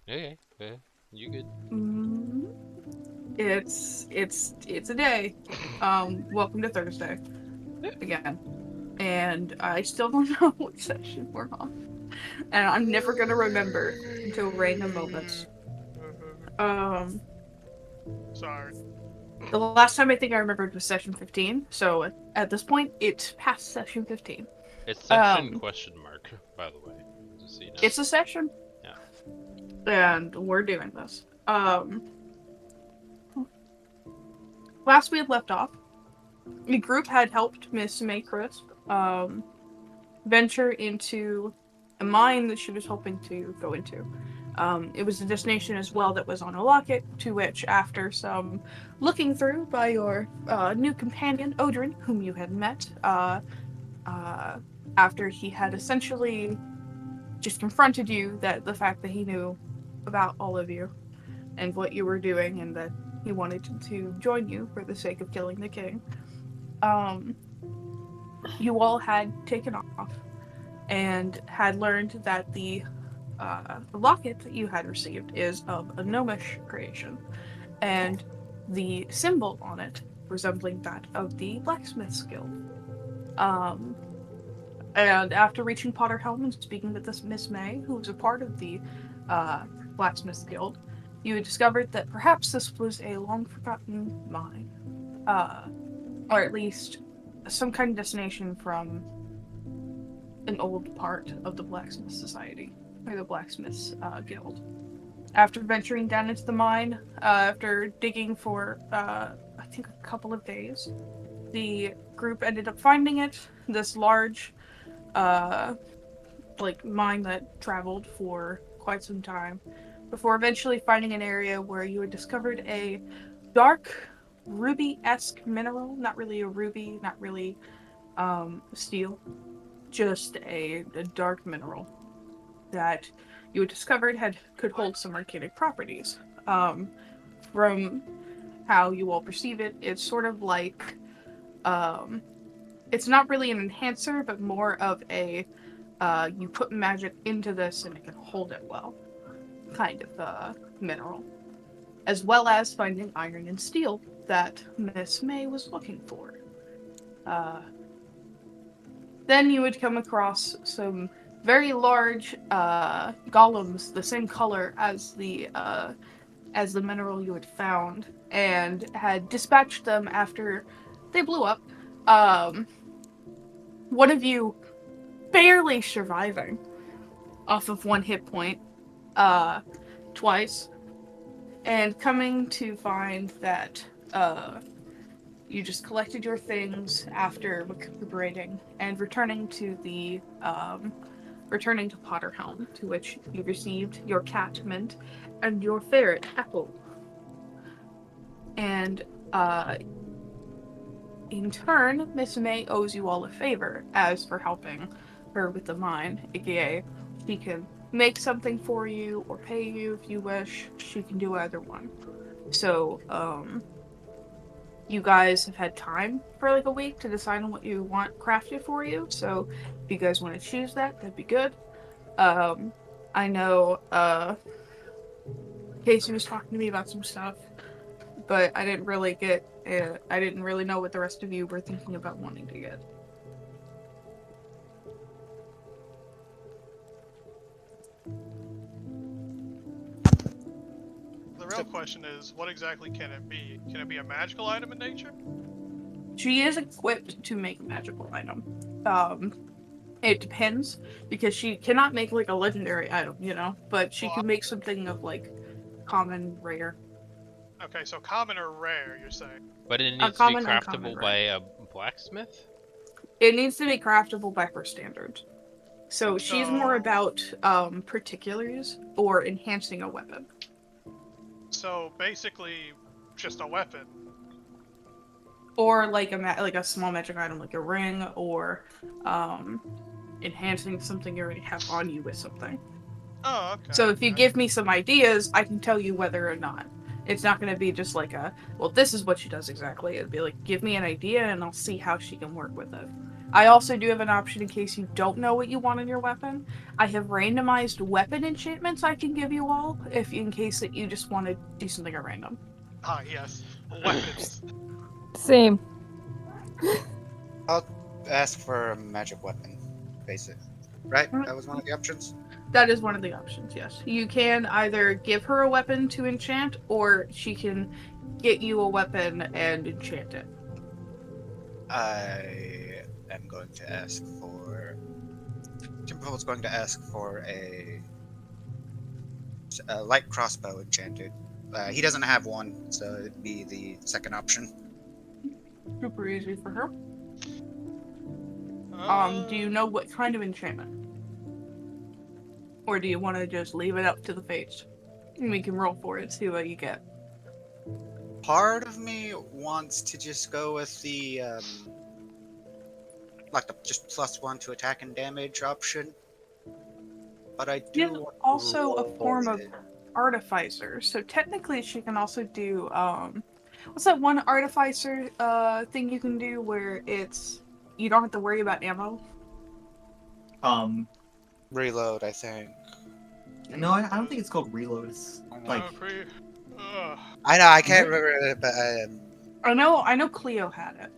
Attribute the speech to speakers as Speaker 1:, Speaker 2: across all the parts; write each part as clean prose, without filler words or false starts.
Speaker 1: Okay, you good?
Speaker 2: Mm, it's a day. Welcome to Thursday again, and I still don't know what session we're on, and I'm never gonna remember until random moments. Um,
Speaker 3: Sorry.
Speaker 2: the last time I think I remembered was session 15. So at this point, it's past session 15.
Speaker 1: It's session
Speaker 2: Um,
Speaker 1: question mark, by the way, just so you know.
Speaker 2: it's a session,
Speaker 1: Yeah.
Speaker 2: and we're doing this. Last we had left off, the group had helped Miss May Crisp venture into a mine that she was hoping to go into. It was a destination as well that was on a locket, to which, after some looking through by your new companion, Odrin, whom you had met, uh, after he had essentially just confronted you that the fact that he knew about all of you and what you were doing and that he wanted to join you for the sake of killing the king, um, you all had taken off and had learned that the locket that you had received is of a gnomish creation, and the symbol on it resembling that of the blacksmith's guild. Um, and after reaching Potterhelm and speaking with this Miss May, who was a part of the uh, blacksmith's guild, you had discovered that perhaps this was a long forgotten mine, uh, or at least some kind of destination from an old part of the blacksmith society or the blacksmith's guild. After venturing down into the mine, after digging for I think a couple of days, the group ended up finding it. This large, uh, like mine that traveled for quite some time, before eventually finding an area where you had discovered a dark ruby-esque mineral. Not really a ruby, not really steel, just a dark mineral that you had discovered could hold some arcanic properties. Um, from how you all perceive it, it's sort of like um, it's not really an enhancer, but more of a you put magic into this and it can hold it well kind of mineral, as well as finding iron and steel that Miss May was looking for. Uh, then you would come across some very large golems, the same color as the mineral you had found, and had dispatched them after they blew up. Um, one of you barely surviving off of one hit point, uh, twice, and coming to find that uh, you just collected your things after recuperating and returning to Potterhelm, to which you received your cat Mint and your ferret Apple. And uh, in turn, Miss May owes you all a favor, as for helping her with the mine, aka she can make something for you or pay you if you wish. She can do either one. So, you guys have had time for like a week to decide on what you want crafted for you. So, if you guys want to choose that, that'd be good. Um, I know Casey was talking to me about some stuff, but I didn't really know what the rest of you were thinking about wanting to get.
Speaker 3: The real question is, what exactly can it be? Can it be a magical item in nature?
Speaker 2: She is equipped to make a magical item. Um, it depends because she cannot make like a legendary item, you know, but she
Speaker 3: Well,
Speaker 2: can make something of like common, rare,
Speaker 3: okay, so common or rare, you're saying.
Speaker 1: But it needs to be
Speaker 2: uncommon, uncommon,
Speaker 1: craftable by
Speaker 2: rare.
Speaker 1: a blacksmith?
Speaker 2: It needs to be craftable by her standards. So she's more
Speaker 3: So,
Speaker 2: about particulars or enhancing a weapon.
Speaker 3: so basically, just a weapon.
Speaker 2: Or like like a small magic item like a ring, or um, enhancing something you already have on you with something.
Speaker 3: Oh, okay,
Speaker 2: So if you
Speaker 3: okay.
Speaker 2: give me some ideas, I can tell you whether or not. It's not going to be just like a, well, this is what she does exactly. It'd be like, give me an idea and I'll see how she can work with it. I also do have an option in case you don't know what you want in your weapon. I have randomized weapon enchantments I can give you all, if in case that you just want to do something at random.
Speaker 3: Ah, yes. Weapons.
Speaker 4: Same.
Speaker 5: I'll ask for a magic weapon, basic. Right? That was one of the options?
Speaker 2: That is one of the options, yes. You can either give her a weapon to enchant, or she can get you a weapon and enchant it.
Speaker 5: I am going to ask for. Timberwolf's going to ask for a light crossbow enchanted. He doesn't have one, so it'd be the second option.
Speaker 2: Super easy for her. Do you
Speaker 3: Uh,
Speaker 2: know what kind of enchantment? Or do you want to just leave it up to the fates? And we can roll for it, see what you get.
Speaker 5: Part of me wants to just go with the like the just +1 to attack and damage option, but I do
Speaker 2: She's
Speaker 5: want to
Speaker 2: also a
Speaker 5: roll
Speaker 2: form of
Speaker 5: it.
Speaker 2: artificer, so technically she can also do what's that one artificer thing you can do where it's you don't have to worry about ammo?
Speaker 5: Reload, I think.
Speaker 6: No, I don't think it's called reload. It's like
Speaker 5: I know, I can't remember it, but
Speaker 2: I know Cleo had it.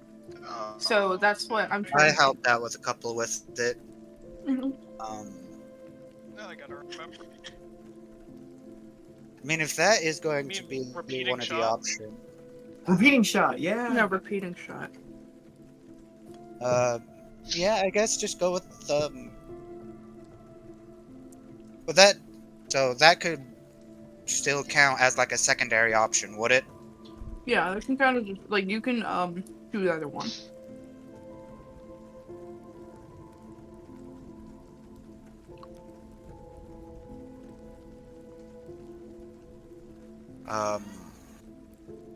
Speaker 2: So that's what I'm
Speaker 5: I
Speaker 2: trying to
Speaker 5: helped out with a couple with it.
Speaker 2: Mhm.
Speaker 3: now I gotta remember.
Speaker 5: I mean, if that is going to
Speaker 3: mean
Speaker 5: be
Speaker 3: repeating
Speaker 5: one of the
Speaker 3: shot?
Speaker 5: options,
Speaker 6: repeating shot. Yeah.
Speaker 2: No repeating shot.
Speaker 5: yeah, I guess just go with that. So that could still count as like a secondary option, would it?
Speaker 2: Yeah, I can kind of just like you can do the other one.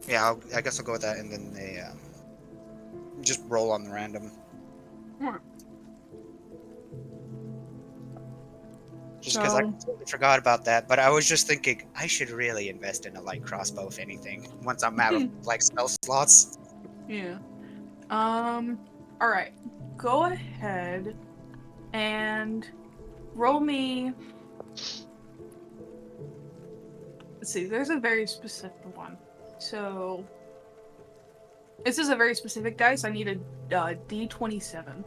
Speaker 5: Yeah, I guess I'll go with that, and then they just roll on the random.
Speaker 2: Alright.
Speaker 5: Just because I
Speaker 2: So-
Speaker 5: completely forgot about that, but I was just thinking I should really invest in a light crossbow, if anything, once I'm out of like spell slots.
Speaker 2: Yeah. Alright. Go ahead and roll me. Let's see, there's a very specific one. So this is a very specific dice. I need a D27.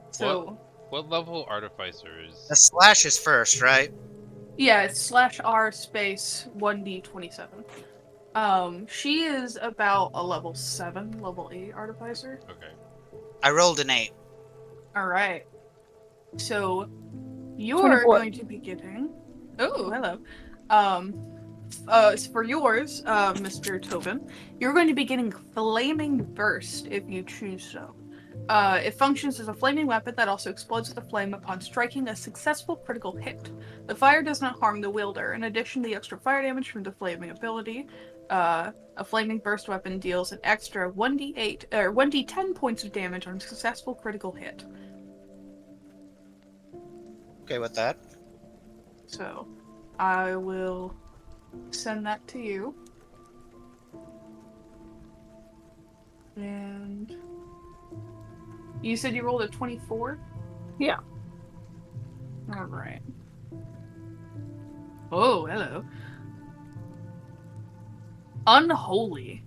Speaker 2: So
Speaker 1: What level artificer
Speaker 5: The
Speaker 1: is?
Speaker 5: slash is first, right?
Speaker 2: yeah, it's /R space 1D27. She is about a level 7, level 8 artificer.
Speaker 1: Okay.
Speaker 5: I rolled an 8.
Speaker 2: Alright. So you're
Speaker 4: 24.
Speaker 2: going to be getting. Oh, hello. For yours, Mr. Tobin, you're going to be getting Flaming Burst if you choose so. It functions as a flaming weapon that also explodes with a flame upon striking a successful critical hit. The fire does not harm the wielder. In addition to the extra fire damage from the flaming ability, a flaming burst weapon deals an extra 1d8 or 1d10 points of damage on a successful critical hit.
Speaker 5: Okay with that.
Speaker 2: So, I will send that to you. And you said you rolled a 24?
Speaker 4: Yeah.
Speaker 2: Alright. Oh, hello. Unholy.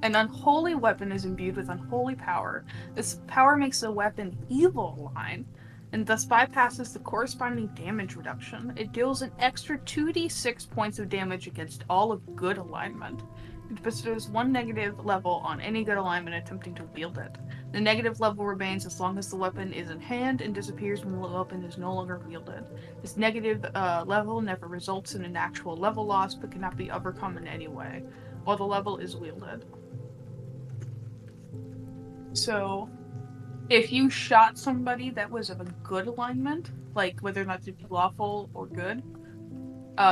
Speaker 2: An unholy weapon is imbued with unholy power. This power makes the weapon evil line, and thus bypasses the corresponding damage reduction. It deals an extra 2d6 points of damage against all of good alignment. It bestows one negative level on any good alignment attempting to wield it. The negative level remains as long as the weapon is in hand and disappears when the weapon is no longer wielded. This negative level never results in an actual level loss but cannot be overcome in any way, while the level is wielded. So, if you shot somebody that was of a good alignment, like whether or not to be lawful or good,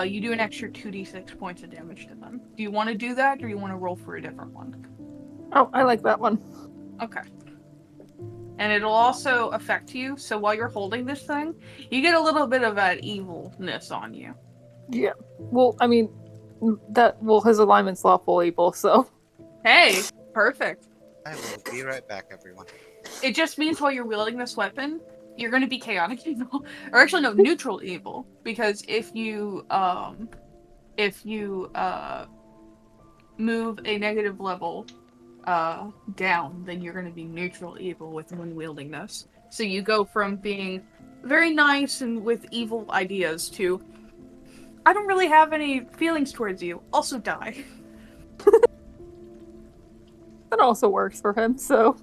Speaker 2: you do an extra 2d6 points of damage to them. Do you want to do that, or you want to roll for a different one?
Speaker 4: Oh, I like that one.
Speaker 2: Okay. And it'll also affect you, so while you're holding this thing, you get a little bit of that evilness on you.
Speaker 4: Yeah. Well, I mean, his alignment's lawful evil, so.
Speaker 2: Hey, perfect.
Speaker 5: I will be right back, everyone.
Speaker 2: It just means while you're wielding this weapon, you're going to be chaotic evil, or actually no, neutral evil, because if you move a negative level down, then you're going to be neutral evil with when wielding this. So you go from being very nice and with evil ideas to I don't really have any feelings towards you. Also die.
Speaker 4: That also works for him, so.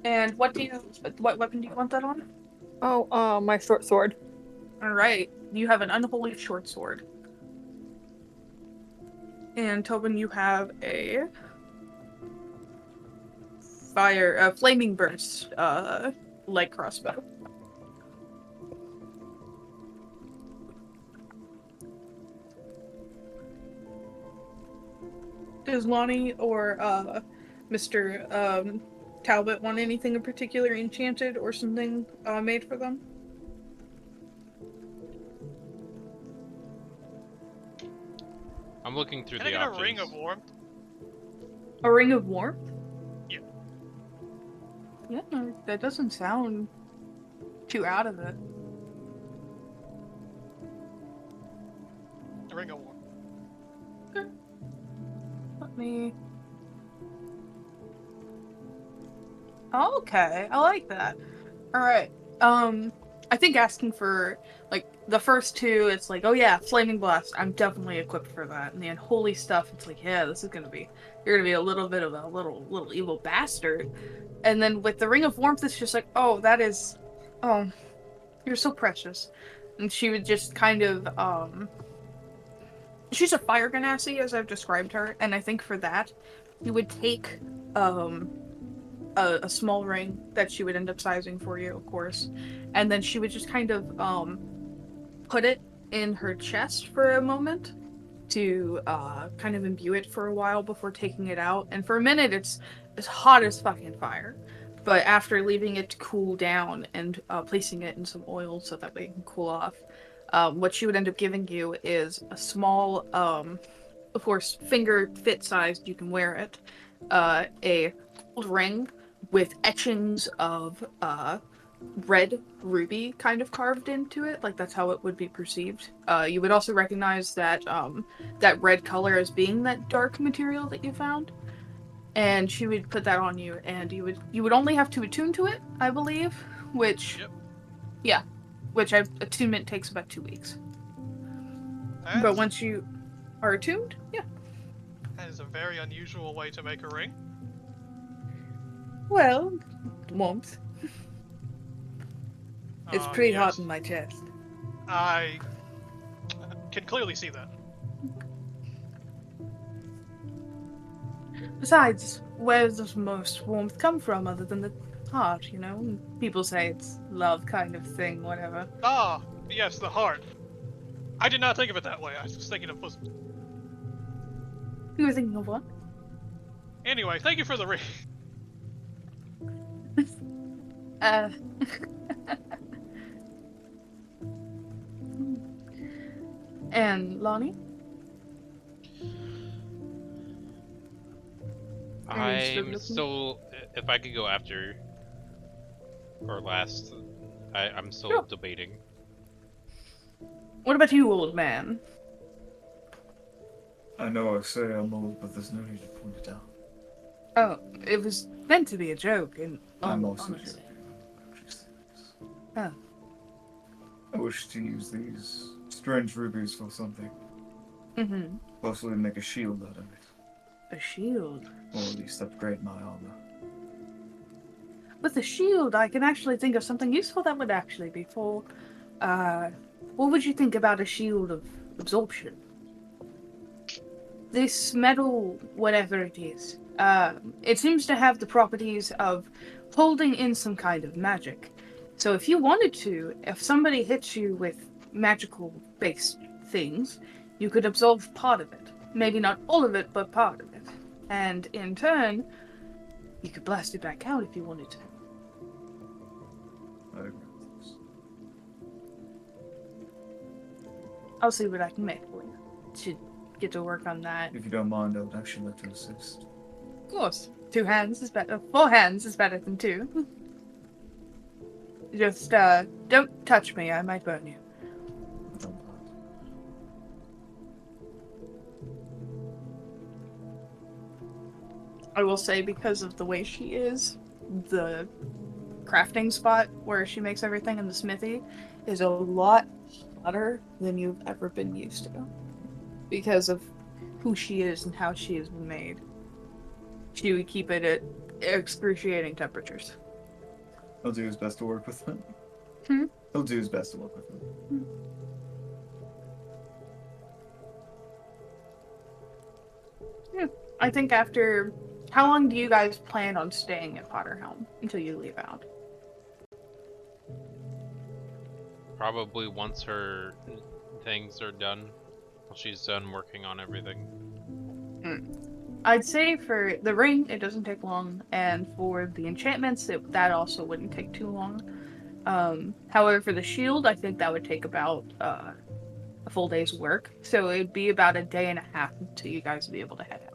Speaker 2: And what weapon do you want that on?
Speaker 4: Oh, my short sword.
Speaker 2: Alright. You have an unholy short sword. And Tobin, you have a flaming burst, light crossbow. Does Lonnie or Mr. Talbot want anything in particular enchanted or something made for them?
Speaker 1: I'm looking through
Speaker 3: Can I
Speaker 1: the
Speaker 3: get
Speaker 1: options.
Speaker 3: a ring of warmth?
Speaker 2: A ring of warmth?
Speaker 3: Yeah.
Speaker 2: Yeah, no, that doesn't sound too out of it.
Speaker 3: A ring of warmth.
Speaker 2: Let me... Okay, I like that. Alright, I think asking for, like, the first two, it's like, oh yeah, Flaming Blast, I'm definitely equipped for that. And the unholy stuff, it's like, yeah, this is gonna be, you're gonna be a little bit of a little evil bastard. And then with the Ring of Warmth, it's just like, oh, that is, oh, you're so precious. And she would just kind of, she's a fire ganassi, as I've described her, and I think for that, you would take, a small ring that she would end up sizing for you, of course, and then she would just kind of put it in her chest for a moment to kind of imbue it for a while before taking it out. And for a minute, it's as hot as fucking fire. But after leaving it to cool down and placing it in some oil so that way it can cool off, what she would end up giving you is a small, of course, finger fit sized, you can wear it, a gold ring with etchings of red ruby kind of carved into it, like that's how it would be perceived. You would also recognize that that red color as being that dark material that you found, and she would put that on you, and you would only have to attune to it, I believe, which
Speaker 3: Yep.
Speaker 2: yeah, attunement takes about 2 weeks. But
Speaker 3: That's,
Speaker 2: once you are attuned, yeah.
Speaker 3: that is a very unusual way to make a ring.
Speaker 2: Well, warmth. It's pretty hot
Speaker 3: Yes.
Speaker 2: in my chest.
Speaker 3: I can clearly see that.
Speaker 2: Besides, where does most warmth come from other than the heart, you know? People say it's love kind of thing, whatever.
Speaker 3: Ah, yes, the heart. I did not think of it that way. I was thinking of bosom.
Speaker 2: You were thinking of what?
Speaker 3: Anyway, thank you for the ring.
Speaker 2: Uh... And Lonnie? Are you still
Speaker 1: I'm
Speaker 2: looking?
Speaker 1: still. If I could go after or last, I'm still
Speaker 2: Sure.
Speaker 1: debating.
Speaker 2: What about you, old man?
Speaker 6: I know I say I'm old, but there's no need to point it out.
Speaker 2: Oh, it was meant to be a joke, and
Speaker 6: I'm also
Speaker 2: honestly.
Speaker 6: joking. I'm just serious.
Speaker 2: Oh.
Speaker 6: I wish to use these strange rubies for something.
Speaker 2: Mm-hmm.
Speaker 6: Possibly make a shield out of it.
Speaker 2: A shield.
Speaker 6: Or at least upgrade my armor.
Speaker 2: With a shield, I can actually think of something useful that would actually be for, what would you think about a shield of absorption? This metal, whatever it is, it seems to have the properties of holding in some kind of magic. So if you wanted to, if somebody hits you with magical-based things, you could absorb part of it. Maybe not all of it, but part of it. And in turn, you could blast it back out if you wanted to.
Speaker 6: I agree with this.
Speaker 2: I'll see what I can make for you. Should get to work on that.
Speaker 6: If you don't mind, I would actually like to assist.
Speaker 2: Of course. 2 hands is better. 4 hands is better than 2. Just, don't touch me. I might burn you.
Speaker 6: Don't
Speaker 2: I will say, because of the way she is, the crafting spot where she makes everything in the smithy is a lot hotter than you've ever been used to. Because of who she is and how she is made. She would keep it at excruciating temperatures.
Speaker 6: He'll do his best to work with it.
Speaker 2: Hmm?
Speaker 6: He'll do his best to work with it.
Speaker 2: I think after... How long do you guys plan on staying at Potterhelm until you leave out?
Speaker 1: Probably once her things are done. She's done working on everything.
Speaker 2: I'd say for the ring, it doesn't take long, and for the enchantments, that also wouldn't take too long. However, for the shield, I think that would take about a full day's work, so it'd be about a day and a half until you guys would be able to head out.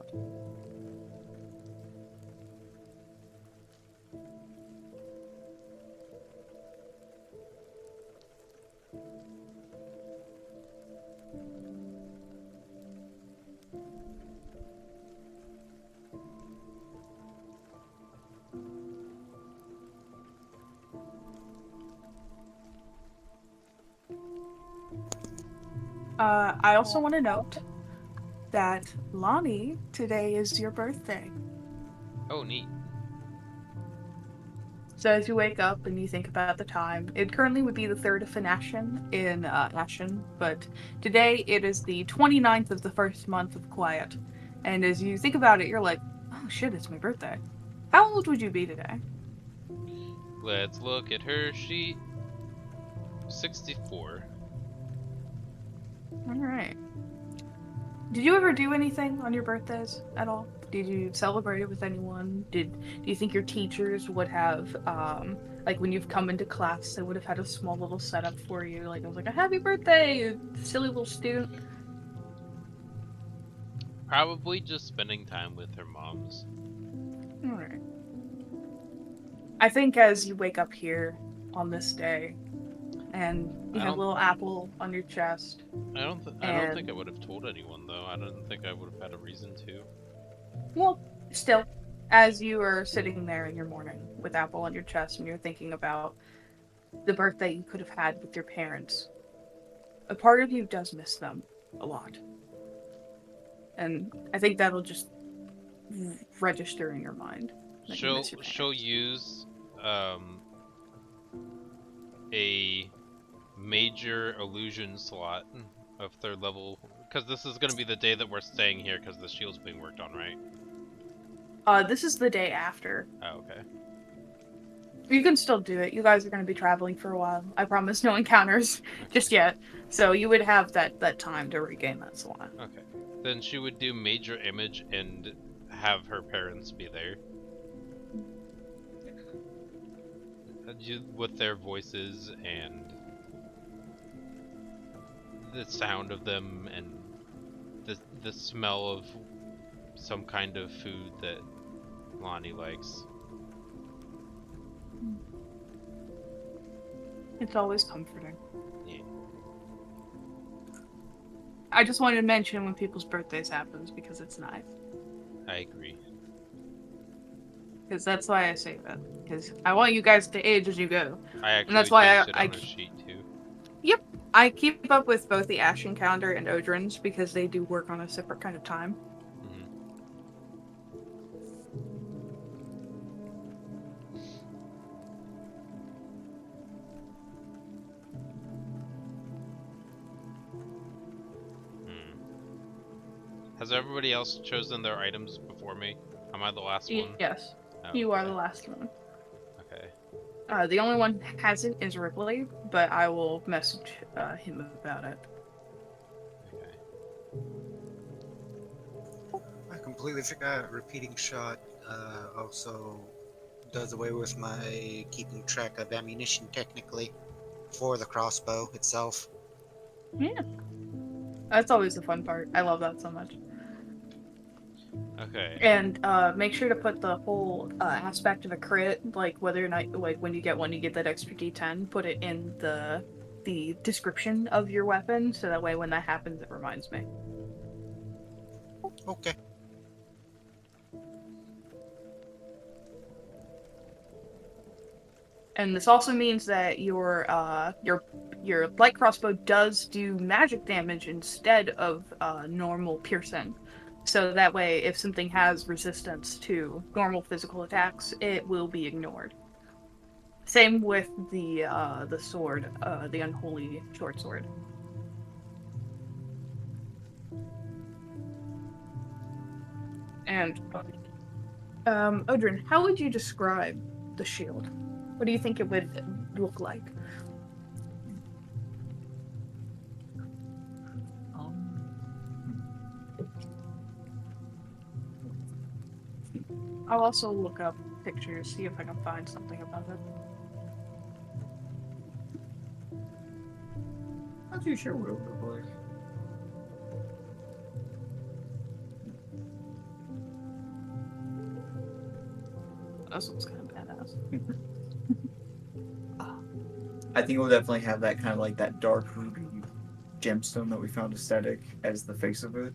Speaker 2: I also want to note that Lonnie, today is your birthday.
Speaker 1: Oh, neat.
Speaker 2: So as you wake up and you think about the time, it currently would be the 3rd of Finashen in Ashen, but today it is the 29th of the 1st month of Quiet. And as you think about it, you're like, oh shit, it's my birthday. How old would you be today?
Speaker 1: Let's look at her sheet. 64.
Speaker 2: Alright. Did you ever do anything on your birthdays at all? Did you celebrate it with anyone? Do you think your teachers would have, like when you've come into class, they would have had a small little setup for you? Like, I was like, a happy birthday, you silly little student.
Speaker 1: Probably just spending time with her moms.
Speaker 2: Alright. I think as you wake up here on this day, and you
Speaker 1: I
Speaker 2: have a
Speaker 1: don't-
Speaker 2: little apple on your chest.
Speaker 1: I don't think I would have told anyone though. I don't think I would have had a reason to.
Speaker 2: Well, still, as you are sitting there in your morning with apple on your chest and you're thinking about the birthday you could have had with your parents, a part of you does miss them a lot. And I think that'll just register in your mind. that you miss your
Speaker 1: She'll
Speaker 2: parents.
Speaker 1: use a major illusion slot of 3rd level, because this is going to be the day that we're staying here because the shield's being worked on, right?
Speaker 2: This is the day after.
Speaker 1: Oh, okay.
Speaker 2: You can still do it. You guys are going to be traveling for a while. I promise no encounters just yet. So you would have that time to regain that slot.
Speaker 1: Okay. Then she would do major image and have her parents be there. With their voices and the sound of them and the smell of some kind of food that Lonnie likes.
Speaker 2: It's always comforting.
Speaker 1: Yeah.
Speaker 2: I just wanted to mention when people's birthdays happens because it's nice.
Speaker 1: I agree.
Speaker 2: Because that's why I say that. Because I want you guys to age as you go.
Speaker 1: I actually
Speaker 2: that's why
Speaker 1: changed it
Speaker 2: I
Speaker 1: on her sheet too.
Speaker 2: Yep. I keep up with both the Ashen calendar and Odrin's because they do work on a separate kind of time.
Speaker 1: Has everybody else chosen their items before me? Am I the last one?
Speaker 2: Yes.
Speaker 1: Oh,
Speaker 2: You are
Speaker 1: okay.
Speaker 2: the last one.
Speaker 1: Okay.
Speaker 2: The only one who hasn't is Ripley, but I will message him about it.
Speaker 1: Okay.
Speaker 5: I completely forgot repeating shot also does away with my keeping track of ammunition technically for the crossbow itself.
Speaker 2: Yeah. That's always the fun part. I love that so much.
Speaker 1: Okay.
Speaker 2: And make sure to put the whole aspect of a crit, like whether or not, like when you get one, you get that extra D10. Put it in the description of your weapon, so that way when that happens, it reminds me.
Speaker 5: Okay.
Speaker 2: And this also means that your light crossbow does do magic damage instead of normal piercing. So that way, if something has resistance to normal physical attacks, it will be ignored. Same with the sword, the unholy short sword. And Odrin, how would you describe the shield? What do you think it would look like? I'll also look up pictures, see if I can find something about it.
Speaker 6: Not too sure what it would look like.
Speaker 2: This looks kind of badass.
Speaker 6: I think it will definitely have that kind of like that dark ruby gemstone that we found aesthetic as the face of it,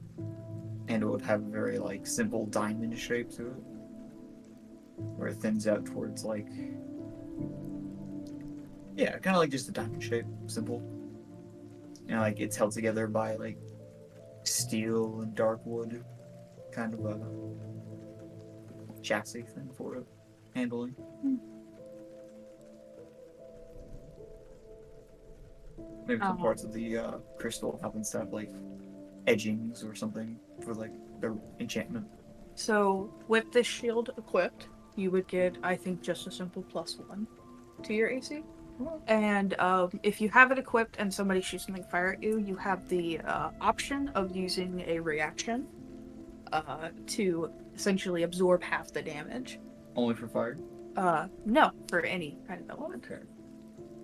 Speaker 6: and it would have a very like simple diamond shape to it, where it thins out towards like, yeah, kind of like just a diamond shape, simple. And like it's held together by like steel and dark wood, kind of a chassis thing for it, handling. Maybe some parts of the crystal happens to have like edgings or something for like their enchantment.
Speaker 2: So with this shield equipped, you would get, I think, just a simple +1 to your AC. And if you have it equipped and somebody shoots something fire at you, you have the option of using a reaction to essentially absorb half the damage.
Speaker 6: Only for fire?
Speaker 2: No, for any kind of element.
Speaker 6: Okay.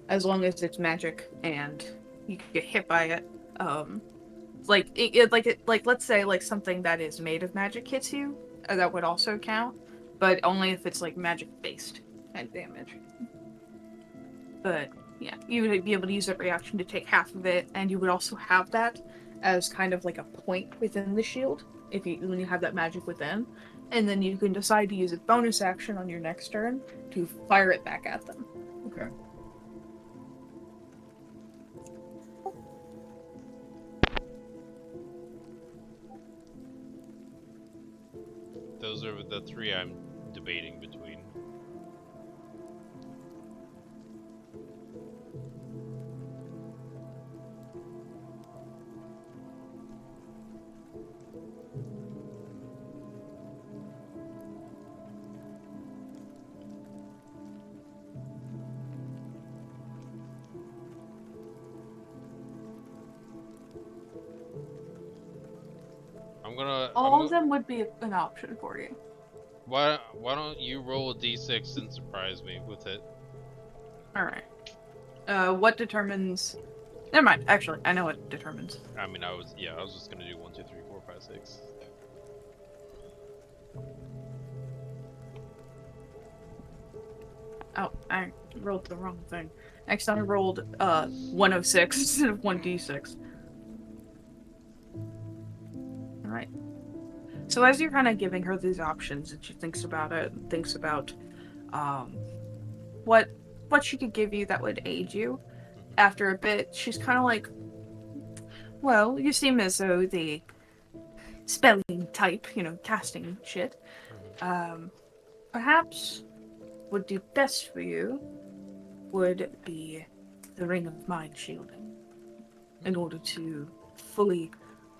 Speaker 2: As long as it's magic and you can get hit by it. Like let's say like something that is made of magic hits you, that would also count, but only if it's like magic based kind of damage. But yeah, you would be able to use that reaction to take half of it, and you would also have that as kind of like a point within the shield if you when you have that magic within, and then you can decide to use a bonus action on your next turn to fire it back at them.
Speaker 6: Okay.
Speaker 1: Those are the three I'm debating between.
Speaker 2: All of them would be an option for you.
Speaker 1: Why don't you roll a d6 and surprise me with it?
Speaker 2: Alright. What determines... Never mind, actually, I know what determines.
Speaker 1: I mean, I was just gonna do 1, 2, 3, 4, 5, 6.
Speaker 2: Oh, I rolled the wrong thing. Next time I rolled 106 instead of 1d6. Alright. So as you're kind of giving her these options, and she thinks about it, and thinks about what she could give you that would aid you, after a bit, she's kind of like, well, you seem as though the spelling type, casting shit, perhaps would do best for you would be the Ring of Mind Shielding in order to fully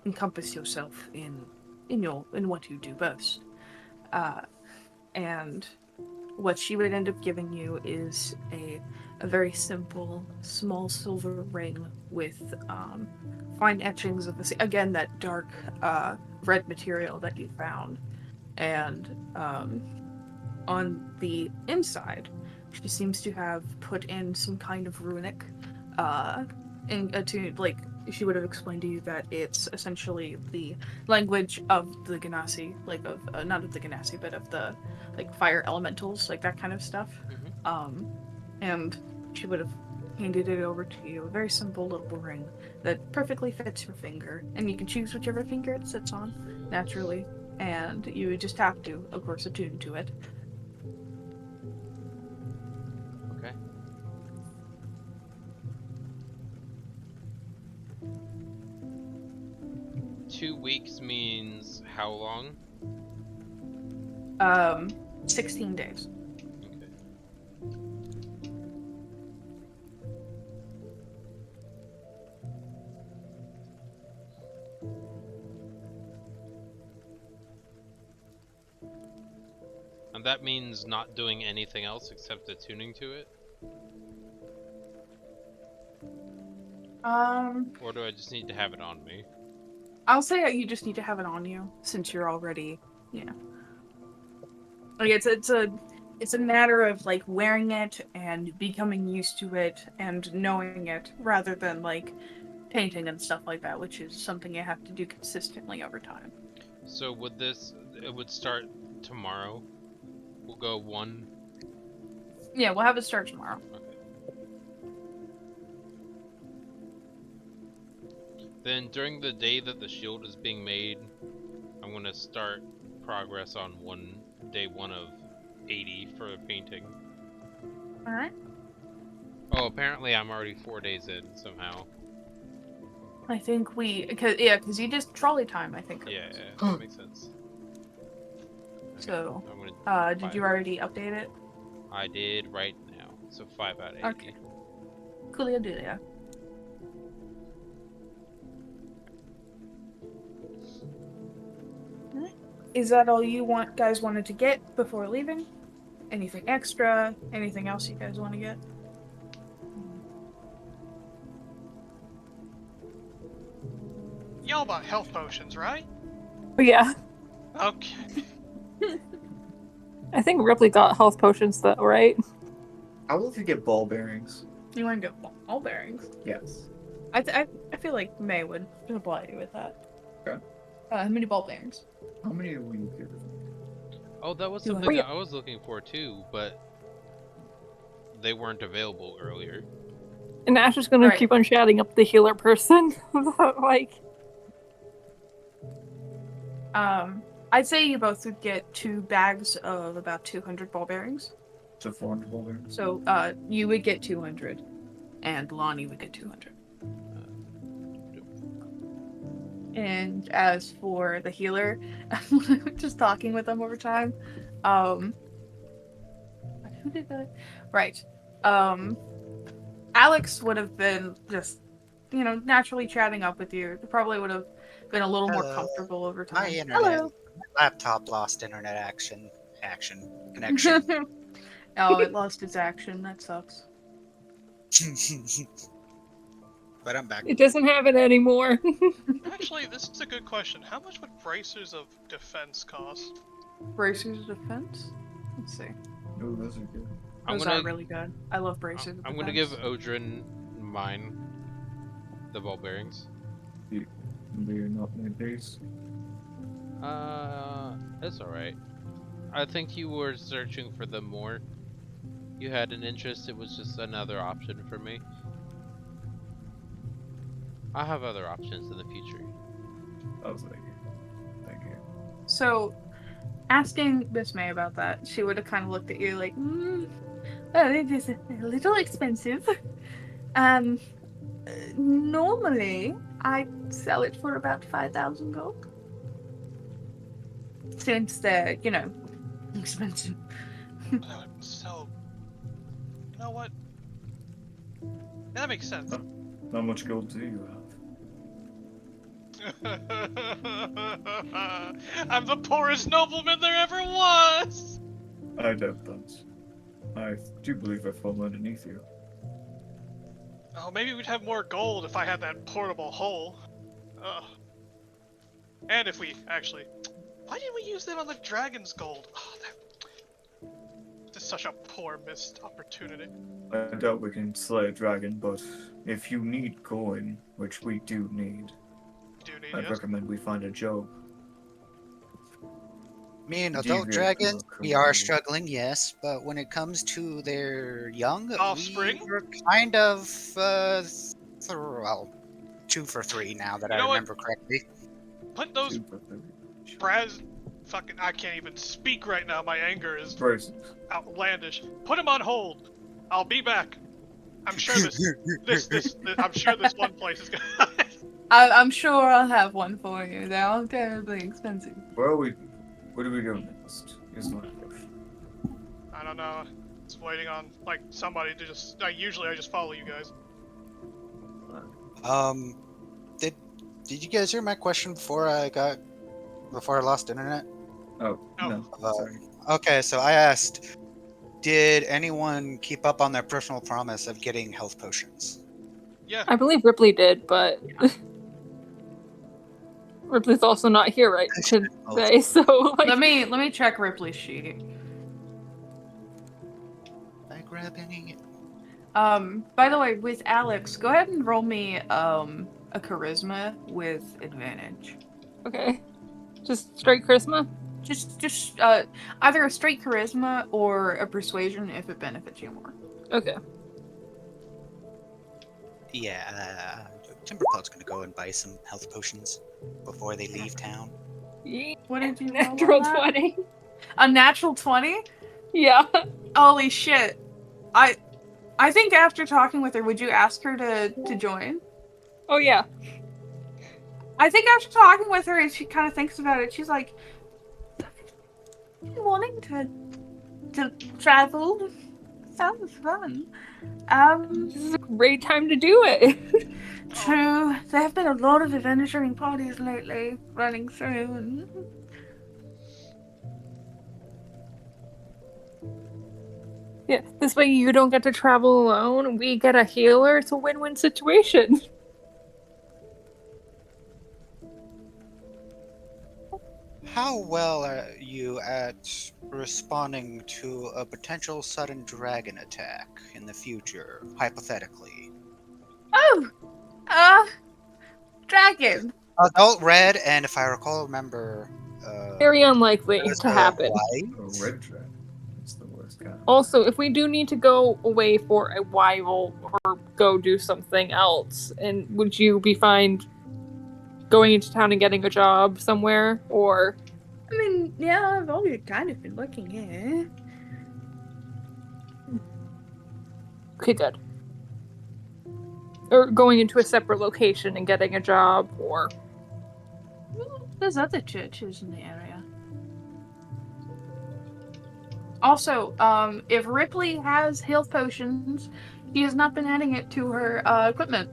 Speaker 2: encompass yourself in what you do best. And what she would end up giving you is a very simple, small silver ring with fine etchings of again that dark red material that you found, and on the inside, she seems to have put in some kind of runic to like she would have explained to you that it's essentially the language of the Ganassi, like of not of the Ganassi, but of the like fire elementals, like that kind of stuff.
Speaker 1: Mhm.
Speaker 2: And she would have handed it over to you, a very simple little ring that perfectly fits your finger, and you can choose whichever finger it sits on, naturally, and you would just have to, of course, attune to it.
Speaker 1: Okay. Two weeks means how long?
Speaker 2: 16 days.
Speaker 1: Okay. And that means not doing anything else except attuning to it? Or do I just need to have it on me?
Speaker 2: I'll say you just need to have it on you since you're already, like it's a matter of like wearing it and becoming used to it and knowing it rather than like painting and stuff like that, which is something you have to do consistently over time.
Speaker 1: So would it would start tomorrow? We'll go one.
Speaker 2: Yeah, we'll have it start tomorrow.
Speaker 1: Okay. Then during the day that the shield is being made, I'm gonna start progress on day one of 80 for the painting.
Speaker 2: All right.
Speaker 1: Oh, apparently I'm already 4 days in somehow.
Speaker 2: I think because you just trolley time. I think.
Speaker 1: Yeah, that makes sense. Okay,
Speaker 2: So,
Speaker 1: I'm gonna
Speaker 2: did you already update it?
Speaker 1: I did right now. So 5 out of 80.
Speaker 2: Okay. Coolio do yeah. Is that all you guys wanted to get before leaving? Anything extra? Anything else you guys want to get?
Speaker 3: Y'all bought health potions, right?
Speaker 4: But yeah,
Speaker 3: Okay.
Speaker 4: I think Ripley got health potions though, right?
Speaker 6: I will to get ball bearings.
Speaker 2: You want to get ball bearings?
Speaker 6: Yes.
Speaker 2: I feel like May would supply you with that.
Speaker 6: Okay.
Speaker 2: How many ball bearings?
Speaker 6: How many will you give?
Speaker 1: Oh, that was
Speaker 2: 200.
Speaker 1: something I was looking for too, but they weren't available earlier.
Speaker 4: And Ash is gonna
Speaker 2: Right.
Speaker 4: keep on chatting up the healer person. Like,
Speaker 2: I'd say you both would get 2 bags of about 200 ball bearings.
Speaker 6: So 400 ball bearings.
Speaker 2: So, you would get 200, and Lonnie would get 200. And as for the healer, just talking with them over time, who did that? Right. Alex would have been just, naturally chatting up with you. Probably would have been a little more
Speaker 5: Hello.
Speaker 2: comfortable over
Speaker 5: My
Speaker 2: time.
Speaker 5: internet,
Speaker 2: Hello.
Speaker 5: my laptop lost internet connection.
Speaker 2: Oh, it lost its action. That sucks.
Speaker 5: But I'm back.
Speaker 4: it doesn't have it anymore.
Speaker 3: Actually, this is a good question. How much would bracers of defense cost?
Speaker 2: Bracers of defense. Let's see.
Speaker 6: Oh, those are good.
Speaker 2: Those are really good. I love bracers of
Speaker 1: I'm
Speaker 2: defense.
Speaker 1: gonna give Odrin mine, the ball bearings.
Speaker 6: They're not my base.
Speaker 1: It's alright. I think you were searching for them more. You had an interest, it was just another option for me. I'll have other options in the future.
Speaker 6: Oh, thank you. Thank you.
Speaker 2: So, asking Miss May about that, she would have kind of looked at you like, well, it is a little expensive. Normally, I sell it for about 5,000 gold. Since they're, expensive.
Speaker 3: So, you know what? That makes sense.
Speaker 6: How much gold do you have?
Speaker 3: I'm the poorest nobleman there ever was!
Speaker 6: I doubt that. I do believe I've fallen underneath you.
Speaker 3: Oh, maybe we'd have more gold if I had that portable hole. Ugh. And if we, actually... Why didn't we use that on the dragon's gold? Oh, that... such a poor missed opportunity.
Speaker 6: I doubt we can slay a dragon, but if you need coin, which we do need,
Speaker 3: Do need
Speaker 6: I'd
Speaker 3: yes.
Speaker 6: recommend we find a job.
Speaker 5: Me and adult
Speaker 6: Deviate from
Speaker 5: dragons,
Speaker 6: our
Speaker 5: we are
Speaker 6: career.
Speaker 5: struggling, yes, but when it comes to their young,
Speaker 3: Offspring?
Speaker 5: we're kind of, well, 2 for 3 now that
Speaker 3: You
Speaker 5: I
Speaker 3: know what?
Speaker 5: remember correctly.
Speaker 3: Put those
Speaker 6: Super food.
Speaker 3: Braz. Fucking, I can't even speak right now. My anger is
Speaker 6: Braces.
Speaker 3: outlandish. Put him on hold. I'll be back. I'm sure I'm sure this one place is gonna.
Speaker 2: I'm sure I'll have one for you. They're all terribly expensive.
Speaker 6: What are we doing next? Is my question.
Speaker 3: I don't know. Just waiting on like somebody to just. Usually I just follow you guys.
Speaker 5: Did you guys hear my question before I lost internet?
Speaker 6: Oh,
Speaker 3: Oh.
Speaker 6: no. Sorry.
Speaker 5: Okay, so I asked, did anyone keep up on their personal promise of getting health potions?
Speaker 3: Yeah.
Speaker 4: I believe Ripley did, but Ripley's also not here right today, so like.
Speaker 2: Let me check Ripley's sheet.
Speaker 5: Did I grab any?
Speaker 2: By the way, with Alex, go ahead and roll me a charisma with advantage.
Speaker 4: Okay. Just straight charisma?
Speaker 2: Just either a straight charisma or a persuasion if it benefits you more.
Speaker 4: Okay.
Speaker 5: Yeah, Timberpod's gonna go and buy some health potions before they leave town.
Speaker 2: What did you roll
Speaker 4: Natural
Speaker 2: on that?
Speaker 4: 20.
Speaker 2: A natural 20?
Speaker 4: Yeah.
Speaker 2: Holy shit. I think after talking with her, would you ask her to join?
Speaker 4: Oh yeah.
Speaker 2: I think after talking with her, and she kind of thinks about it, she's like, wanting to travel sounds fun.
Speaker 4: This is a great time to do it.
Speaker 2: True. There have been a lot of adventuring parties lately running through, and
Speaker 4: Yeah, this way you don't get to travel alone. We get a healer. It's a win-win situation.
Speaker 5: How well are you at responding to a potential sudden dragon attack in the future, hypothetically?
Speaker 2: dragon.
Speaker 5: Adult red, and if I remember,
Speaker 4: Very unlikely
Speaker 5: there's
Speaker 4: to
Speaker 5: a
Speaker 4: happen.
Speaker 5: white.
Speaker 6: A red dragon. It's the worst kind.
Speaker 4: Also, if we do need to go away for a while or go do something else, and would you be fine going into town and getting a job somewhere, or?
Speaker 2: I mean, yeah, I've always kind of been looking here.
Speaker 4: Okay, good. Or going into a separate location and getting a job, or?
Speaker 2: Well, there's other churches in the area. Also, if Ripley has health potions, she has not been adding it to her equipment.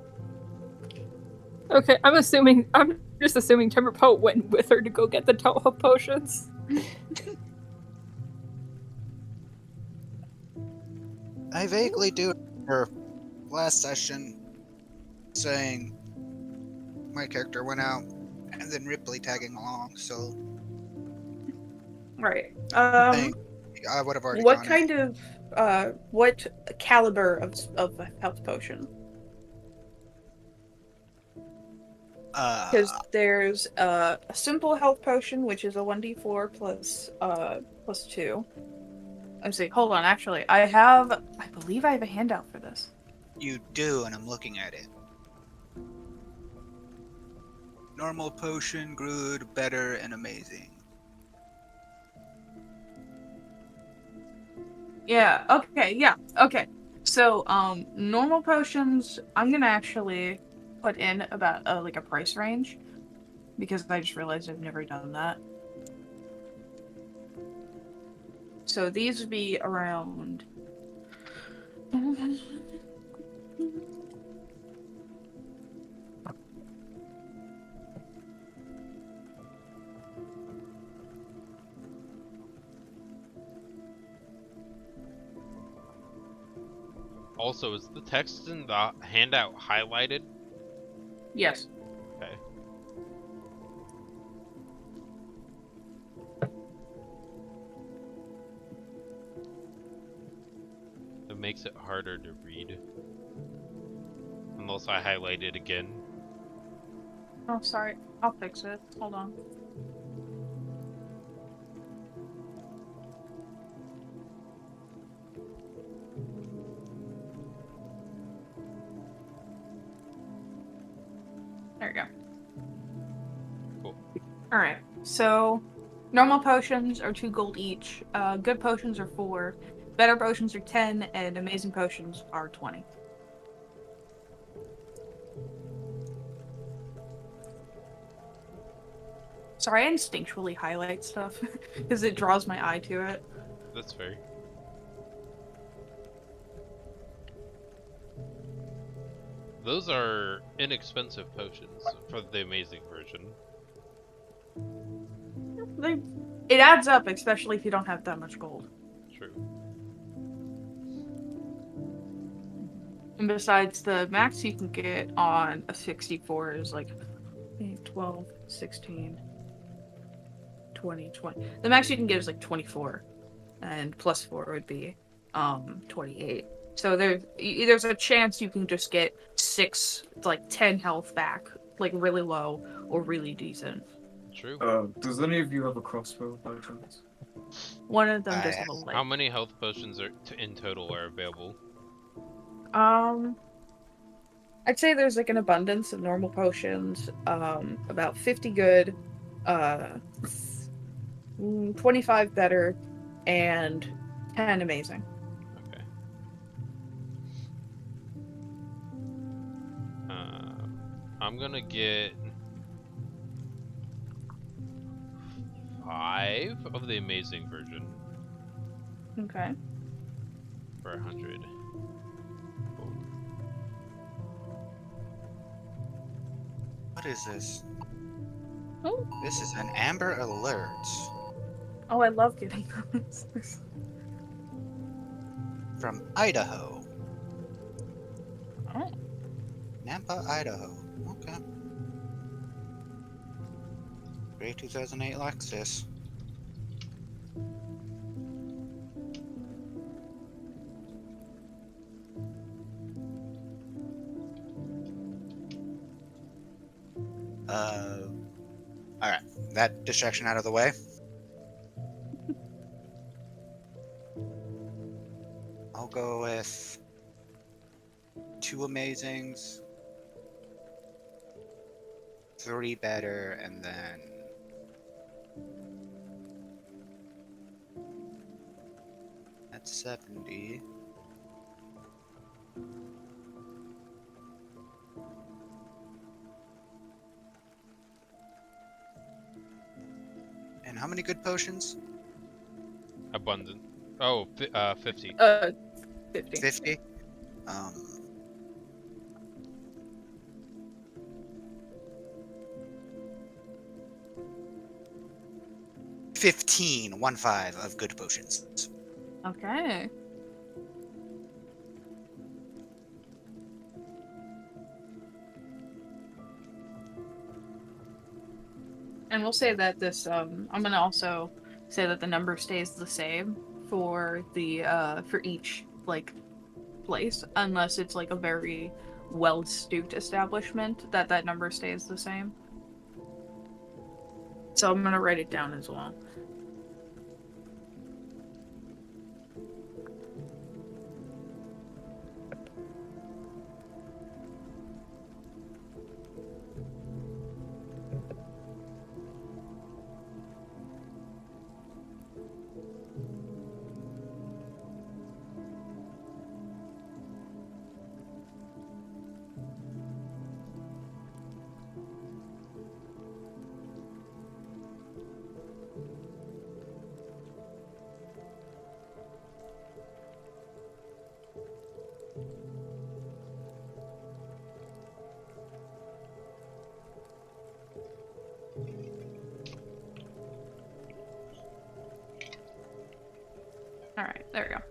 Speaker 4: Okay, I'm just assuming Timberpote went with her to go get the health potions.
Speaker 5: I vaguely do remember last session saying my character went out and then Ripley tagging along, so
Speaker 2: Right.
Speaker 5: I think I would have already
Speaker 2: What
Speaker 5: gone
Speaker 2: kind of what caliber of health potion? Because there's a simple health potion, which is a 1d4 plus 2. I'm saying, hold on, actually, I believe I have a handout for this.
Speaker 5: You do, and I'm looking at it. Normal potion, good, better, and amazing.
Speaker 2: Yeah, okay. So, normal potions, I'm gonna actually put in about, like a price range. Because I just realized I've never done that. So these would be around...
Speaker 1: Also, is the text in the handout highlighted?
Speaker 2: Yes.
Speaker 1: Okay. makes it harder to read. Unless I highlight it again.
Speaker 2: Oh, sorry. I'll fix it. Hold on. There we go.
Speaker 1: Cool.
Speaker 2: Alright, so normal potions are 2 gold each, good potions are 4, better potions are 10, and amazing potions are 20. Sorry, I instinctually highlight stuff because it draws my eye to it.
Speaker 1: That's fair. Those are inexpensive potions for the amazing version.
Speaker 2: It adds up, especially if you don't have that much gold.
Speaker 1: True.
Speaker 2: And besides, the max you can get on a 64 is like 8, 12, 16, 20, 20. The max you can get is like 24. And plus 4 would be 28. So there's a chance you can just get 6, like 10 health back, like really low or really decent.
Speaker 1: True.
Speaker 6: Does any of you have a crossbow by chance?
Speaker 2: One of them does have a
Speaker 1: How
Speaker 2: light.
Speaker 1: many health potions are in total are available?
Speaker 2: I'd say there's like an abundance of normal potions, about 50 good, 25 better, and 10 amazing.
Speaker 1: Okay. I'm gonna get 5 of the amazing version
Speaker 2: Okay.
Speaker 1: for 100. Cool.
Speaker 5: What is this?
Speaker 2: Oh.
Speaker 5: This is an Amber Alert.
Speaker 2: Oh, I love getting those.
Speaker 5: From Idaho.
Speaker 2: Oh.
Speaker 5: Nampa, Idaho. Okay. Great 2008 Lexus. Alright. That distraction out of the way. I'll go with 2 amazings, 3 better, and then that's 70. And how many good potions?
Speaker 1: Abundant. Oh, 50.
Speaker 2: 50.
Speaker 5: 50? 15, 1-5 of good potions.
Speaker 2: Okay. And we'll say that this, I'm gonna also say that the number stays the same for the, for each, like, place, unless it's, like, a very well-stooped establishment, that number stays the same. So I'm gonna write it down as well. Alright, there we go.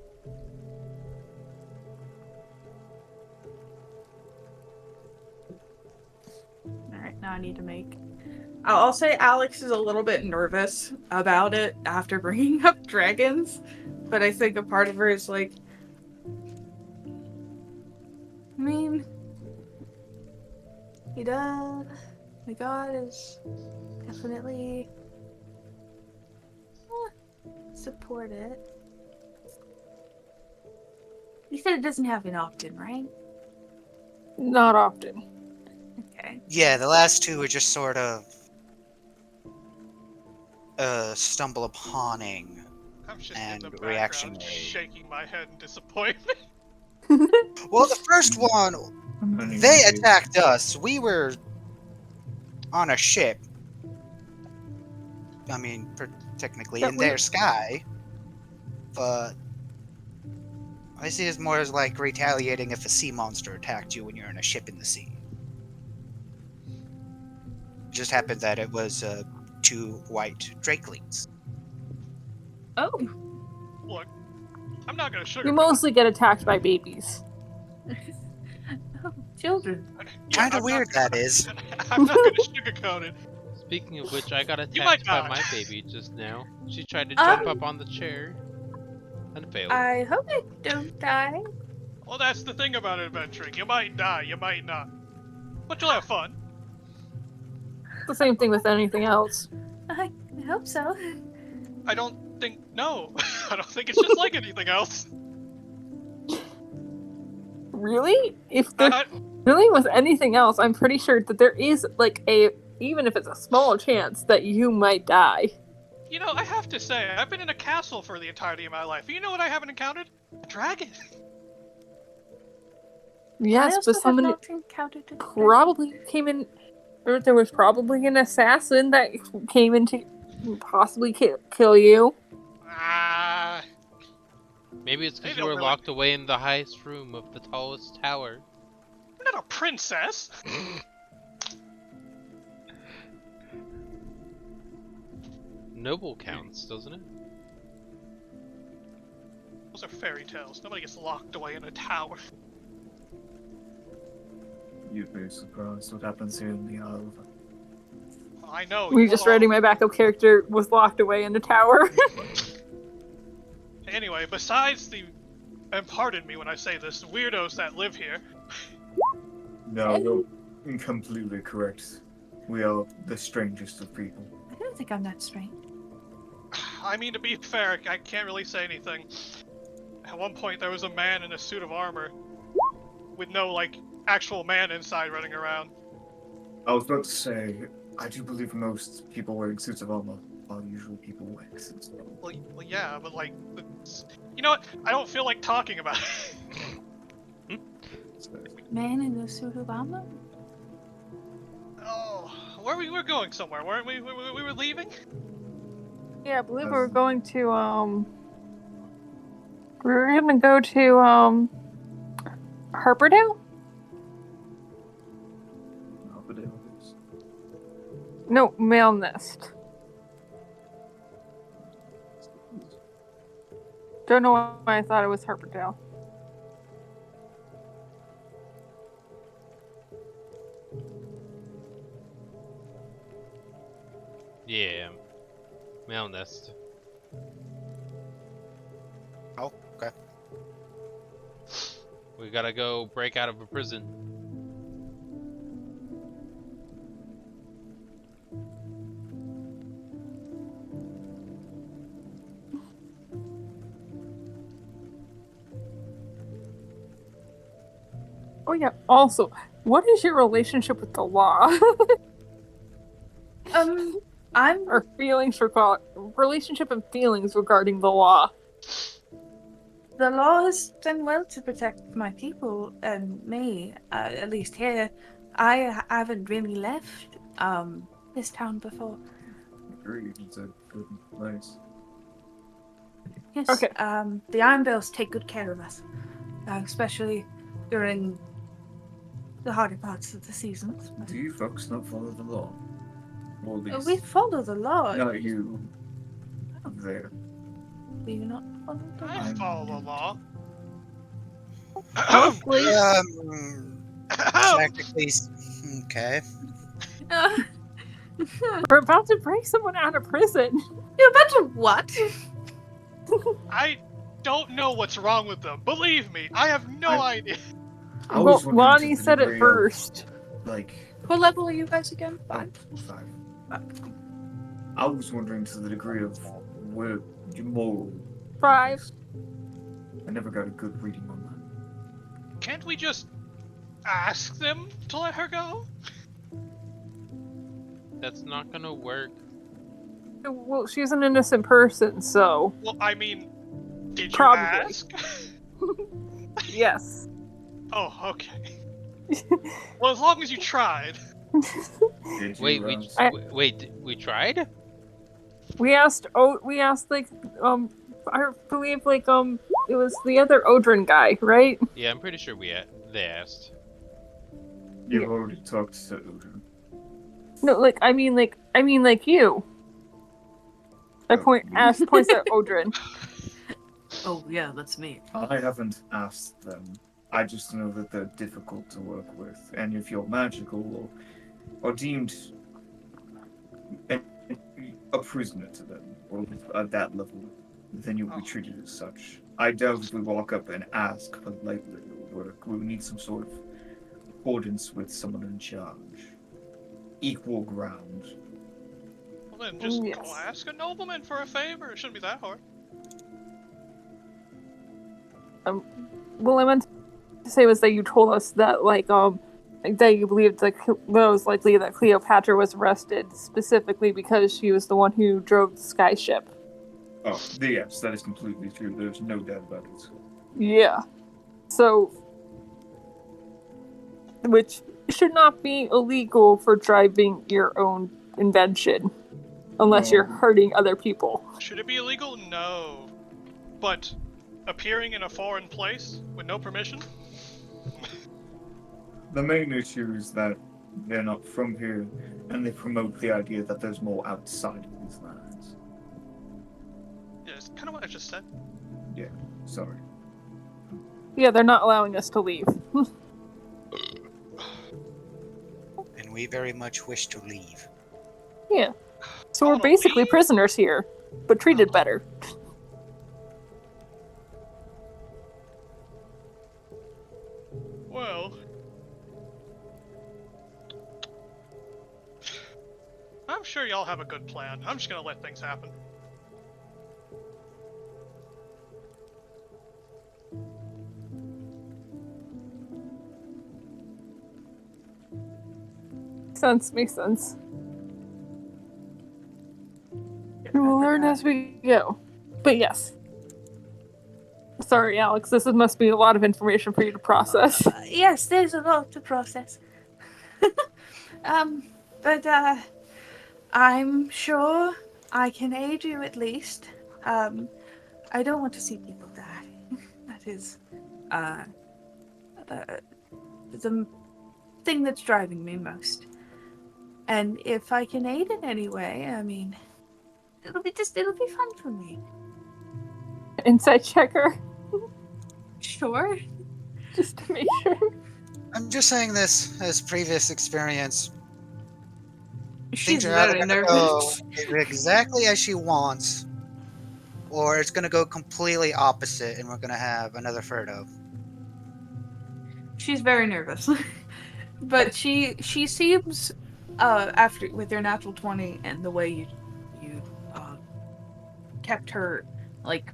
Speaker 2: Alright, now I need to make... I'll say Alex is a little bit nervous about it after bringing up dragons, but I think a part of her is like, He does. My God is definitely support it. You said it doesn't happen often, right?
Speaker 4: Not often.
Speaker 2: Okay.
Speaker 5: Yeah, the last two were just sort of stumble uponing
Speaker 3: I'm just in
Speaker 5: and
Speaker 3: the background, just
Speaker 5: reactionary.
Speaker 3: shaking my head in disappointment.
Speaker 5: Well, the first one, they attacked us. We were on a ship. I mean, technically
Speaker 4: Yeah,
Speaker 5: in their sky, but I see it more as like retaliating if a sea monster attacked you when you're in a ship in the sea. It just happened that it was two white drakelings.
Speaker 2: Oh.
Speaker 3: Look, I'm not gonna
Speaker 4: You
Speaker 3: sugarcoat
Speaker 4: mostly get attacked by babies.
Speaker 2: Oh, children.
Speaker 3: it.
Speaker 5: Kind of
Speaker 3: I'm
Speaker 5: weird that is.
Speaker 3: I'm not gonna sugarcoat it.
Speaker 1: Speaking of which, I got
Speaker 3: You might
Speaker 1: attacked by
Speaker 3: die.
Speaker 1: my baby just now. She tried to jump up on the chair and failed.
Speaker 2: I hope I don't die.
Speaker 3: Well, that's the thing about adventuring. You might die, you might not. But you'll have fun.
Speaker 4: The same thing with anything else.
Speaker 2: I hope so.
Speaker 3: I don't think. No. I don't think it's just like anything else.
Speaker 4: Really? If they're
Speaker 3: I,
Speaker 4: dealing with anything else, I'm pretty sure that there is like even if it's a small chance that you might die.
Speaker 3: you know, I have to say, I've been in a castle for the entirety of my life. You know what I haven't encountered? A dragon.
Speaker 4: Yes,
Speaker 2: I also
Speaker 4: but
Speaker 2: have
Speaker 4: somebody
Speaker 2: not encountered a dragon.
Speaker 4: probably came in, or there was probably an assassin that came in to possibly kill you.
Speaker 3: Ah.
Speaker 1: Maybe it's
Speaker 3: They
Speaker 1: because you
Speaker 3: don't
Speaker 1: were
Speaker 3: really-
Speaker 1: locked away in the highest room of the tallest tower.
Speaker 3: I'm not a princess.
Speaker 1: Noble counts, doesn't it?
Speaker 3: Those are fairy tales. Nobody gets locked away in a tower.
Speaker 6: You'd be surprised what happens here in the Isle.
Speaker 3: I know.
Speaker 4: We just ready my backup character was locked away in the tower.
Speaker 3: Anyway, besides the, and pardon me when I say this, weirdos that live here,
Speaker 6: No, you're completely correct. We are the strangest of people.
Speaker 2: I don't think I'm that strange.
Speaker 3: I mean, to be fair, I can't really say anything. At one point, there was a man in a suit of armor with no, like, actual man inside running around.
Speaker 6: I was about to say, I do believe most people wearing suits of armor are usually people wearing suits of armor.
Speaker 3: Well, yeah, but, like, you know what? I don't feel like talking about it.
Speaker 6: So,
Speaker 2: Man in a suit of armor?
Speaker 3: Oh, where we were going somewhere, weren't we? We were leaving?
Speaker 4: Yeah, I believe we were going to we were gonna go to Harperdale?
Speaker 6: no, but it is.
Speaker 4: No, Male Nest. Don't know why I thought it was Harperdale.
Speaker 1: Yeah. Male nest.
Speaker 5: Oh, okay.
Speaker 1: We gotta go break out of a prison.
Speaker 4: Oh yeah. Also, what is your relationship with the law?
Speaker 2: I'm
Speaker 4: Or relationship and feelings regarding the law?
Speaker 2: the law has done well to protect my people and me, at least here. I haven't really left this town before.
Speaker 6: Agreed, it's a good place.
Speaker 2: Yes.
Speaker 4: Okay.
Speaker 2: The Ironbills take good care of us, especially during the harder parts of the seasons.
Speaker 6: Do you folks not follow the law? Or at least,
Speaker 2: We follow the law.
Speaker 6: not you. There.
Speaker 2: Do you not follow the law?
Speaker 3: I follow the law.
Speaker 4: Mostly.
Speaker 5: Practically. Okay.
Speaker 4: We're about to break someone out of prison.
Speaker 2: You're about to what?
Speaker 3: I don't know what's wrong with them. Believe me, I have no idea.
Speaker 6: I was
Speaker 4: Well,
Speaker 6: wondering
Speaker 4: Lonnie
Speaker 6: to the
Speaker 4: said it
Speaker 6: degree of
Speaker 4: first.
Speaker 6: like
Speaker 2: What level are you guys again? 5?
Speaker 6: 5.
Speaker 2: 5.
Speaker 6: I was wondering to the degree of where your moral.
Speaker 4: 5.
Speaker 6: I never got a good reading on that.
Speaker 3: Can't we just ask them to let her go?
Speaker 1: That's not gonna work.
Speaker 4: Well, she's an innocent person, so
Speaker 3: Well, I mean, did you
Speaker 4: Probably.
Speaker 3: ask?
Speaker 4: yes.
Speaker 3: Oh, okay. Well, as long as you tried.
Speaker 6: Did you,
Speaker 1: Wait, we tried?
Speaker 4: We asked like I believe like it was the other Odrin guy, right?
Speaker 1: Yeah, I'm pretty sure they asked.
Speaker 6: You've
Speaker 4: Yeah.
Speaker 6: already talked to Odin.
Speaker 4: No, like I mean like you. I
Speaker 6: Oh,
Speaker 4: points at Odrin.
Speaker 7: Oh, yeah, that's me.
Speaker 6: I haven't asked them. I just know that they're difficult to work with, and if you're magical or deemed a prisoner to them, or at that level, then you'll be treated as such. I doubt if we walk up and ask politely it'll work. We need some sort of accordance with someone in charge. Equal ground.
Speaker 3: Well, then just
Speaker 4: Yes.
Speaker 3: go ask a nobleman for a favor. It shouldn't be that hard.
Speaker 4: Well, I meant to say was that you told us that that you believed that it was likely that Cleopatra was arrested specifically because she was the one who drove the skyship.
Speaker 6: Oh, yes, that is completely true. There's no doubt about it.
Speaker 4: Yeah. So, which should not be illegal for driving your own invention, unless you're hurting other people.
Speaker 3: Should it be illegal? No. But appearing in a foreign place with no permission?
Speaker 6: The main issue is that they're not from here, and they promote the idea that there's more outside of these lands.
Speaker 3: Yeah, it's kind of what I just said.
Speaker 6: Sorry.
Speaker 4: Yeah, they're not allowing us to leave.
Speaker 5: And we very much wish to leave.
Speaker 4: Yeah. So
Speaker 3: I
Speaker 4: we're
Speaker 3: wanna
Speaker 4: basically
Speaker 3: leave.
Speaker 4: prisoners here, but treated better.
Speaker 3: Well, I'm sure y'all have a good plan. I'm just gonna let things happen.
Speaker 4: Makes sense. We will learn as we go. But yes. Sorry, Alex, must be a lot of information for you to process.
Speaker 2: Yes, there's a lot to process. But I'm sure I can aid you at least. I don't want to see people die. That is the thing that's driving me most. And if I can aid in any way, I mean, it'll be fun for me.
Speaker 4: Insight checker,
Speaker 2: Sure.
Speaker 4: just to make sure.
Speaker 5: I'm just saying this as previous experience.
Speaker 7: She's
Speaker 5: Things are either
Speaker 7: very
Speaker 5: going to go
Speaker 7: nervous.
Speaker 5: exactly as she wants, or it's going to go completely opposite, and we're going to have another Furdo.
Speaker 2: She's very nervous. But she seems after with your natural 20 and the way you kept her like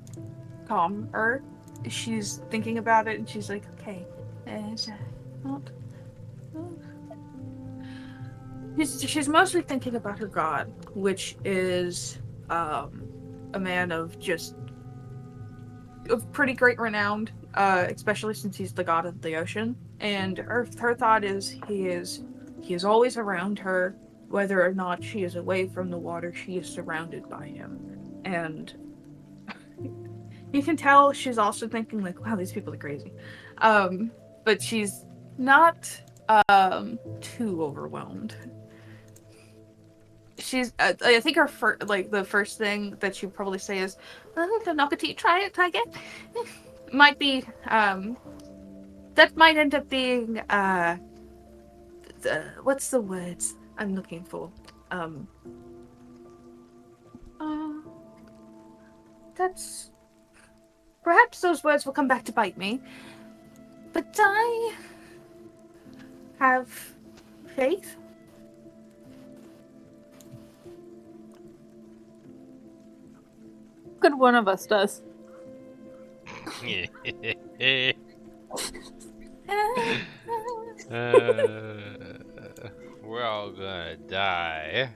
Speaker 2: calmer, she's thinking about it and she's like, okay, not. She's mostly thinking about her god, which is a man of pretty great renown, especially since he's the god of the ocean. And her thought is he is always around her, whether or not she is away from the water. She is surrounded by him, and you can tell she's also thinking like, wow, these people are crazy. But she's not too overwhelmed. I think her the first thing that she'd probably say is, Nokati, try again. Might be, that might end up being, what's the words I'm looking for? That's, perhaps those words will come back to bite me, but I have Faith?
Speaker 4: Good one of us does.
Speaker 1: We're all gonna die.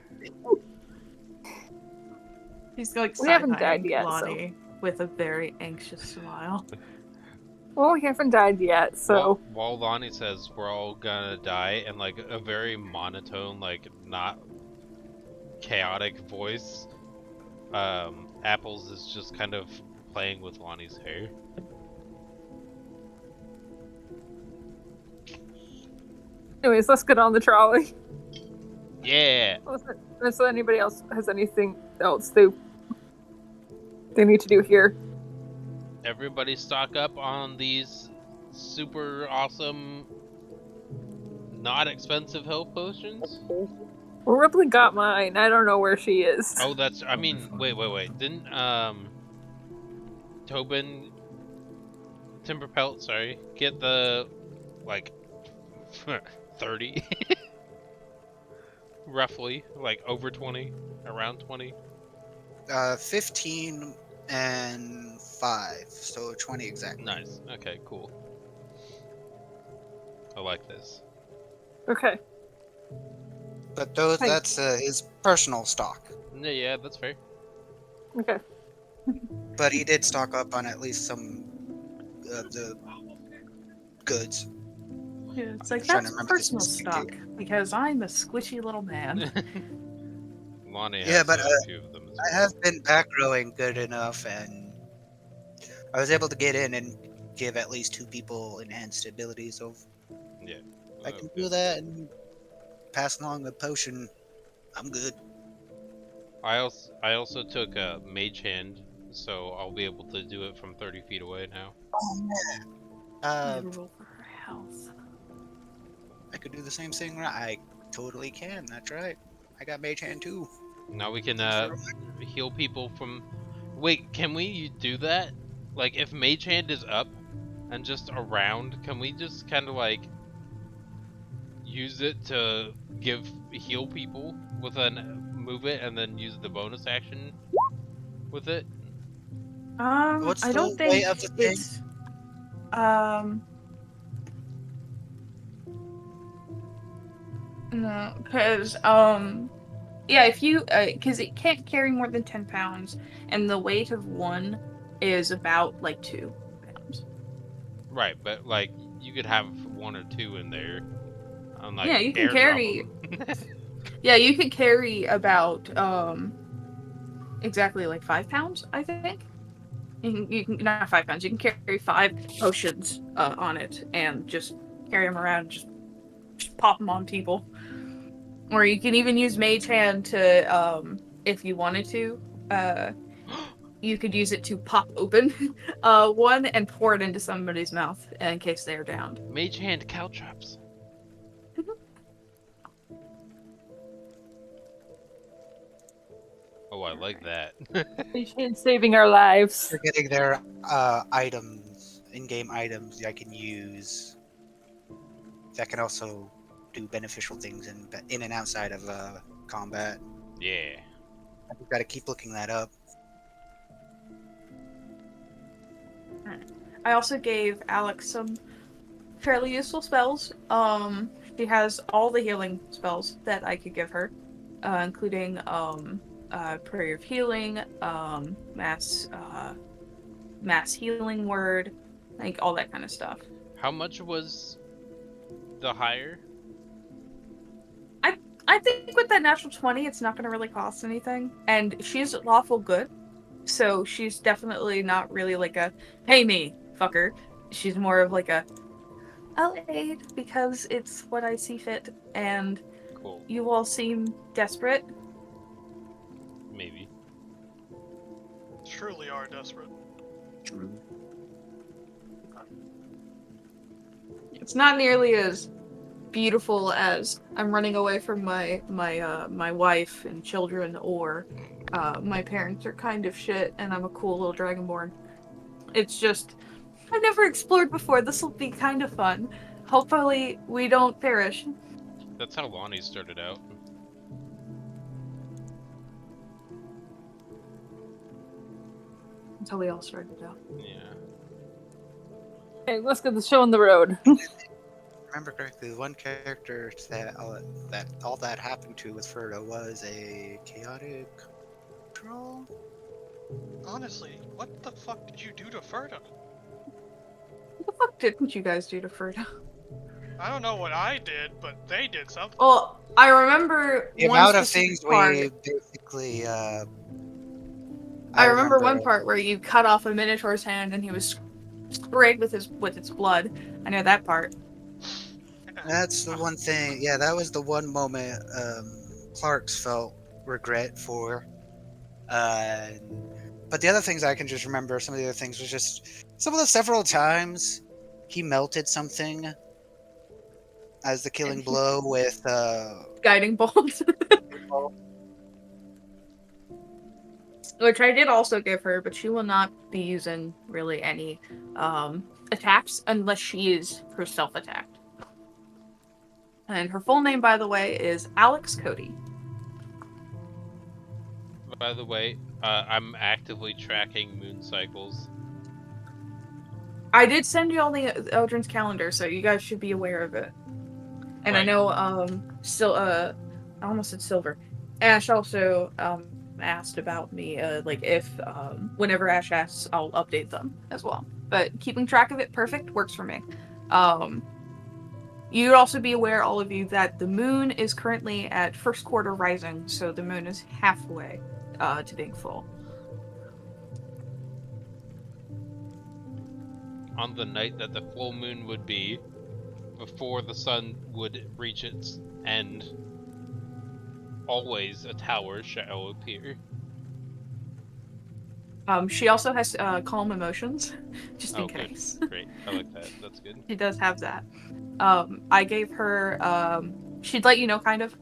Speaker 2: He's like
Speaker 4: We haven't died
Speaker 2: side-eyeing
Speaker 4: yet,
Speaker 2: Lonnie with a very anxious smile.
Speaker 4: Well, we haven't died yet, so.
Speaker 1: While Lonnie says we're all gonna die in like a very monotone, like not chaotic voice, Apples is just kind of playing with Lonnie's hair.
Speaker 4: Anyways, let's get on the trolley.
Speaker 1: Yeah.
Speaker 4: So anybody else has anything else they need to do here?
Speaker 1: Everybody stock up on these super awesome, not expensive health potions.
Speaker 4: Well, Ripley got mine. I don't know where she is.
Speaker 1: Oh, that's. I mean, wait. Didn't Tobin Timberpelt, sorry, get the like 30, roughly, like over 20, around 20.
Speaker 5: 15 and 5, so 20 exactly.
Speaker 1: Nice. Okay, cool. I like this.
Speaker 4: Okay.
Speaker 5: But that's his personal stock.
Speaker 1: Yeah, that's fair.
Speaker 4: Okay.
Speaker 5: But he did stock up on at least some of the goods.
Speaker 2: Yeah, it's like,
Speaker 5: Trying to
Speaker 2: that's
Speaker 5: remember the
Speaker 2: personal
Speaker 5: specific
Speaker 2: stock, because I'm a squishy little man.
Speaker 1: Lonnie has
Speaker 5: Yeah, but
Speaker 1: a few of them as well.
Speaker 5: I have been back rowing good enough, and I was able to get in and give at least 2 people enhanced abilities. So
Speaker 1: Yeah.
Speaker 5: if I can do that and pass along a potion, I'm good.
Speaker 1: I also took a mage hand, so I'll be able to do it from 30 feet away now.
Speaker 5: Oh man.
Speaker 2: Roll for her health.
Speaker 5: I could do the same thing, right? I totally can. That's right. I got mage hand too.
Speaker 1: Now we can heal people from. Wait, can we do that? Like, if mage hand is up and just around, can we just kind of like use it to heal people with move it and then use the bonus action with it?
Speaker 5: What's
Speaker 2: I
Speaker 5: the
Speaker 2: don't
Speaker 5: way
Speaker 2: think
Speaker 5: of the thing?
Speaker 2: it's no, because yeah, if you because it can't carry more than 10 pounds, and the weight of one is about like 2 pounds.
Speaker 1: Right, but like you could have 1 or 2 in there. On, like,
Speaker 2: Yeah, you can
Speaker 1: airdrop
Speaker 2: carry.
Speaker 1: 'em.
Speaker 2: Yeah, you could carry about exactly like 5 pounds, I think. You can not 5 pounds. You can carry 5 potions on it and just carry them around, and just pop them on people. Or you can even use Mage Hand to, if you wanted to, you could use it to pop open one and pour it into somebody's mouth in case they're downed.
Speaker 1: Mage hand caltrops. Oh, I like that.
Speaker 4: It's saving our lives.
Speaker 5: They're getting their items, in-game items I can use. That can also do beneficial things in and outside of combat.
Speaker 1: Yeah.
Speaker 5: I've got to keep looking that up.
Speaker 2: I also gave Alex some fairly useful spells. She has all the healing spells that I could give her, including Prayer of Healing, mass healing word, like all that kind of stuff.
Speaker 1: How much was the hire?
Speaker 2: I think with that natural 20, it's not going to really cost anything, and she's lawful good, so she's definitely not really like a pay me fucker. She's more of like a I'll aid because it's what I see fit, and
Speaker 1: Cool.
Speaker 2: you all seem desperate.
Speaker 1: Maybe.
Speaker 3: Truly are desperate.
Speaker 2: It's not nearly as beautiful as I'm running away from my wife and children, or my parents are kind of shit and I'm a cool little dragonborn. It's just I've never explored before. This will be kind of fun. Hopefully we don't perish.
Speaker 1: That's how Lonnie started out.
Speaker 2: Until we all started out.
Speaker 1: Yeah.
Speaker 4: Okay, let's get the show on the road.
Speaker 5: Remember correctly, the one character that all that happened to with Frodo was a chaotic troll.
Speaker 3: Honestly, what the fuck did you do to Ferda?
Speaker 2: What the fuck didn't you guys do to Ferda?
Speaker 3: I don't know what I did, but they did something.
Speaker 2: Well, I remember
Speaker 5: The
Speaker 2: one
Speaker 5: amount of
Speaker 2: specific
Speaker 5: things
Speaker 2: part.
Speaker 5: we basically,
Speaker 2: I remember one part where you cut off a Minotaur's hand and he was sprayed with its blood. I know that part.
Speaker 5: That's the one thing. Yeah, that was the one moment Clark's felt regret for. Uh, but the other things I can just remember, some of the other things was just some of the several times he melted something as the killing blow with
Speaker 2: Guiding bolt. Which I did also give her, but she will not be using really any attacks unless she is herself attacked. And her full name, by the way, is Alex Cody.
Speaker 1: By the way, I'm actively tracking moon cycles.
Speaker 2: I did send you all the Eldrin's calendar, so you guys should be aware of it. And I
Speaker 1: Right.
Speaker 2: know, I almost said Silver. Ash also asked about me, like if whenever Ash asks, I'll update them as well. But keeping track of it, perfect, works for me. You'd also be aware, all of you, that the moon is currently at first quarter rising, so the moon is halfway to being full.
Speaker 1: On the night that the full moon would be, before the sun would reach its end, always a tower shall appear.
Speaker 2: She also has calm emotions, just in
Speaker 1: Good.
Speaker 2: case.
Speaker 1: Great. I like that. That's good.
Speaker 2: She does have that. I gave her, she'd let you know, kind of.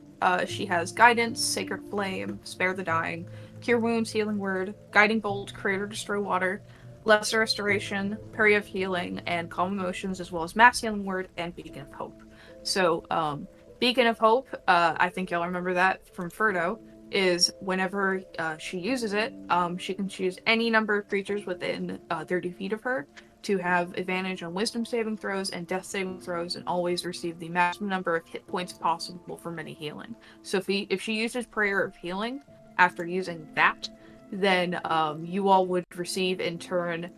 Speaker 2: She has Guidance, Sacred Flame, Spare the Dying, Cure Wounds, Healing Word, Guiding Bolt, Create or Destroy Water, Lesser Restoration, Parry of Healing, and Calm Emotions, as well as Mass Healing Word and Beacon of Hope. So, Beacon of Hope, I think y'all remember that from Frodo, is whenever she uses it, she can choose any number of creatures within 30 feet of her to have advantage on wisdom saving throws and death saving throws, and always receive the maximum number of hit points possible from any healing. So if she uses Prayer of Healing after using that, then you all would receive in turn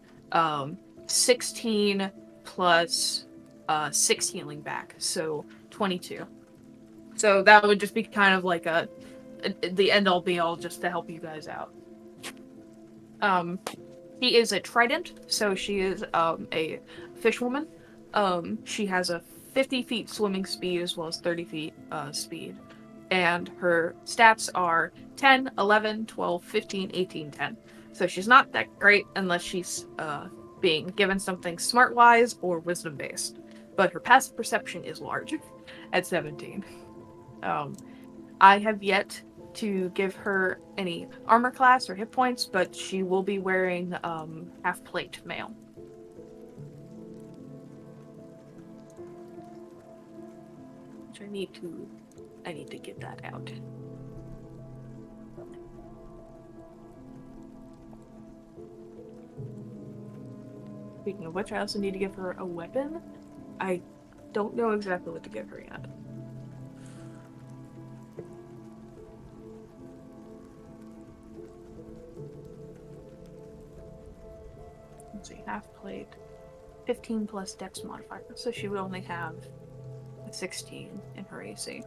Speaker 2: 16 plus 6 healing back, so 22. So that would just be kind of like the end all be all, just to help you guys out. She is a trident, so she is a fishwoman. She has a 50 feet swimming speed as well as 30 feet speed. And her stats are 10, 11, 12, 15, 18, 10. So she's not that great unless she's being given something smart-wise or wisdom-based. But her passive perception is large at 17. I have yet to give her any armor class or hit points, but she will be wearing half plate mail. Which I need to get that out. Speaking of which, I also need to give her a weapon. I don't know exactly what to give her yet. Let's see, half plate, 15 plus dex modifier, so she would only have a 16 in her AC.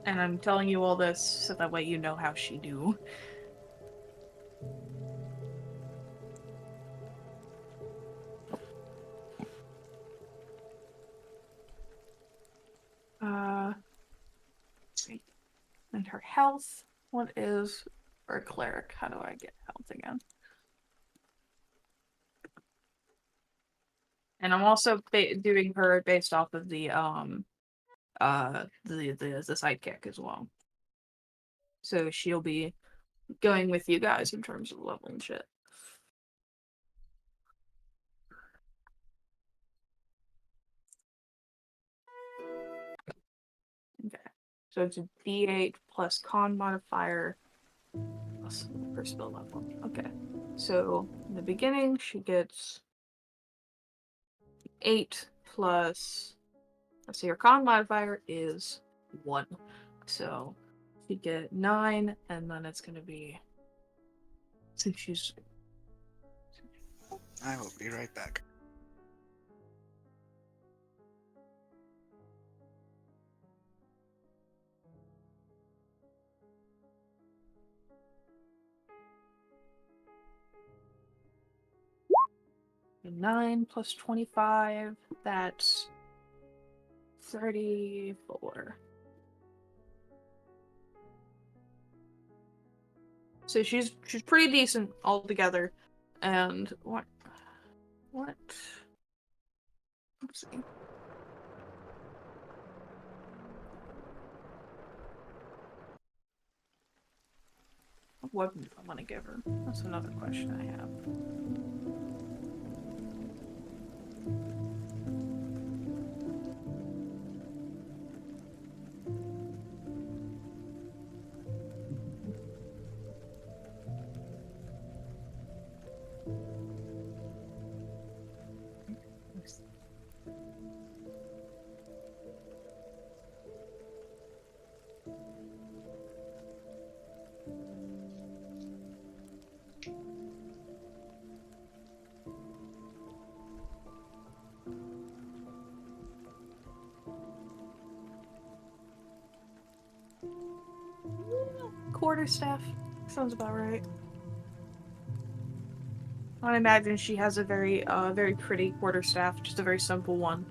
Speaker 2: And I'm telling you all this so that way you know how she do. Let's see. And her health, what is for a cleric? How do I get health again? And I'm also doing her based off of the sidekick as well. So she'll be going with you guys in terms of level and shit. So it's a D8 plus con modifier plus per spell level. Okay. So in the beginning, she gets 8 plus. Let's see, her con modifier is 1. So she get 9, and then it's going to be. Since she's.
Speaker 5: I will be right back.
Speaker 2: Nine plus 25, that's 34. So she's pretty decent altogether. And what? Let's see. What weapon do I want to give her? That's another question I have. Quarterstaff. Sounds about right. I imagine she has a very pretty quarterstaff, just a very simple one,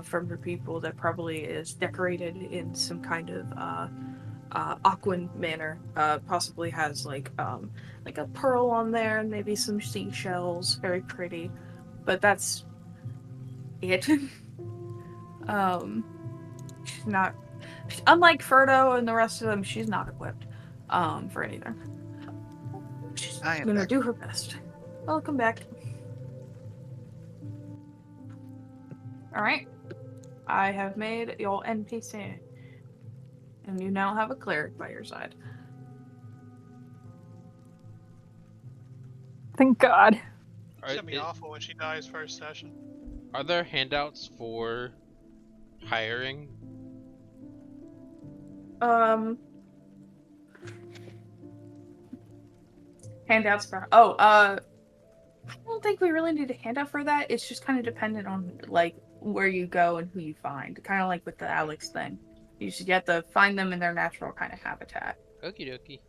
Speaker 2: from her people that probably is decorated in some kind of aquan manner. Possibly has like a pearl on there, and maybe some seashells. Very pretty, but that's it. She's not. Unlike Frodo and the rest of them, she's not equipped for anything. She's
Speaker 5: I am
Speaker 2: gonna
Speaker 5: back.
Speaker 2: do her best. Welcome back. Alright. I have made your NPC. And you now have a cleric by your side.
Speaker 4: Thank God.
Speaker 3: It's gonna be awful when she dies first session.
Speaker 1: Are there handouts for hiring?
Speaker 2: Handouts for I don't think we really need a handout for that. It's just kind of dependent on like where you go and who you find. Kind of like with the Alex thing. You should have to find them in their natural kind of habitat.
Speaker 1: Okie dokie.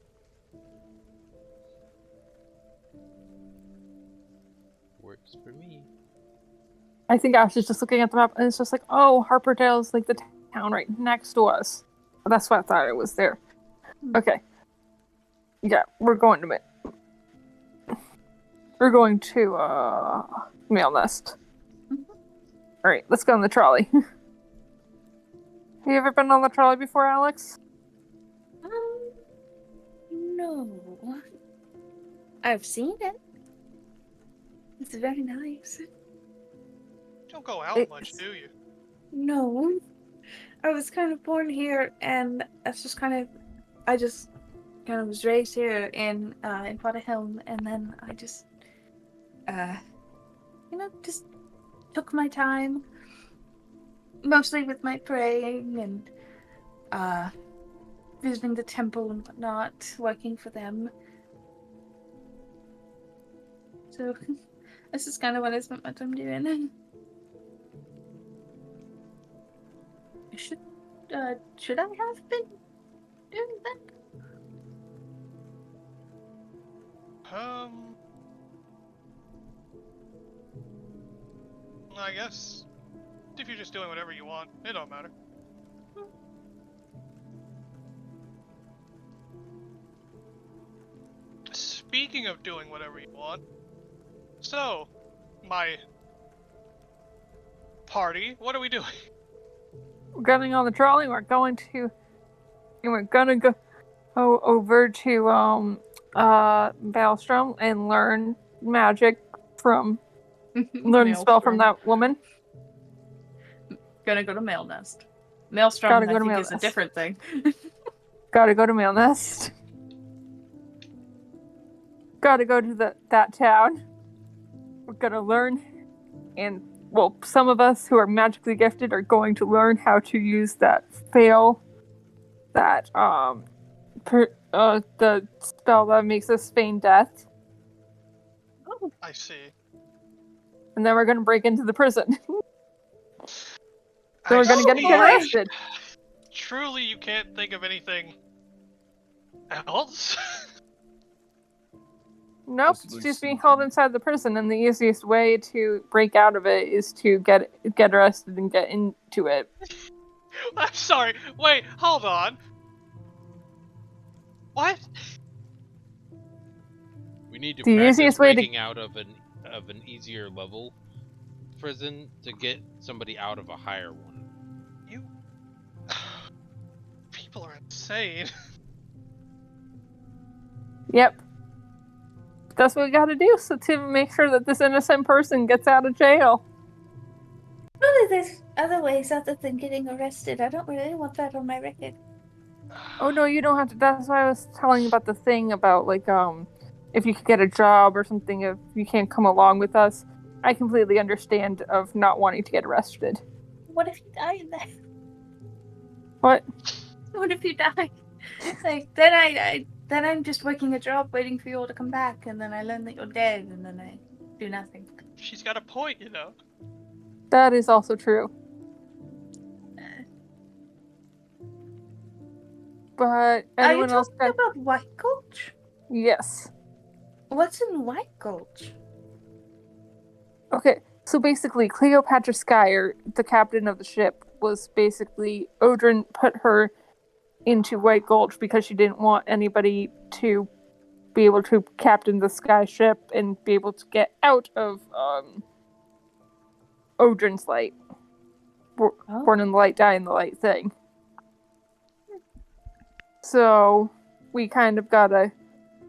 Speaker 1: Works for me.
Speaker 4: I think Ash is just looking at the map and it's just like, oh, Harperdale's like the town right next to us. That's why I thought it was there. Okay. Yeah, we're going to Mail Nest. Alright, let's go on the trolley. Have you ever been on the trolley before, Alex?
Speaker 2: No. I've seen it. It's very nice.
Speaker 3: Don't go out much, do you?
Speaker 2: No. I was kind of born here, and that's just kind of. I just kind of was raised here in Potterhelm, and then I just, just took my time, mostly with my praying and visiting the temple and whatnot, working for them. So this is kind of what I spent my time doing. Should I have been doing that?
Speaker 3: I guess if you're just doing whatever you want, it don't matter. Speaking of doing whatever you want, so my party, what are we doing?
Speaker 4: We're getting on the trolley. We're gonna go over to Balstrom and learn magic learn the spell from that woman.
Speaker 2: Gonna go to Mail Nest. Maelstrom,
Speaker 4: Gotta
Speaker 2: I
Speaker 4: go to
Speaker 2: think, is a
Speaker 4: Maelnest.
Speaker 2: different thing.
Speaker 4: Gotta go to Maelnest. Gotta go to that town. We're gonna learn, and well, some of us who are magically gifted are going to learn how to use that the spell that makes us feign death,
Speaker 3: I see.
Speaker 4: and then we're gonna break into the prison. Then
Speaker 3: I
Speaker 4: we're gonna get
Speaker 3: see.
Speaker 4: arrested.
Speaker 3: Truly, you can't think of anything else?
Speaker 4: Nope,
Speaker 6: Just
Speaker 4: it's just being
Speaker 6: loosen.
Speaker 4: held inside the prison, and the easiest way to break out of it is to get arrested and get into it.
Speaker 3: I'm sorry. Wait, hold on. What?
Speaker 1: We need to
Speaker 4: The
Speaker 1: practice
Speaker 4: easiest way to
Speaker 1: breaking out of an easier level prison to get somebody out of a higher one.
Speaker 3: You. People are insane.
Speaker 4: Yep. That's what we gotta do, so to make sure that this innocent person gets out of jail.
Speaker 2: Surely there's other ways other than getting arrested. I don't really want that on my record.
Speaker 4: Oh no, you don't have to. That's why I was telling you about the thing about if you could get a job or something, if you can't come along with us. I completely understand of not wanting to get arrested.
Speaker 2: What if you die in there?
Speaker 4: What?
Speaker 2: What if you die? Like then I'm just working a job waiting for you all to come back, and then I learn that you're dead, and then I do nothing.
Speaker 3: She's got a point, you know.
Speaker 4: That is also true. But
Speaker 2: Are you
Speaker 4: anyone else
Speaker 2: talking about White Gulch?
Speaker 4: Yes.
Speaker 2: What's in White Gulch?
Speaker 4: Okay, so basically, Cleopatra Skyer, the captain of the ship, was basically Odrin put her into White Gulch because she didn't want anybody to be able to captain the sky ship and be able to get out of Odrin's light. Born in the light, die in the light thing. So we kind of gotta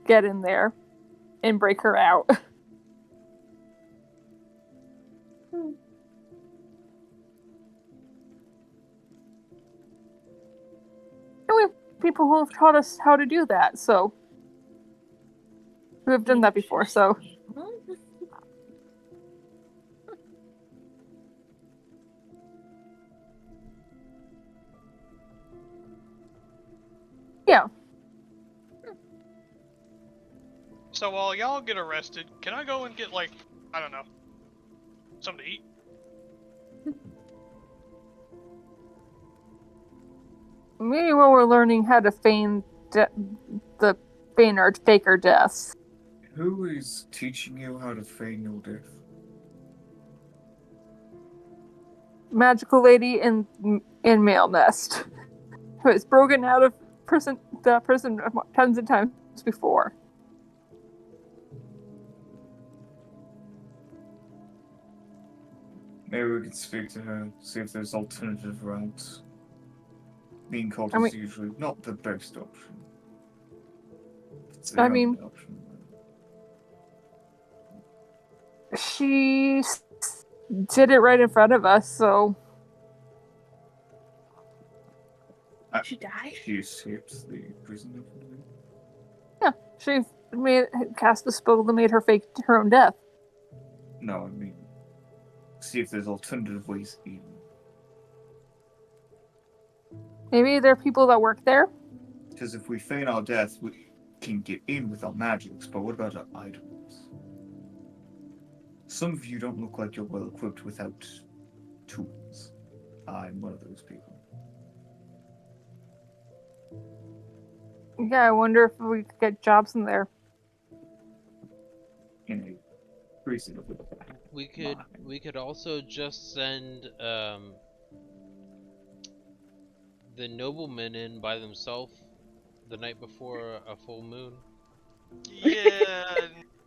Speaker 4: get in there and break her out. And we have people who have taught us how to do that, so who have done that before, so yeah.
Speaker 3: So while y'all get arrested, can I go and get, like, I don't know, something to eat?
Speaker 4: Maybe when we're learning how to feign our fake our deaths.
Speaker 6: Who is teaching you how to feign your death?
Speaker 4: Magical lady in male nest, who has broken out of the prison tons of times before.
Speaker 6: Maybe we could speak to her, see if there's alternative routes. Being caught
Speaker 4: I
Speaker 6: is
Speaker 4: mean-
Speaker 6: usually not the best option. It's
Speaker 4: I
Speaker 6: the
Speaker 4: mean-
Speaker 6: only option.
Speaker 4: She did it right in front of us, so
Speaker 2: She died?
Speaker 6: She escapes the prison.
Speaker 4: yeah, she cast a spell that made her fake her own death.
Speaker 6: No, I mean, see if there's alternative ways in.
Speaker 4: Maybe there are people that work there.
Speaker 6: Because if we feign our death, we can get in with our magics, but what about our items? Some of you don't look like you're well equipped without tools. I'm one of those people.
Speaker 4: Yeah, I wonder if we could get jobs in there.
Speaker 6: In a reasonable
Speaker 1: We could also just send the noblemen in by themselves the night before a full moon.
Speaker 3: Yeah,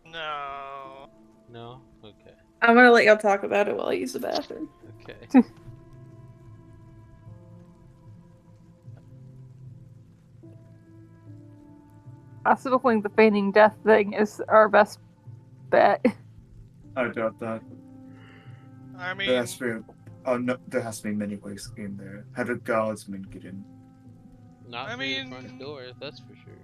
Speaker 3: no.
Speaker 1: No? Okay.
Speaker 2: I'm gonna let y'all talk about it while I use the bathroom.
Speaker 1: Okay.
Speaker 4: I still think the feigning death thing is our best bet.
Speaker 6: I doubt that.
Speaker 3: I mean,
Speaker 6: That's fair. Oh no, there has to be many ways in there. How do guardsmen get in?
Speaker 1: Not
Speaker 3: I
Speaker 1: through your
Speaker 3: mean-
Speaker 1: front door, that's for sure.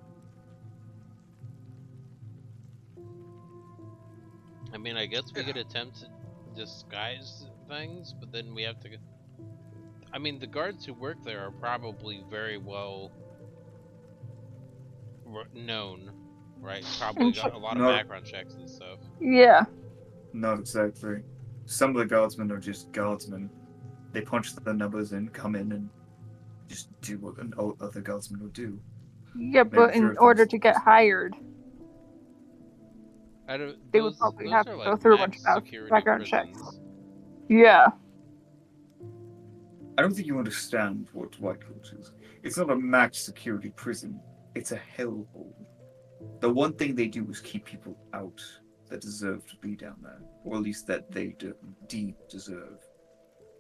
Speaker 1: I mean, I guess we could attempt to disguise things, but then we have to. I mean, the guards who work there are probably very well known, right? Probably
Speaker 4: And
Speaker 1: got a lot of
Speaker 6: No.
Speaker 1: background checks and stuff.
Speaker 4: Yeah.
Speaker 6: Not exactly. Some of the guardsmen are just guardsmen. They punch the numbers in, come in, and just do what other guardsmen would do.
Speaker 4: Yeah,
Speaker 6: Maybe
Speaker 4: but
Speaker 6: fear
Speaker 4: in order to get
Speaker 6: themselves.
Speaker 4: hired,
Speaker 1: I don't,
Speaker 4: they would probably
Speaker 1: those
Speaker 4: have
Speaker 1: are
Speaker 4: to
Speaker 1: like
Speaker 4: go through a bunch
Speaker 1: max
Speaker 4: of
Speaker 1: security
Speaker 4: background checks.
Speaker 1: prisons.
Speaker 4: Yeah.
Speaker 6: I don't think you understand what White Coat is. It's not a max security prison. It's a hellhole. The one thing they do is keep people out that deserve to be down there, or at least that they deem deserve.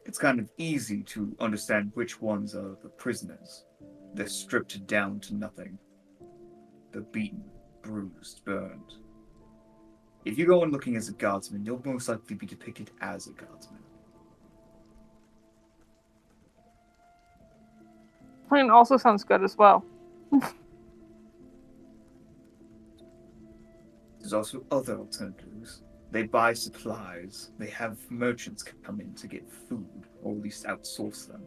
Speaker 6: It's kind of easy to understand which ones are the prisoners. They're stripped down to nothing. They're beaten, bruised, burned. If you go in looking as a guardsman, you'll most likely be depicted as a guardsman.
Speaker 4: Plan also sounds good as well.
Speaker 6: There's also other alternatives. They buy supplies. They have merchants come in to get food, or at least outsource them.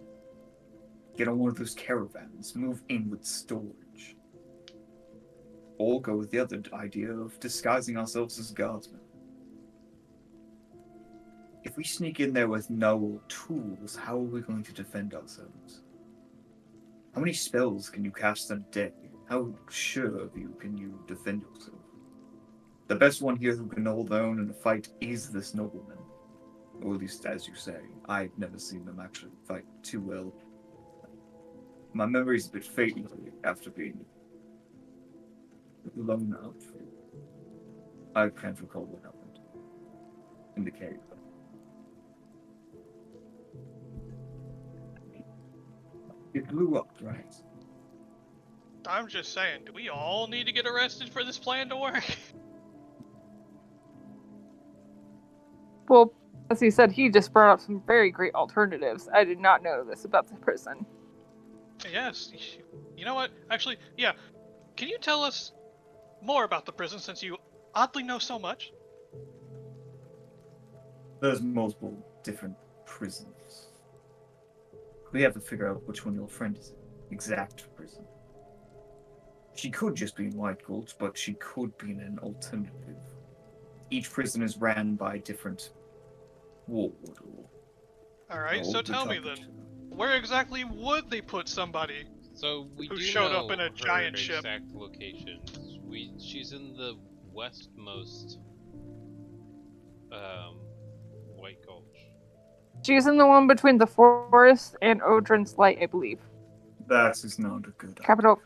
Speaker 6: Get on one of those caravans, move in with storage. Or go with the other idea of disguising ourselves as guardsmen. If we sneak in there with no tools, how are we going to defend ourselves? How many spells can you cast in a day? How sure of you can you defend yourself? The best one here who can hold their own in a fight is this nobleman. Or at least as you say. I've never seen them actually fight too well. My memory's a bit fading after being blown up. I can't recall what happened in the cave. It blew up, right?
Speaker 3: I'm just saying, do we all need to get arrested for this plan to work?
Speaker 4: Well, as he said, he just brought up some very great alternatives. I did not know this about the prison.
Speaker 3: Yes. You know what? Actually, yeah. Can you tell us more about the prison since you oddly know so much?
Speaker 6: There's multiple different prisons. We have to figure out which one your friend is in. Exact prison. She could just be in White Gulch, but she could be in an alternative. Each prison is ran by a different ward or
Speaker 3: Alright, so tell me then, where exactly would they put somebody?
Speaker 1: So we
Speaker 3: Who
Speaker 1: do
Speaker 3: showed
Speaker 1: know
Speaker 3: up in a
Speaker 1: her
Speaker 3: giant ship.
Speaker 1: exact location. She's in the westmost White Gulch.
Speaker 4: She's in the one between the forest and Odrin's Light, I believe.
Speaker 6: That is not a good idea.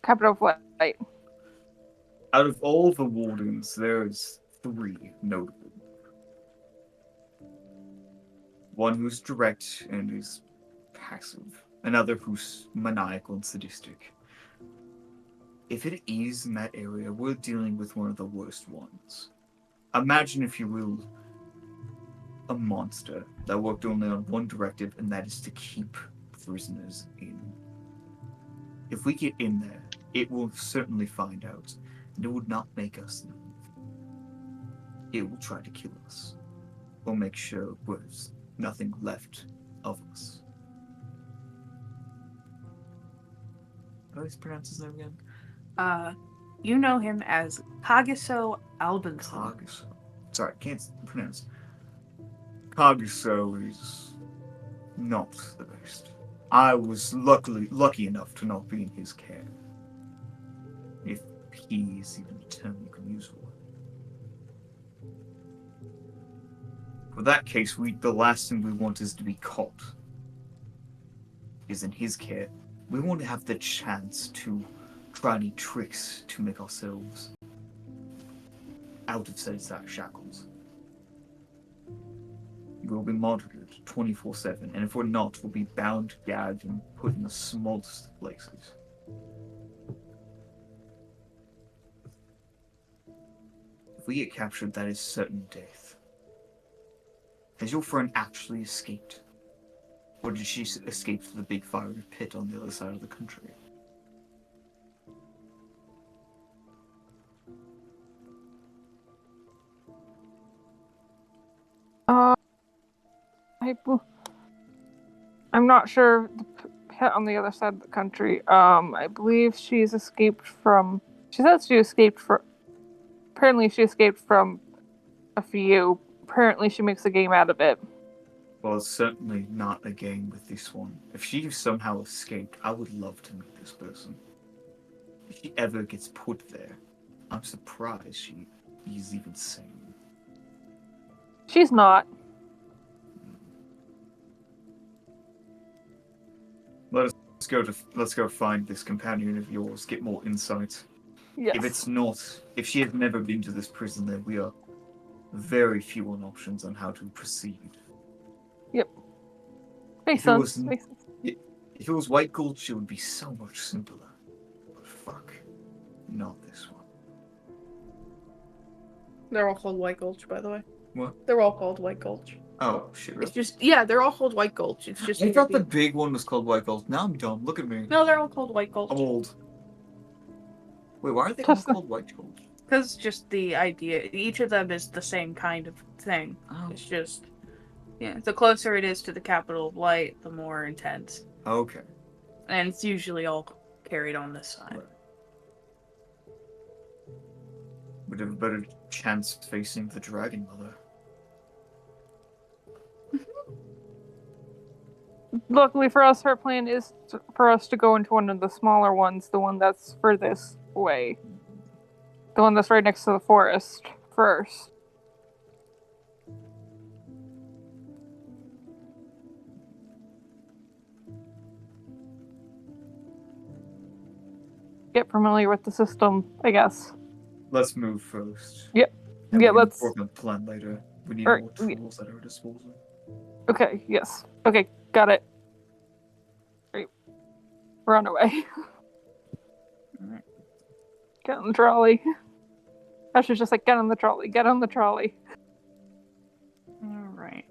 Speaker 4: Capital of Light.
Speaker 6: Out of all the wardens, there's three notable. One who's direct and is passive. Another who's maniacal and sadistic. If it is in that area, we're dealing with one of the worst ones. Imagine, if you will, a monster that worked only on one directive, and that is to keep prisoners in. If we get in there, it will certainly find out, and it would not make us leave. It will try to kill us. We'll make sure there's nothing left of us. How do I pronounce his name again?
Speaker 2: You know him as Kagiso Albinson.
Speaker 6: Kagiso. Sorry, I can't pronounce. Kagiso is not the best. I was lucky enough to not be in his care. If he is even a term you can use for it. For that case, the last thing we want is to be caught. Is in his care. We want to have the chance to try any tricks to make ourselves out of said shackles. We'll be monitored 24/7, and if we're not, we'll be bound, gagged, and put in the smallest places. If we get captured, that is certain death. Has your friend actually escaped? Or did she escape to the big fiery pit on the other side of the country?
Speaker 4: Uh, I'm not sure the pit on the other side of the country. I believe she's escaped from. She said she escaped from. Apparently, she escaped from a few. Apparently, she makes a game out of it.
Speaker 6: Well, it's certainly not a game with this one. If she somehow escaped, I would love to meet this person. If she ever gets put there, I'm surprised she's even sane.
Speaker 4: She's not.
Speaker 6: Let's go find this companion of yours, get more insight.
Speaker 4: Yes.
Speaker 6: If she has never been to this prison, then we are very few on options on how to proceed.
Speaker 4: Makes
Speaker 6: If it was-
Speaker 4: sense. Makes sense.
Speaker 6: If it was White Gulch, it would be so much simpler. But fuck, not this one.
Speaker 2: They're all called White Gulch, by the way.
Speaker 6: What?
Speaker 2: They're all called White Gulch.
Speaker 6: Oh shit!
Speaker 2: It's just they're all called White Gulch. It's just
Speaker 6: I thought the big one was called White Gulch. Now I'm dumb. Look at me.
Speaker 2: no, they're all called White Gulch.
Speaker 6: I'm old. Wait, why are they all
Speaker 4: Just-
Speaker 6: called White Gulch?
Speaker 2: Because just the idea, each of them is the same kind of thing.
Speaker 6: Oh.
Speaker 2: It's just, the closer it is to the capital of light, the more intense.
Speaker 6: Okay.
Speaker 2: And it's usually all carried on this side.
Speaker 6: Right. Would have a better chance facing the Dragon Mother.
Speaker 4: Luckily for us, her plan is for us to go into one of the smaller ones, the one that's furthest away. The one that's right next to the forest first. Get familiar with the system, I guess.
Speaker 6: Let's move first.
Speaker 4: Yep.
Speaker 6: And
Speaker 4: Yeah,
Speaker 6: we can
Speaker 4: let's-
Speaker 6: work on the plan later. We need
Speaker 4: Alright,
Speaker 6: more tools at our disposal.
Speaker 4: Okay, yes. Okay, got it. Great. We're on our way.
Speaker 2: Alright.
Speaker 4: Get on the trolley. Ash was just like, get on the trolley, get on the trolley.
Speaker 2: Alright.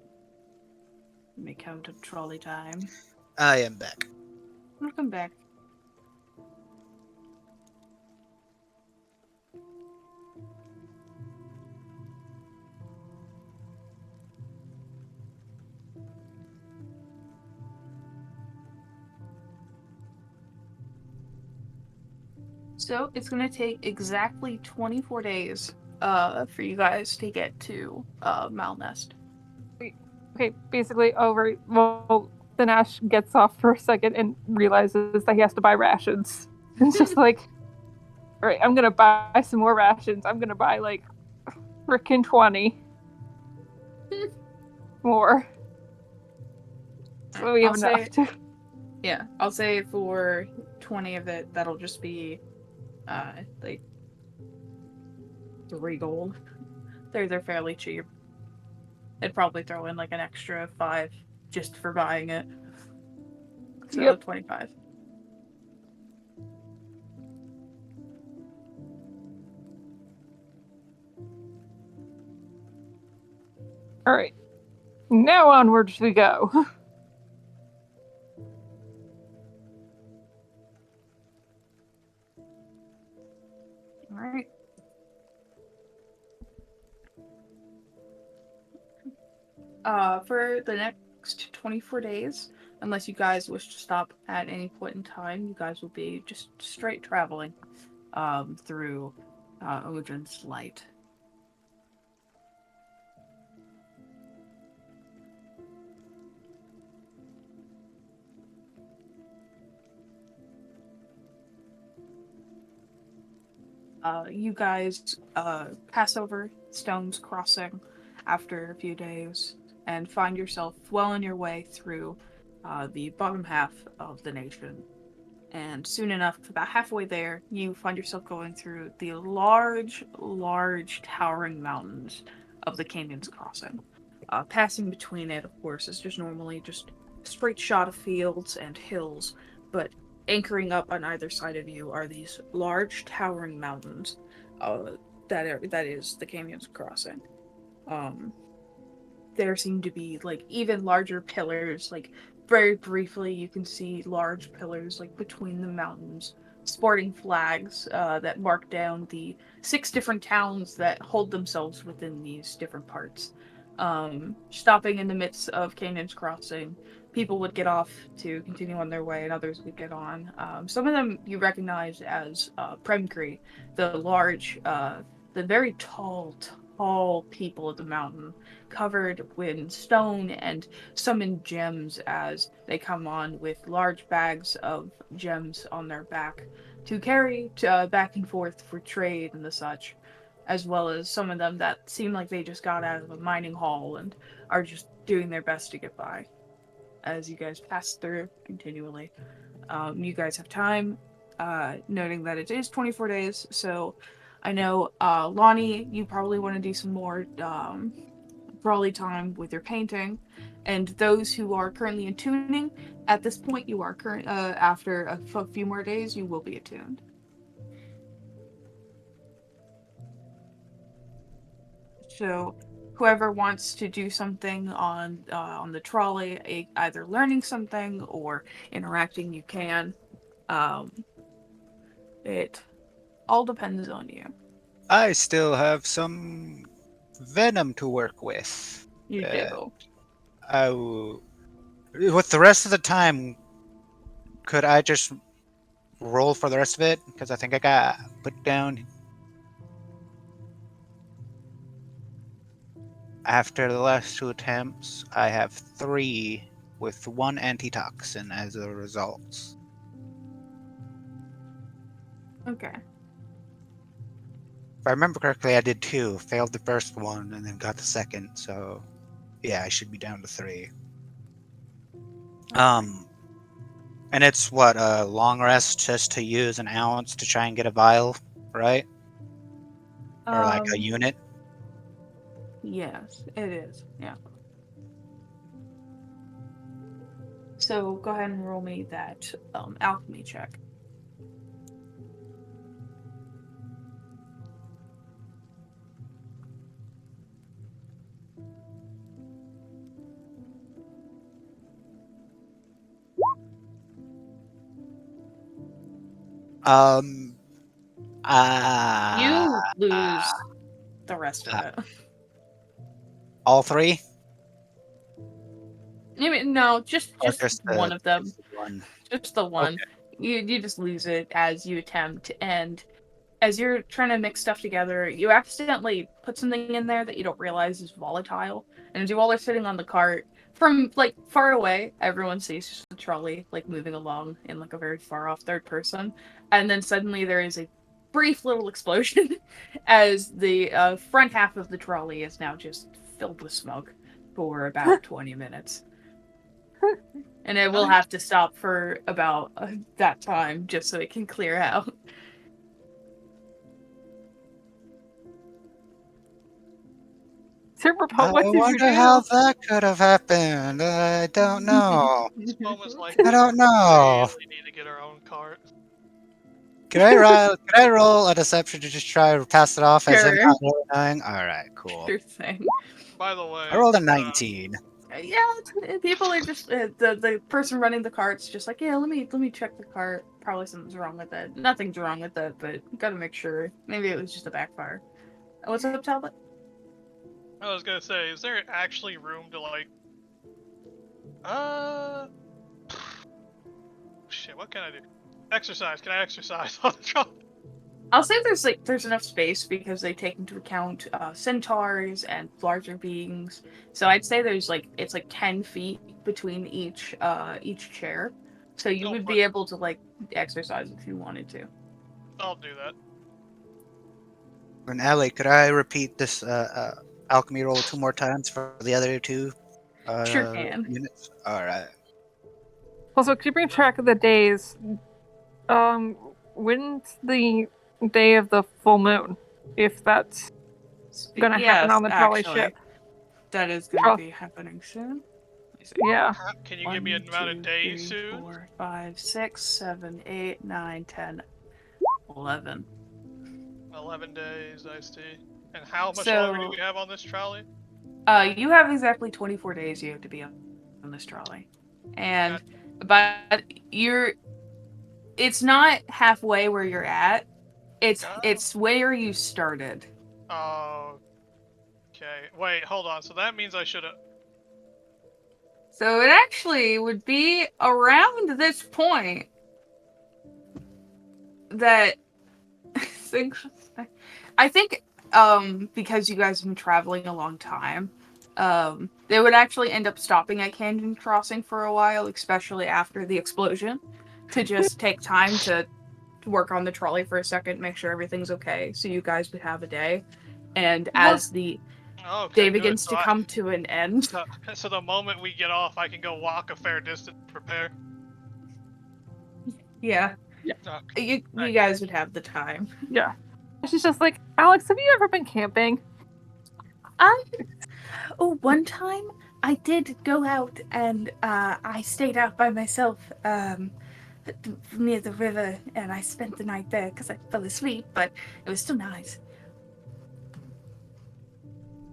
Speaker 2: Let me count to trolley time.
Speaker 5: I am back.
Speaker 2: Welcome back. So it's gonna take exactly 24 days for you guys to get to Malnest.
Speaker 4: Okay, basically, over. Well, then Ash gets off for a second and realizes that he has to buy rations. It's just like, all right, I'm gonna buy some more rations. I'm gonna buy like frickin' 20 more. So we have
Speaker 2: I'll
Speaker 4: enough to.
Speaker 2: Yeah, I'll say for 20 of it, that'll just be like 3 gold. They're fairly cheap. I'd probably throw in like an extra 5 just for buying it. So
Speaker 4: Yep.
Speaker 2: 25.
Speaker 4: All right, now onwards we go.
Speaker 2: Alright. For the next 24 days, unless you guys wish to stop at any point in time, you guys will be just straight traveling through Odin's Light. You guys pass over Stone's Crossing after a few days and find yourself well on your way through the bottom half of the nation. And soon enough, about halfway there, you find yourself going through the large, towering mountains of the Canyon's Crossing. Passing between it, of course, is just normally just a straight shot of fields and hills, but anchoring up on either side of you are these large, towering mountains that is the Canyon's Crossing. There seem to be like even larger pillars, like very briefly, you can see large pillars like between the mountains, sporting flags that mark down the 6 different towns that hold themselves within these different parts. Stopping in the midst of Canaan's Crossing, people would get off to continue on their way, and others would get on. Some of them you recognize as Premcree, the large, the very tall people of the mountain, covered in stone and some in gems as they come on with large bags of gems on their back to carry back and forth for trade and the such, as well as some of them that seem like they just got out of a mining hall and are just doing their best to get by as you guys pass through continually. You guys have time, noting that it is 24 days, so I know, Lonnie, you probably want to do some more Brawly time with your painting, and those who are currently in tuning, at this point, you are after a few more days, you will be attuned. So, whoever wants to do something on the trolley, either learning something or interacting, you can. Um, it all depends on you.
Speaker 5: I still have some venom to work with.
Speaker 2: You
Speaker 5: Uh,
Speaker 2: do.
Speaker 5: with the rest of the time, could I just roll for the rest of it? Because I think I got put down after the last 2 attempts. I have 3 with 1 antitoxin as a result.
Speaker 2: Okay.
Speaker 5: If I remember correctly, I did 2. Failed the first one and then got the second. So yeah, I should be down to 3. Um, and it's what a long rest just to use an ounce to try and get a vial, right? Or like a
Speaker 2: Um,
Speaker 5: unit.
Speaker 2: yes, it is. Yeah. So go ahead and roll me that alchemy check.
Speaker 5: Um,
Speaker 2: You
Speaker 5: uh,
Speaker 2: lose the rest of it.
Speaker 5: all 3,
Speaker 2: I mean, no, just
Speaker 5: or
Speaker 2: just one of them.
Speaker 5: just the one?
Speaker 2: Just the
Speaker 5: Okay.
Speaker 2: one. You just lose it as you attempt, and as you're trying to mix stuff together, you accidentally put something in there that you don't realize is volatile. And as you all are sitting on the cart, from like far away, everyone sees just the trolley like moving along in like a very far off third person, and then suddenly there is a brief little explosion as the front half of the trolley is now just filled with smoke for about 20 minutes. And it will have to stop for about that time just so it can clear out.
Speaker 4: Superpop,
Speaker 5: I
Speaker 4: what did you
Speaker 5: wonder
Speaker 4: do?
Speaker 5: how that could have happened. I don't know.
Speaker 3: This moment's like
Speaker 5: I don't
Speaker 3: we
Speaker 5: know.
Speaker 3: really need to get our own cart.
Speaker 5: Could I roll a deception to just try to pass it off as him
Speaker 2: Sure.
Speaker 5: not really knowing? All right, cool.
Speaker 2: Sure thing.
Speaker 3: By the way,
Speaker 5: I rolled a 19.
Speaker 2: Yeah, people are just the person running the cart's just like, yeah, let me check the cart. Probably something's wrong with it. Nothing's wrong with it, but gotta make sure. Maybe it was just a backfire. What's up, Talbot?
Speaker 3: I was gonna say, is there actually room to like, uh, shit, what can I do? Exercise. Can I exercise on the trolley?
Speaker 2: I'll say there's enough space because they take into account centaurs and larger beings. So I'd say it's like 10 feet between each chair. So you
Speaker 3: Oh,
Speaker 2: would
Speaker 3: fuck.
Speaker 2: be able to like exercise if you wanted to.
Speaker 3: I'll do that.
Speaker 5: And Ellie, could I repeat this alchemy roll 2 more times for the other 2
Speaker 2: Sure can.
Speaker 5: units? All right.
Speaker 4: Also, keeping track of the days, when's the day of the full moon? If that's gonna happen on the trolley ship.
Speaker 2: That is going to be happening soon. Let me see.
Speaker 4: Yeah.
Speaker 3: Can you give me an amount of days soon?
Speaker 2: 4, 5, 6, 7, 8, 9, 10, 11.
Speaker 3: 11 days, I see. And how much
Speaker 2: So-
Speaker 3: longer do we have on this trolley?
Speaker 2: You have exactly 24 days you have to be on this trolley. and but you're. It's not halfway where you're at. It's where you started.
Speaker 3: Oh. Okay. Wait, hold on. So that means I should have.
Speaker 2: So it actually would be around this point that things. I think because you guys have been traveling a long time, they would actually end up stopping at Canyon Crossing for a while, especially after the explosion, to just take time to work on the trolley for a second, make sure everything's okay, so you guys would have a day. And as the
Speaker 3: Oh, okay,
Speaker 2: day
Speaker 3: good.
Speaker 2: begins to come to an end,
Speaker 3: So the moment we get off, I can go walk a fair distance to prepare.
Speaker 2: yeah,
Speaker 3: Okay.
Speaker 2: you guys would have the time.
Speaker 4: Yeah. She's just like, Alex, have you ever been camping?
Speaker 2: One time I did go out and I stayed out by myself near the river, and I spent the night there because I fell asleep, but it was still nice.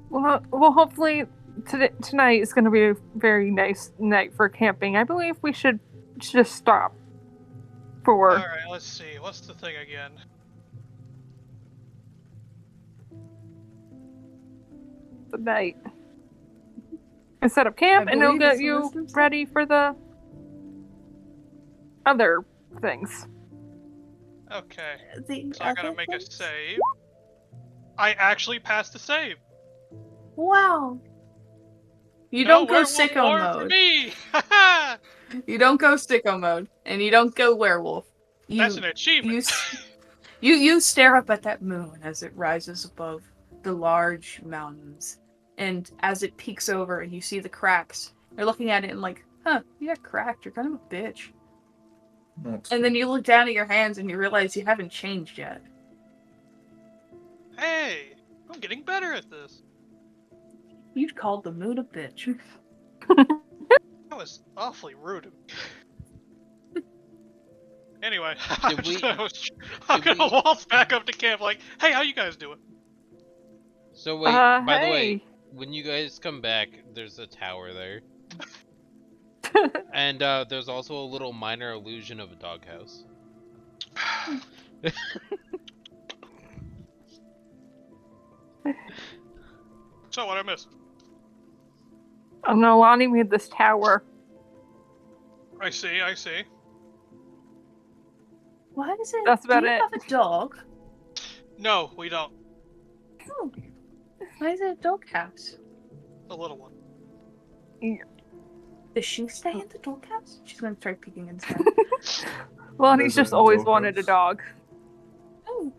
Speaker 4: Well, hopefully tonight is going to be a very nice night for camping. I believe we should just stop for.
Speaker 3: All right, let's see. What's the thing again?
Speaker 4: The night. And set up camp, and it'll get you ready for the other things.
Speaker 3: Okay.
Speaker 2: The
Speaker 3: So I gotta
Speaker 2: other
Speaker 3: make a
Speaker 2: things?
Speaker 3: save. I actually passed the save.
Speaker 2: Wow. You
Speaker 3: No
Speaker 2: don't go
Speaker 3: werewolf
Speaker 2: sicko
Speaker 3: lore for
Speaker 2: mode.
Speaker 3: me. Haha.
Speaker 2: You don't go sicko mode, and you don't go werewolf.
Speaker 3: That's an achievement.
Speaker 2: You stare up at that moon as it rises above the large mountains, and as it peeks over and you see the cracks, you're looking at it and like, huh, you got cracked, you're kind of a bitch. And then you look down at your hands and you realize you haven't changed yet.
Speaker 3: Hey, I'm getting better at this.
Speaker 2: You'd called the moon a bitch.
Speaker 3: That was awfully rude. Anyway,
Speaker 1: Did
Speaker 3: I'm gonna
Speaker 1: we-
Speaker 3: waltz back up to camp like, hey, how you guys doing?
Speaker 1: So wait, by the way,
Speaker 4: Hey.
Speaker 1: when you guys come back, there's a tower there. And there's also a little minor illusion of a doghouse.
Speaker 3: So what I missed?
Speaker 4: Oh no, Lonnie made this tower.
Speaker 3: I see.
Speaker 2: Why is it?
Speaker 4: That's about
Speaker 2: do you
Speaker 4: it.
Speaker 2: have a dog?
Speaker 3: No, we don't.
Speaker 2: Oh. Why is it a doghouse?
Speaker 3: The little one.
Speaker 2: Does she stay in the doghouse? She's gonna start peeking inside.
Speaker 4: Lonnie's
Speaker 6: There's
Speaker 4: just
Speaker 6: a
Speaker 4: always
Speaker 6: dog
Speaker 4: wanted a
Speaker 6: house.
Speaker 4: dog.
Speaker 2: Oh.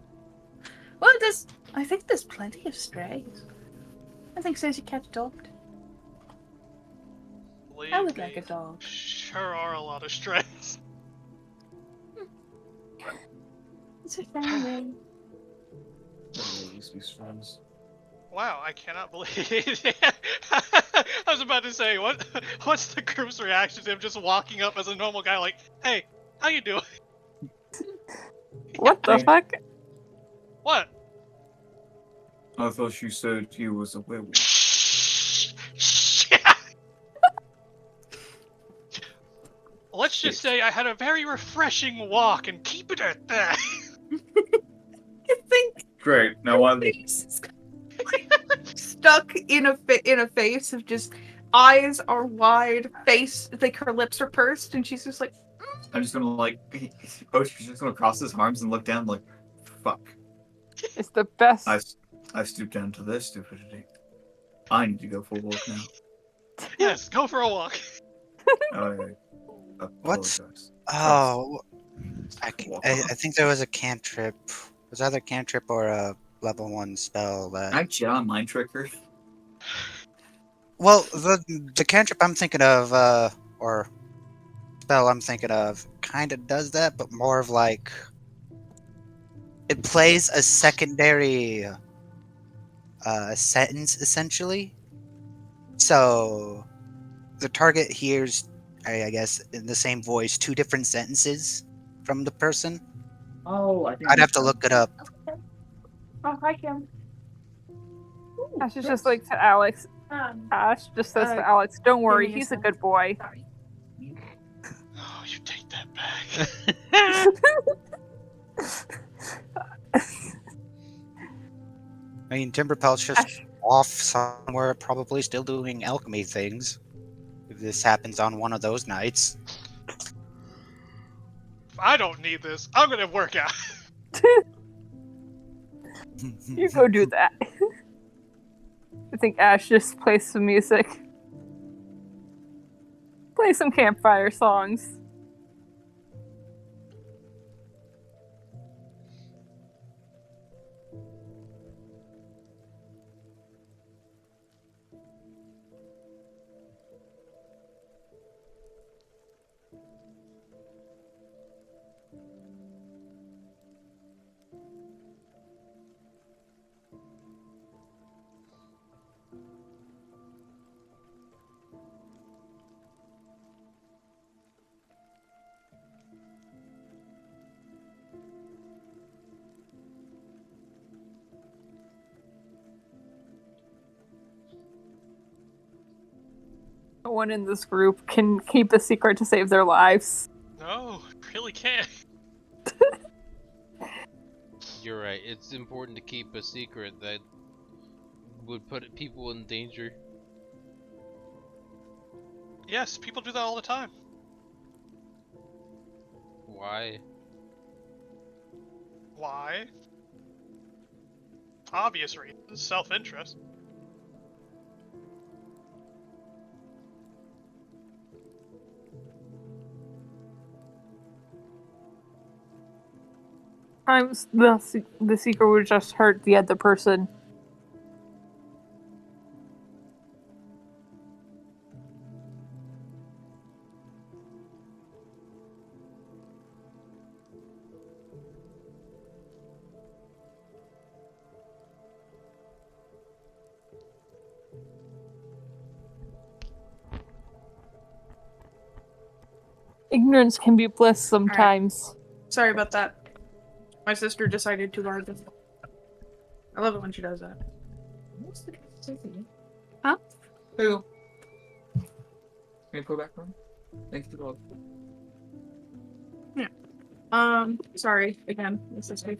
Speaker 2: Well, I think there's plenty of strays. I think says you catch adopt.
Speaker 3: Believe
Speaker 2: I would
Speaker 3: me,
Speaker 2: like a dog.
Speaker 3: Sure are a lot of strays.
Speaker 2: It's a family.
Speaker 6: These friends.
Speaker 3: Wow, I cannot believe I was about to say, what's the group's reaction to him just walking up as a normal guy like, hey, how you doing?
Speaker 4: What the
Speaker 6: Hey.
Speaker 4: fuck?
Speaker 3: What?
Speaker 6: I thought you said you was a werewolf.
Speaker 3: Let's just say I had a very refreshing walk and keep it at that.
Speaker 2: I think
Speaker 6: Great. Now I'm
Speaker 2: stuck in a face of just eyes are wide, face like her lips are pursed, and she's just like,
Speaker 6: just gonna like. Oh, she's just gonna cross his arms and look down like, fuck.
Speaker 4: It's the best.
Speaker 6: I stooped down to this stupidity. I need to go for a walk now.
Speaker 3: Yes, go for a walk.
Speaker 6: I
Speaker 5: What's-
Speaker 6: apologize.
Speaker 5: Oh, I think there was a cantrip. It was either cantrip or a level 1 spell that.
Speaker 6: I Jedi mind tricker.
Speaker 5: Well, the cantrip I'm thinking of, or spell I'm thinking of, kind of does that, but more of like it plays a secondary sentence essentially. So the target hears, I guess, in the same voice, 2 different sentences from the person.
Speaker 6: Oh, I think
Speaker 5: I'd have to look it up.
Speaker 2: "Oh, hi, Kim."
Speaker 4: Ash is just like to Alex. Ash just says to Alex, "Don't worry,
Speaker 2: me a
Speaker 4: he's a
Speaker 2: sec.
Speaker 4: good boy."
Speaker 2: Sorry.
Speaker 3: you take that back.
Speaker 5: I mean, Timberpelt's just off somewhere, probably still doing alchemy things. If this happens on one of those nights.
Speaker 3: I don't need this. I'm gonna work out.
Speaker 4: You go do that. I think Ash just plays some music. Play some campfire songs. No one in this group can keep a secret to save their lives.
Speaker 3: No, really can't.
Speaker 1: You're right. It's important to keep a secret that would put people in danger.
Speaker 3: Yes, people do that all the time.
Speaker 1: Why?
Speaker 3: Why? Obvious reasons. Self-interest.
Speaker 4: Sometimes the secret would just hurt the other person. Ignorance can be bliss sometimes.
Speaker 2: Sorry about that. My sister decided to guard this. I love it when she does that. Huh?
Speaker 6: Hello. Can you pull back on? Thank you, Lord.
Speaker 2: Sorry again, my sister.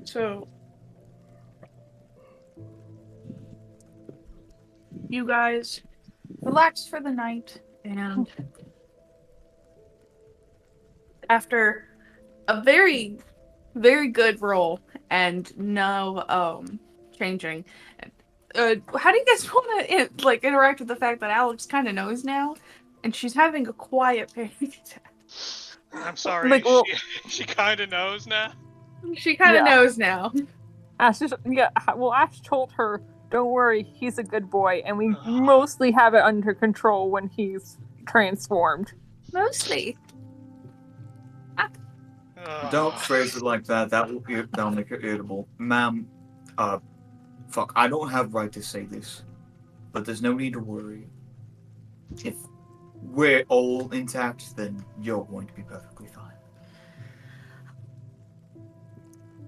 Speaker 2: So, you guys relax for the night, and after a very, very good roll and no changing, how do you guys want to interact with the fact that Alex kind of knows now, and she's having a quiet panic attack?
Speaker 3: I'm sorry,
Speaker 4: Like, well-
Speaker 3: she kind of knows now.
Speaker 2: She kind of
Speaker 4: Yeah.
Speaker 2: knows now.
Speaker 4: Ash told her, don't worry, he's a good boy, and we mostly have it under control when he's transformed.
Speaker 2: Mostly.
Speaker 6: Don't phrase it like that. That'll make it irritable. Ma'am, fuck, I don't have right to say this, but there's no need to worry. If we're all intact, then you're going to be perfectly fine.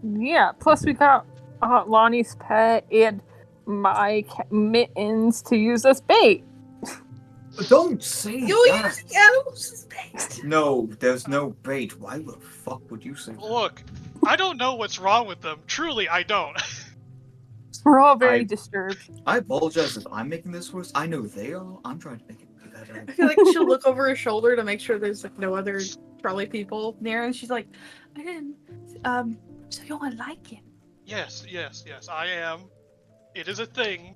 Speaker 4: Yeah, plus we got Lonnie's pet and my mittens to use as bait.
Speaker 6: Don't say
Speaker 2: You're
Speaker 6: that.
Speaker 2: using animals as bait.
Speaker 6: No, there's no bait. Why the fuck would you say that?
Speaker 3: Look, I don't know what's wrong with them. Truly, I don't.
Speaker 4: We're all very disturbed.
Speaker 6: I apologize if I'm making this worse. I know they are. I'm trying to make it better.
Speaker 2: I feel like she'll look over her shoulder to make sure there's like no other trolley people near, and she's like, I didn't. So you don't like him?
Speaker 3: Yes, I am. It is a thing.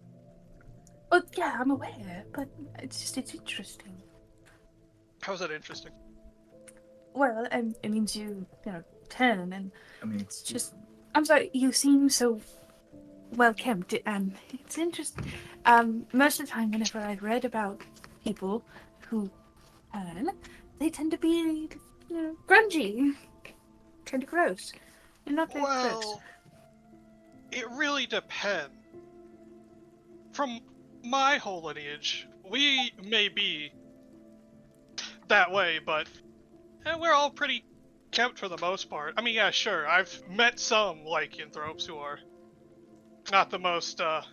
Speaker 2: Oh yeah, I'm aware, but it's interesting.
Speaker 3: How's that interesting?
Speaker 2: Well, it means you know, 10, and
Speaker 6: I mean, it's
Speaker 2: just. I'm sorry, you seem so well kept, and it's interesting. Most of the time, whenever I've read about people who turn, they tend to be, you know, grungy, kind of gross, and not very gross.
Speaker 3: Well, it really depends. From my whole lineage, we may be that way, but we're all pretty kept for the most part. I mean, yeah, sure, I've met some lycanthropes who are not the most, well,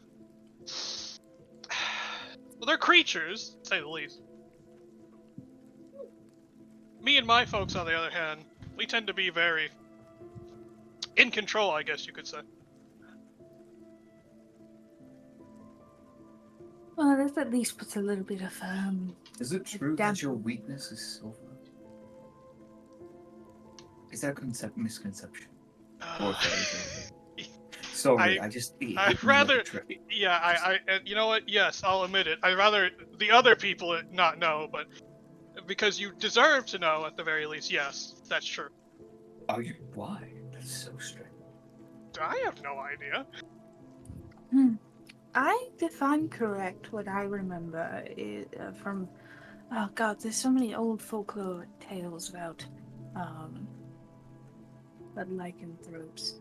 Speaker 3: they're creatures, to say the least. Me and my folks, on the other hand, we tend to be very in control, I guess you could say.
Speaker 2: Well, that at least puts a little bit of
Speaker 6: Is it true
Speaker 2: Damn.
Speaker 6: that your weakness is silver? Is that a misconception? Or fairy tale? Sorry, I just hit
Speaker 3: I'd
Speaker 6: me like a
Speaker 3: rather,
Speaker 6: trick.
Speaker 3: yeah, and you know what? Yes, I'll admit it. I'd rather the other people not know, but because you deserve to know at the very least. Yes, that's true.
Speaker 6: Oh, why? That's so strange.
Speaker 3: I have no idea.
Speaker 2: if I'm correct, what I remember is, from, oh god, there's so many old folklore tales about lycanthropes.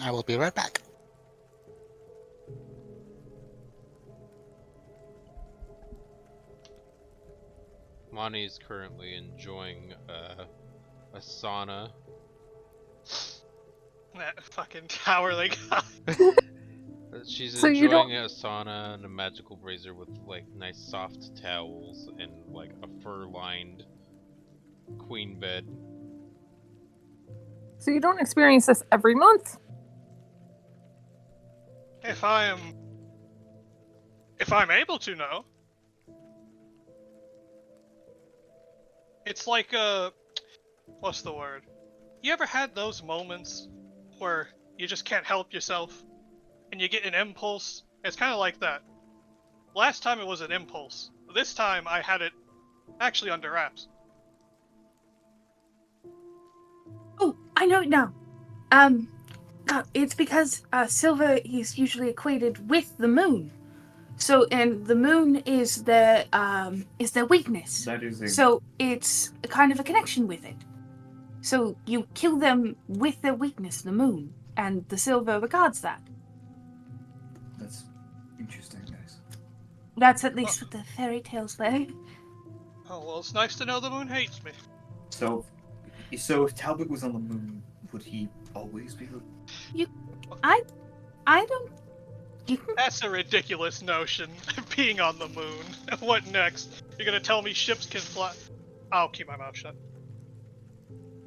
Speaker 5: I will be right back.
Speaker 1: Monty's currently enjoying a sauna.
Speaker 3: That fucking tower they got.
Speaker 1: She's
Speaker 4: So you
Speaker 1: enjoying a sauna and a magical brazier with like nice soft towels and like a fur-lined queen bed.
Speaker 4: So you don't experience this every month?
Speaker 3: If I'm able to know. It's like what's the word? You ever had those moments where you just can't help yourself and you get an impulse? It's kind of like that. Last time it was an impulse. This time I had it actually under wraps.
Speaker 2: Oh, I know it now. It's because silver is usually equated with the moon. So, and the moon is their weakness.
Speaker 6: That is a...
Speaker 2: So it's a kind of a connection with it. So you kill them with their weakness, the moon, and the silver regards that.
Speaker 6: That's interesting, guys.
Speaker 2: That's at least what the fairy tales say.
Speaker 3: Oh, well, it's nice to know the moon hates me.
Speaker 6: So if Talbot was on the moon, would he always be?
Speaker 2: I don't. You can.
Speaker 3: That's a ridiculous notion, being on the moon. What next? You're gonna tell me ships can fly? I'll keep my mouth shut.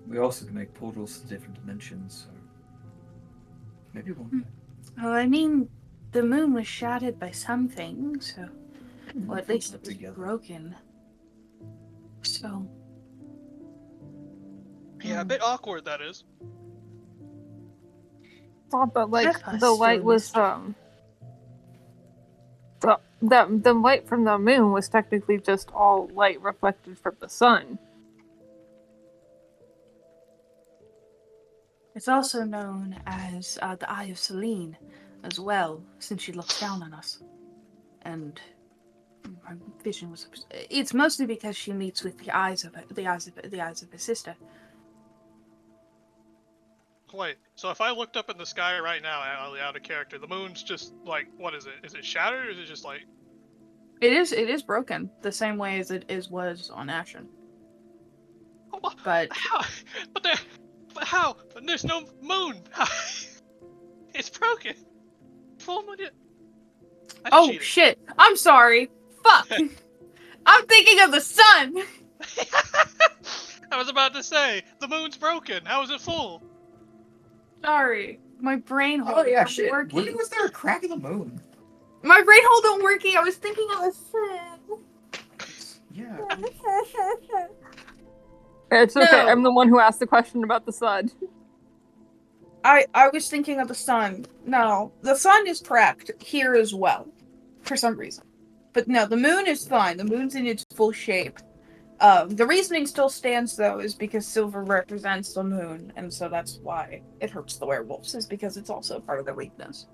Speaker 6: We also can make portals to different dimensions, so maybe one.
Speaker 2: Well, I mean, the moon was shattered by something, so, or at least it was broken. So.
Speaker 3: Yeah, a bit awkward that is.
Speaker 4: Thought that like
Speaker 2: That's
Speaker 4: the light was the light from the moon was technically just all light reflected from the sun.
Speaker 2: It's also known as the Eye of Selene, as well, since she looks down on us. And her vision was. It's mostly because she meets with the eyes of her sister.
Speaker 3: Wait, so if I looked up in the sky right now, out of character, the moon's just like, what is it? Is it shattered, or is it just like?
Speaker 2: It is broken the same way as it was on Ashen. But
Speaker 3: how? But how? But there's no moon. It's broken. Full moon.
Speaker 2: oh
Speaker 3: cheated.
Speaker 2: shit! I'm sorry. Fuck. I'm thinking of the sun.
Speaker 3: I was about to say the moon's broken. How is it full?
Speaker 2: Sorry, my brain hole.
Speaker 6: Oh yeah,
Speaker 2: wasn't
Speaker 6: shit.
Speaker 2: working.
Speaker 6: When was there a crack in the moon?
Speaker 2: My brain hole don't working. I was thinking of the sun.
Speaker 6: Yeah.
Speaker 4: It's okay.
Speaker 2: No.
Speaker 4: I'm the one who asked the question about the sun.
Speaker 2: I was thinking of the sun. No, the sun is cracked here as well, for some reason. But no, the moon is fine. The moon's in its full shape. The reasoning still stands, though, is because silver represents the moon, and so that's why it hurts the werewolves, is because it's also part of their weakness.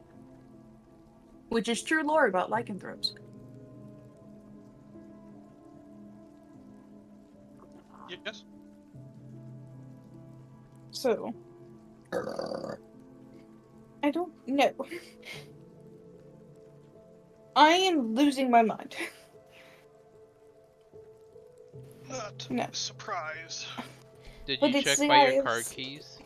Speaker 2: Which is true lore about lycanthropes.
Speaker 3: Yes.
Speaker 2: So, I don't know. I am losing my mind.
Speaker 3: Not
Speaker 2: No.
Speaker 3: surprised.
Speaker 1: Did
Speaker 2: But
Speaker 1: you
Speaker 2: it's
Speaker 1: check
Speaker 2: the
Speaker 1: by your car
Speaker 2: eyes.
Speaker 1: keys?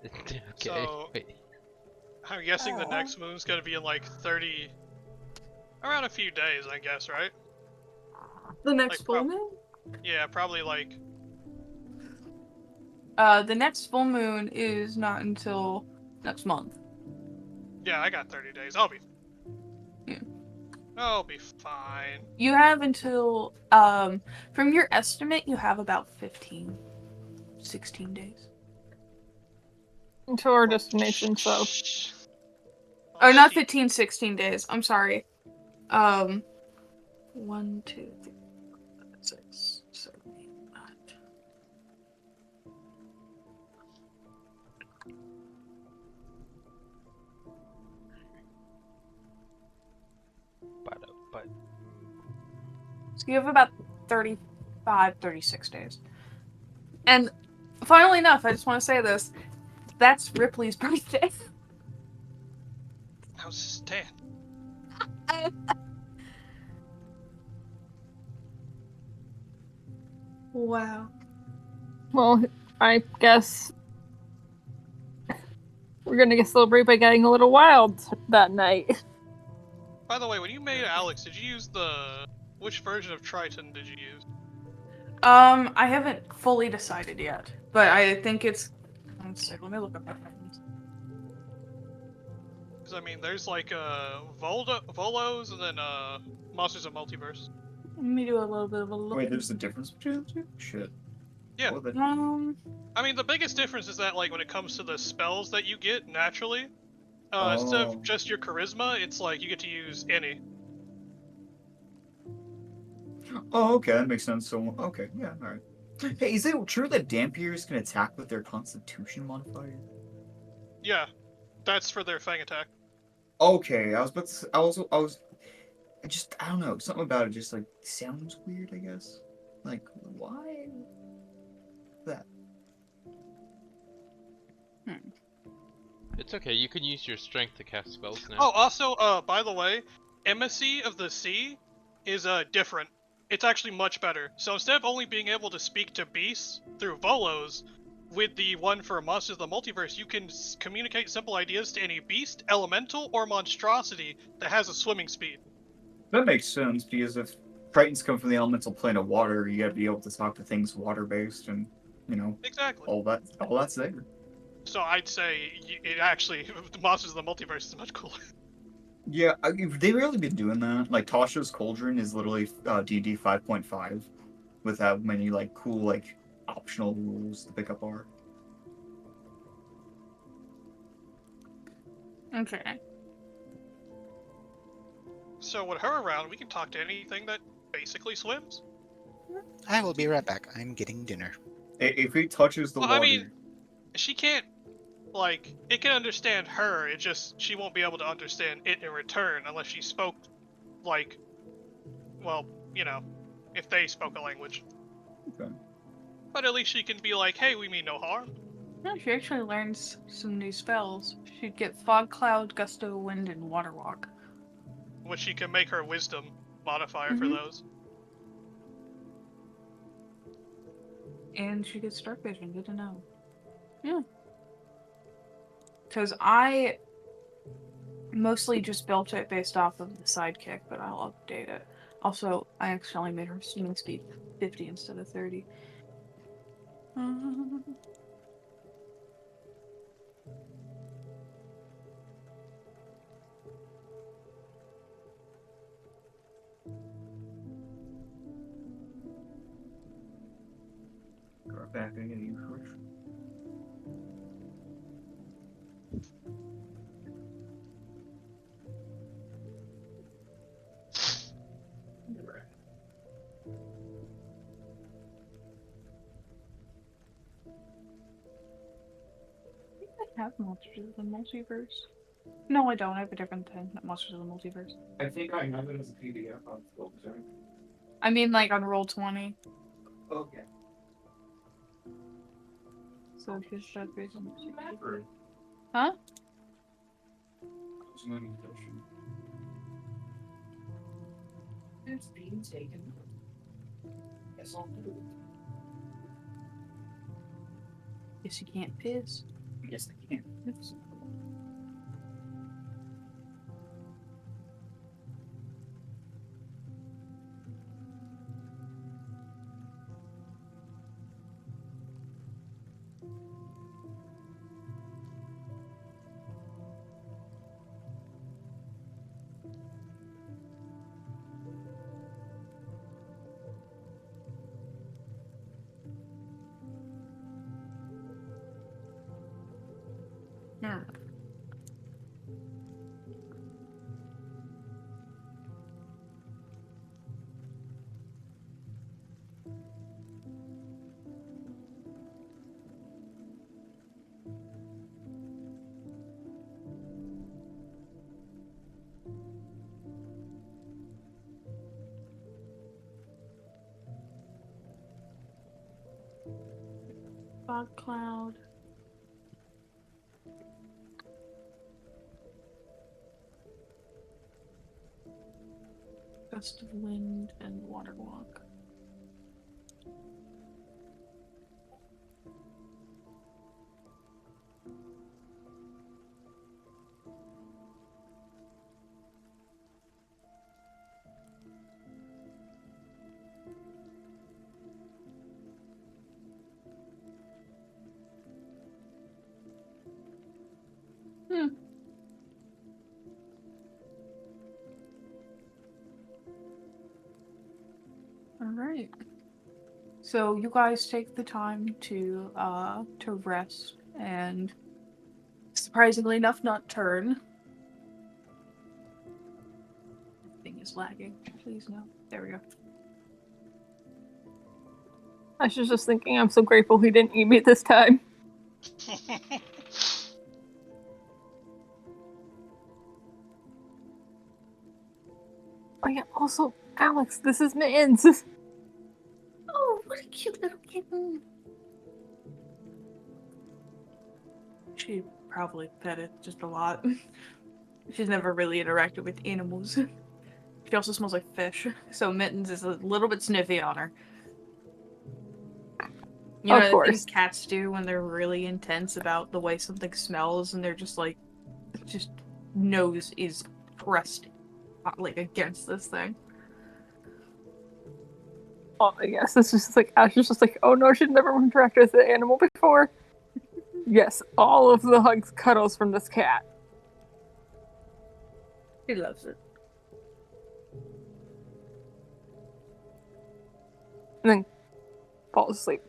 Speaker 1: Okay.
Speaker 3: So-
Speaker 1: Wait.
Speaker 3: I'm guessing the
Speaker 2: Aw.
Speaker 3: next moon's gonna be in like 30... around a few days, I guess, right?
Speaker 2: The next
Speaker 3: Like,
Speaker 2: full moon?
Speaker 3: Yeah, probably like...
Speaker 2: The next full moon is not until next month.
Speaker 3: Yeah, I got 30 days. I'll be...
Speaker 2: Yeah.
Speaker 3: I'll be fine.
Speaker 2: You have until, from your estimate, you have about 15, 16 days.
Speaker 4: To our destination, so.
Speaker 2: Or not 15, 16 days. I'm sorry. 1, 2, 3, 4, 5, 6, 7, 8, 9.
Speaker 1: But
Speaker 2: So you have about 35, 36 days. And funnily enough, I just want to say this. That's Ripley's birthday.
Speaker 3: How's Stan?
Speaker 2: Wow.
Speaker 4: Well, I guess we're gonna celebrate by getting a little wild that night.
Speaker 3: By the way, when you made Alex, did you use the... which version of Triton did you use?
Speaker 2: I haven't fully decided yet, but I think it's. Let's see. Let me look up my friends.
Speaker 3: Because I mean, there's like Volos and then Monsters of Multiverse.
Speaker 2: Let me do a little bit of a look.
Speaker 6: Wait, there's a difference between the two? Shit.
Speaker 3: Yeah.
Speaker 6: What the-
Speaker 3: I mean, the biggest difference is that like when it comes to the spells that you get naturally, instead
Speaker 6: Oh.
Speaker 3: of just your charisma, it's like you get to use any.
Speaker 6: Oh, okay, that makes sense. So, okay, yeah, alright. Hey, is it true that Dampiers can attack with their Constitution modifier?
Speaker 3: Yeah, that's for their Fang attack.
Speaker 6: Okay, I was about to say, I don't know, something about it just, like, sounds weird, I guess. Like, why? That.
Speaker 1: it's okay. You can use your strength to cast spells now.
Speaker 3: Oh, also, by the way, Embassy of the Sea is different. It's actually much better. So instead of only being able to speak to beasts through Volos, with the one for Monsters of the Multiverse, you can communicate simple ideas to any beast, elemental, or monstrosity that has a swimming speed.
Speaker 6: That makes sense, because if Tritons come from the elemental plane of water, you gotta be able to talk to things water-based, and, you know,
Speaker 3: Exactly.
Speaker 6: all that's there.
Speaker 3: So I'd say it actually, the Monsters of the Multiverse is much cooler.
Speaker 6: Yeah, they've really been doing that. Like, Tasha's Cauldron is literally D&D 5.5, with how many, like, cool, like, optional rules to pick up are.
Speaker 2: Okay.
Speaker 3: So with her around, we can talk to anything that basically swims.
Speaker 5: I will be right back. I'm getting dinner.
Speaker 6: If it touches the
Speaker 3: Well,
Speaker 6: water...
Speaker 3: I mean, she can't, like, it can understand her, it just, she won't be able to understand it in return unless she spoke, like, well, you know, if they spoke a language.
Speaker 6: Okay.
Speaker 3: But at least she can be like, hey, we mean no harm.
Speaker 2: No, she actually learns some new spells. She'd get Fog Cloud, Gust of Wind, and Water Walk.
Speaker 3: Which she can make her wisdom modifier for
Speaker 2: Mhm.
Speaker 3: those.
Speaker 2: And she gets Dark Vision. Good to know. Yeah. Because I mostly just built it based off of the sidekick, but I'll update it. Also, I accidentally made her swimming speed 50 instead of 30.
Speaker 6: Go back and get you first.
Speaker 2: I think I have Monsters of the Multiverse. No, I don't. I have a different thing. Not Monsters of the Multiverse.
Speaker 6: I think I have it as a PDF on Filter.
Speaker 2: I mean, like on Roll20.
Speaker 6: Okay.
Speaker 2: So she's Dark Vision. Huh? It's being taken. Guess I'll do it. Guess you can't piss.
Speaker 6: Yes, they can.
Speaker 2: Oops. Now. Fog cloud. Gust of wind and water walk. All right. So you guys take the time to rest and, surprisingly enough, not turn. Thing is lagging. Please no. There we go.
Speaker 4: I was just thinking, I'm so grateful he didn't eat me this time. Oh yeah, also, Alex, this is Mittens.
Speaker 2: Oh, what a cute little kitten. She probably pet it just a lot. She's never really interacted with animals. She also smells like fish, so Mittens is a little bit sniffy on her. You know
Speaker 4: Of
Speaker 2: the
Speaker 4: course.
Speaker 2: things cats do when they're really intense about the way something smells, and they're just like, just nose is pressed like against this thing.
Speaker 4: Oh, yes, it's just like Ash is just like, oh no, she'd never interacted with an animal before. Yes, all of the hugs, cuddles from this cat.
Speaker 2: She loves it.
Speaker 4: And then falls asleep.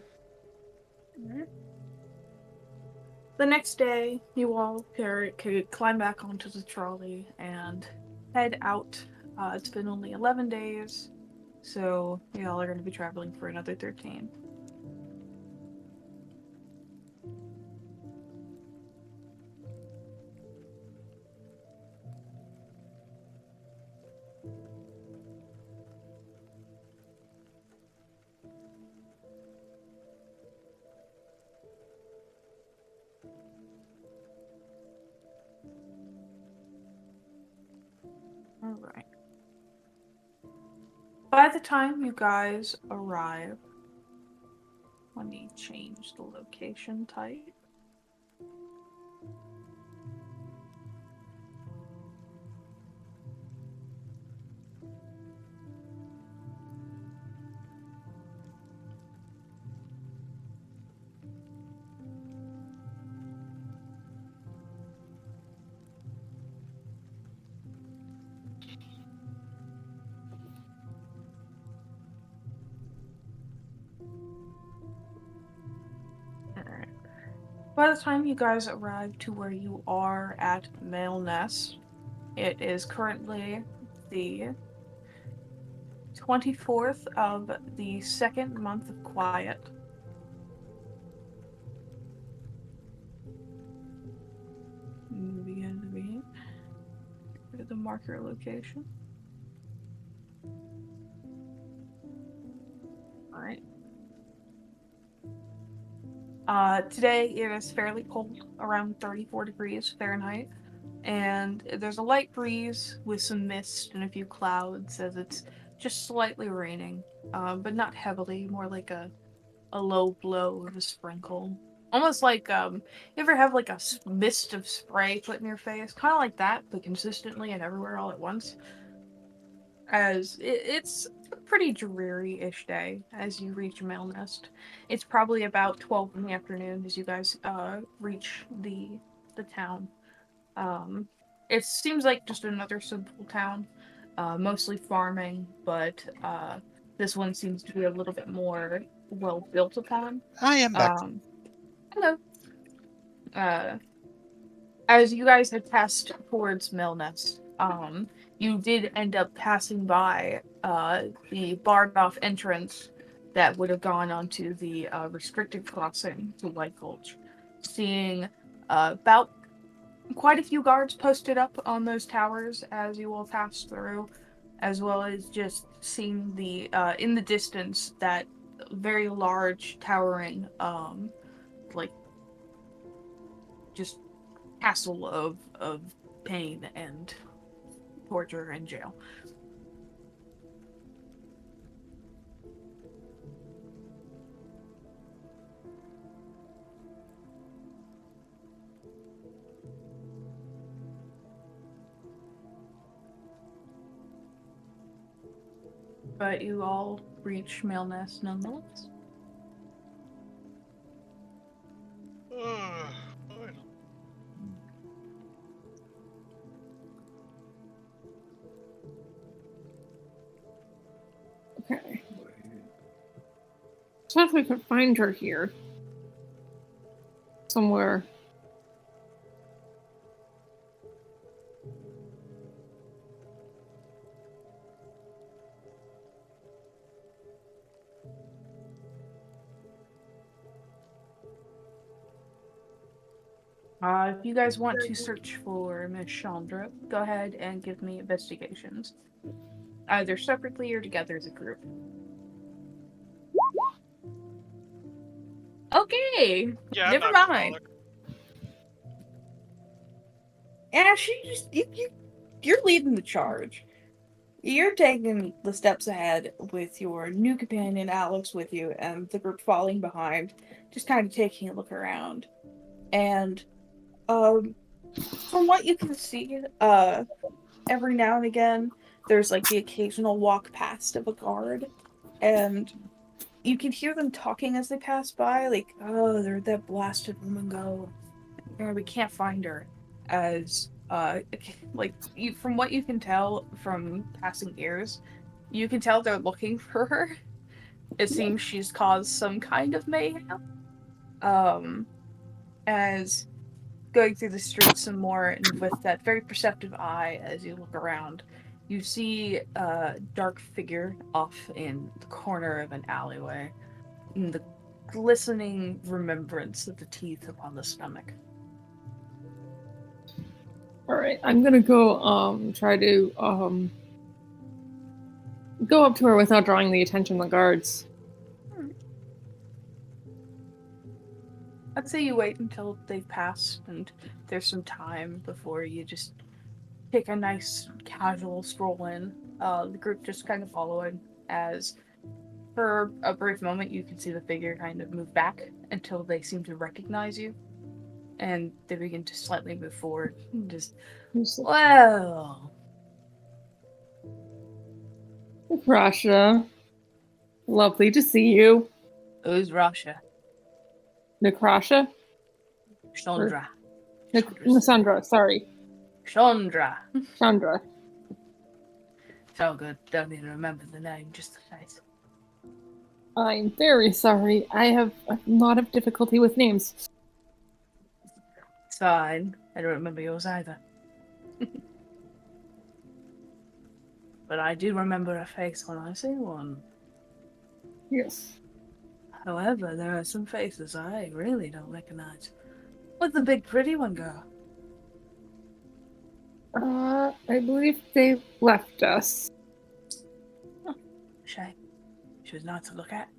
Speaker 2: The next day, you all could climb back onto the trolley and head out. It's been only 11 days, so y'all are going to be traveling for another 13. Alright. By the time you guys arrive, let me change the location type. Alright. By the time you guys arrive to where you are at Male Nest, it is currently the 24th of the second month of quiet. Begin to be at the marker location. Alright. Today it is fairly cold, around 34 degrees Fahrenheit, and there's a light breeze with some mist and a few clouds as it's just slightly raining, but not heavily, more like a low blow of a sprinkle. Almost like, you ever have like a mist of spray put in your face? Kind of like that, but consistently and everywhere all at once. As it's a pretty dreary-ish day as you reach Mail Nest. It's probably about 12 in the afternoon as you guys reach the town. Um, it seems like just another simple town, mostly farming, but this one seems to be a little bit more well built upon.
Speaker 5: I am back.
Speaker 2: Hello. Uh, as you guys had passed towards Milness, you did end up passing by the barred off entrance that would have gone onto the restricted crossing to White Gulch, seeing about quite a few guards posted up on those towers as you all pass through, as well as just seeing the in the distance that very large towering like just castle of pain and torture and jail. But you all reach Mailnest nonetheless.
Speaker 3: Fine.
Speaker 4: Okay. So if we could find her here. Somewhere.
Speaker 2: If you guys want to search for Miss Chandra, go ahead and give me investigations. Either separately or together as a group. Okay,
Speaker 3: Yeah, I'm
Speaker 2: never
Speaker 3: not
Speaker 2: mind.
Speaker 3: alcoholic.
Speaker 2: Yeah, you're leading the charge. You're taking the steps ahead with your new companion Alex with you, and the group falling behind, just kind of taking a look around. And from what you can see, every now and again, there's like the occasional walk past of a guard, and you can hear them talking as they pass by, like, "Oh, there'd that blasted woman go? We can't find her." As like you, from what you can tell from passing ears, you can tell they're looking for her. It seems she's caused some kind of mayhem. Um, as going through the streets some more, and with that very perceptive eye as you look around, you see a dark figure off in the corner of an alleyway, and the glistening remembrance of the teeth upon the stomach.
Speaker 4: Alright, I'm gonna go try to go up to her without drawing the attention of the guards.
Speaker 2: I'd say you wait until they've passed and there's some time before you just take a nice casual stroll in. The group just kind of following as for a brief moment you can see the figure kind of move back until they seem to recognize you. And they begin to slightly move forward. Just, well,
Speaker 4: Rasha. Lovely to see you.
Speaker 2: who's Russia?
Speaker 4: Nakrasha?
Speaker 2: Chandra.
Speaker 4: Nasandra, sorry.
Speaker 2: Chandra.
Speaker 4: Chandra.
Speaker 2: So good. Don't even remember the name, just the face.
Speaker 4: I'm very sorry. I have a lot of difficulty with names.
Speaker 2: It's fine. I don't remember yours either. But I do remember a face when I see one.
Speaker 4: Yes.
Speaker 2: However, there are some faces I really don't recognize. Where'd the big pretty one go?
Speaker 4: I believe they left us.
Speaker 2: Oh, shame. She was not to look at.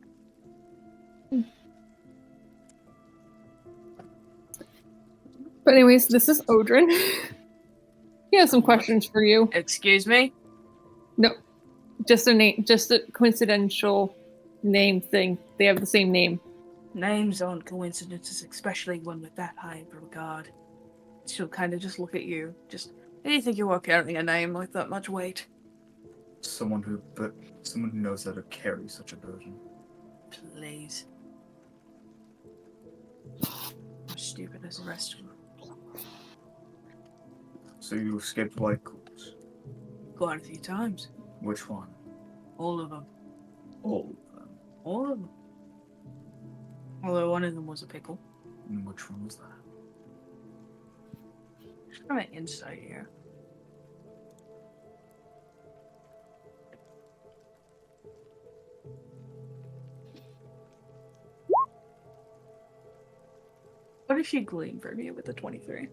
Speaker 4: But anyways, this is Odrin. He has some questions for you.
Speaker 7: Excuse me?
Speaker 4: No, just a name, just a coincidental name thing. They have the same name.
Speaker 2: Names aren't coincidences, especially one with that high of regard. She'll kind of just look at you. Just, do you think you are carrying a name with that much weight?
Speaker 6: Someone who knows how to carry such a burden.
Speaker 2: Please. I'm stupid as the rest of them.
Speaker 6: So you escaped White Coats.
Speaker 2: Quite a few times.
Speaker 6: Which one?
Speaker 2: All of them.
Speaker 6: All of them.
Speaker 2: All of them. Although one of them was a pickle.
Speaker 6: And which one was that?
Speaker 2: Just kind of insight here. What if she gleaned for me with the 23?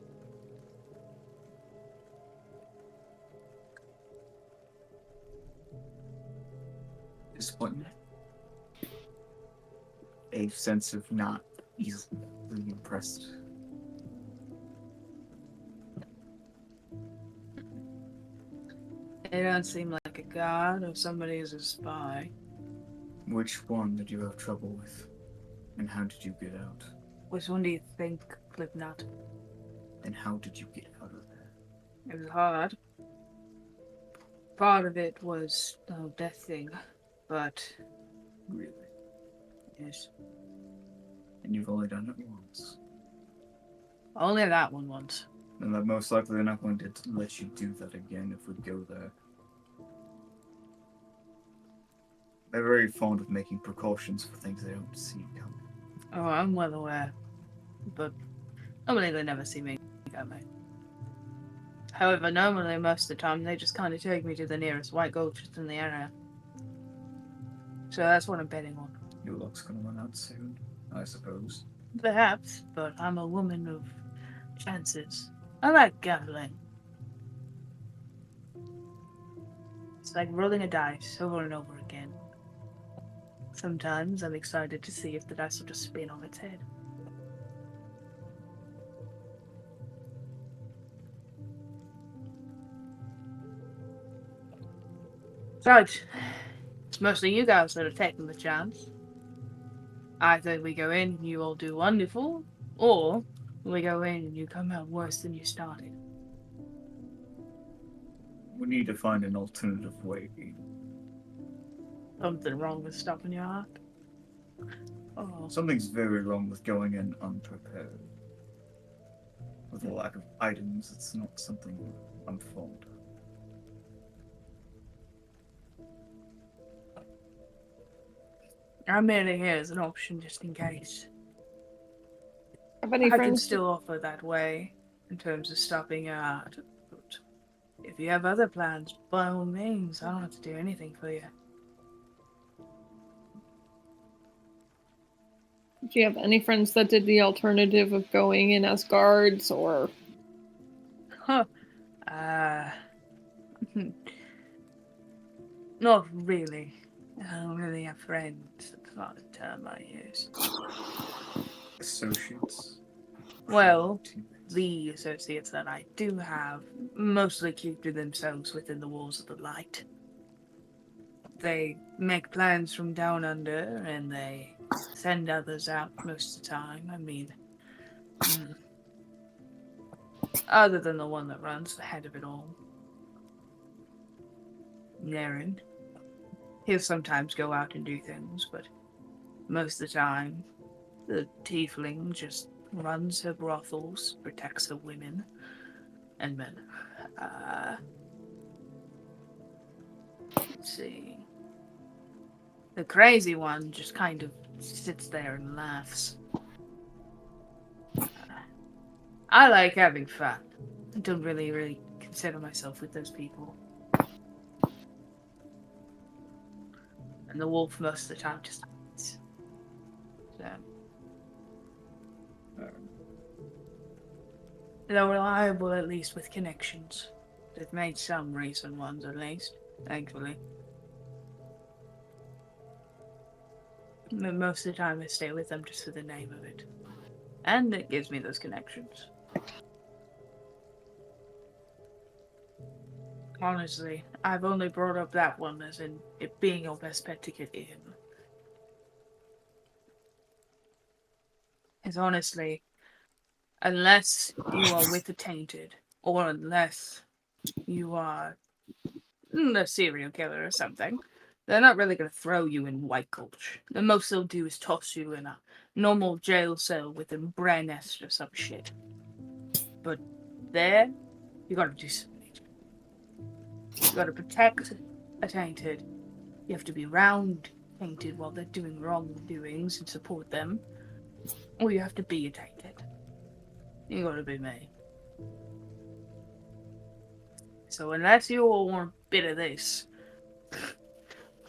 Speaker 6: Disappointment. A sense of not easily impressed.
Speaker 2: They don't seem like a god or somebody who's a spy.
Speaker 6: Which one did you have trouble with? And how did you get out?
Speaker 2: Which one do you think, Clipnut?
Speaker 6: And how did you get out of there?
Speaker 2: It was hard. Part of it was the whole death thing, but
Speaker 6: Really?
Speaker 2: yes,
Speaker 6: And you've only done it once.
Speaker 2: only that one once.
Speaker 6: And that most likely they're not going to let you do that again if we go there. They're very fond of making precautions for things they don't see coming.
Speaker 2: Oh, I'm well aware, but normally they never see me coming. However, normally most of the time they just kind of take me to the nearest white gulches in the area. So that's what I'm betting on.
Speaker 6: Your luck's gonna run out soon, I suppose.
Speaker 2: Perhaps, but I'm a woman of chances. I like gambling. It's like rolling a dice over and over again. Sometimes I'm excited to see if the dice will just spin on its head. Right. It's mostly you guys that are taking the chance. Either we go in and you all do wonderful, or we go in and you come out worse than you started.
Speaker 6: We need to find an alternative way.
Speaker 2: Something wrong with stopping your heart. Oh,
Speaker 6: Something's very wrong with going in unprepared. With a lack of items, it's not something I'm fond of.
Speaker 2: I'm merely here as an option just in case.
Speaker 4: Have any
Speaker 2: I can
Speaker 4: friends?
Speaker 2: still offer that way in terms of stopping your heart. But if you have other plans, by all means, I don't have to do anything for you.
Speaker 4: Do you have any friends that did the alternative of going in as guards or?
Speaker 2: Huh. Not really. I don't really have friends. That's not the term I use.
Speaker 6: Associates?
Speaker 2: Well,
Speaker 6: Teammates?
Speaker 2: the associates that I do have mostly keep to themselves within the walls of the light. They make plans from down under and they send others out most of the time. I mean, other than the one that runs the head of it all, Naren. He'll sometimes go out and do things, but most of the time, the tiefling just runs her brothels, protects her women and men. Let's see. The crazy one just kind of sits there and laughs. I like having fun. I don't really consider myself with those people. And the wolf most of the time just hides. So. They're reliable at least with connections. They've made some recent ones at least, thankfully. But most of the time I stay with them just for the name of it. And it gives me those connections. Honestly, I've only brought up that one as in it being your best bet to get in. Is honestly, unless you are with the tainted, or unless you are a serial killer or something, they're not really going to throw you in White Gulch. The most they'll do is toss you in a normal jail cell with a brand nest or some shit. But there, you gotta do something. You gotta protect a tainted. You have to be around tainted while they're doing wrongdoings and support them. Or you have to be a tainted. You gotta be me. So unless you all want a bit of this,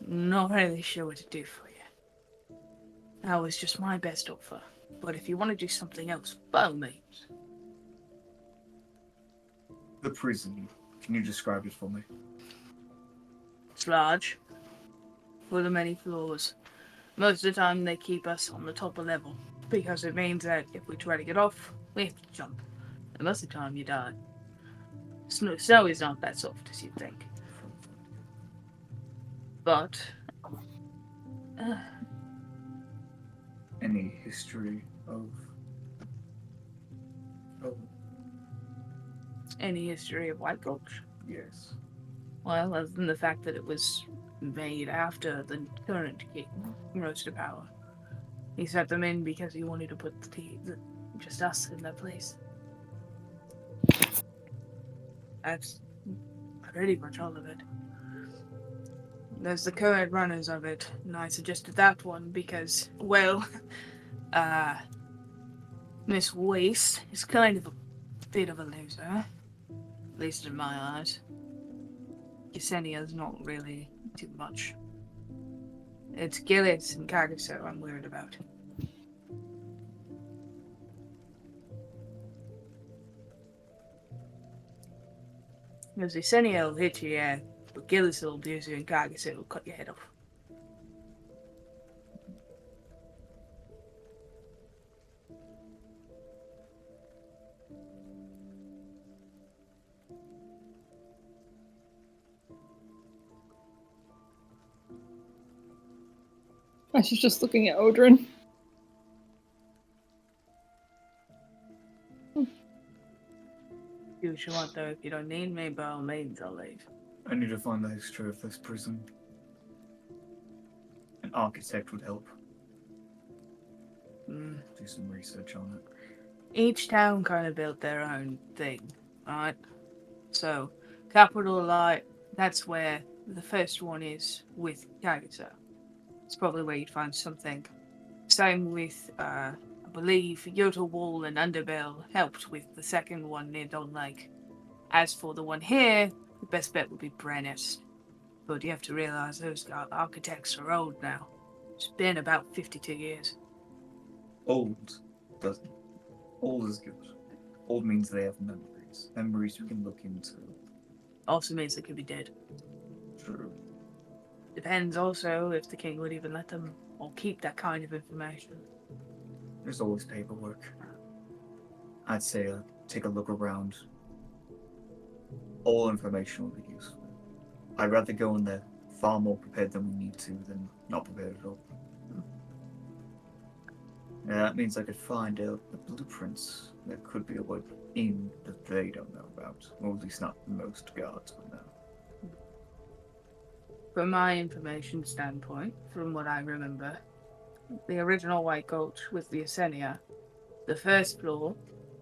Speaker 2: not really sure what to do for you. That was just my best offer. But if you want to do something else, by all means.
Speaker 6: The prison. Can you describe it for me?
Speaker 2: It's large, full of many floors. Most of the time they keep us on the top of level, because it means that if we try to get off, we have to jump. And most of the time you die. Snow is not that soft as you'd think. But,
Speaker 6: Any history of. Oh,
Speaker 2: any history of White Gulch?
Speaker 6: yes.
Speaker 2: Well, other than the fact that it was made after the current king rose to power. He set them in because he wanted to put just us in that place. That's pretty much all of it. There's the current runners of it, and I suggested that one because, well, Miss Waste is kind of a bit of a loser, at least in my eyes. Yesenia's not really too much. It's Gillis and Kagaso I'm worried about. Because Yesenia will hit you, yeah, but Gillis will abuse you and Kagaso will cut your head off.
Speaker 4: She's just looking at Odrin.
Speaker 2: Do what you want, though. If you don't need me, by all means, I'll leave.
Speaker 6: I need to find the history of this prison. An architect would help.
Speaker 2: Mm.
Speaker 6: Do some research on it.
Speaker 2: Each town kind of built their own thing, right? So, Capital Light, that's where the first one is with Kagasa. It's probably where you'd find something. Same with, I believe, Yota Wall and Underbell helped with the second one near Don Lake. As for the one here, the best bet would be Brennett. But you have to realize those architects are old now. It's been about 52 years.
Speaker 6: Old doesn't. Old is good. Old means they have memories. Memories we can look into.
Speaker 2: Also means they could be dead.
Speaker 6: True.
Speaker 2: Depends also if the king would even let them or keep that kind of information.
Speaker 6: There's always paperwork. I'd say take a look around. All information will be useful. I'd rather go in there far more prepared than we need to than not prepared at all. Yeah, that means I could find out the blueprints. There could be a way in that they don't know about. Or at least not most guards would know.
Speaker 2: From my information standpoint, from what I remember, the original White Gulch with the Asenia, the first floor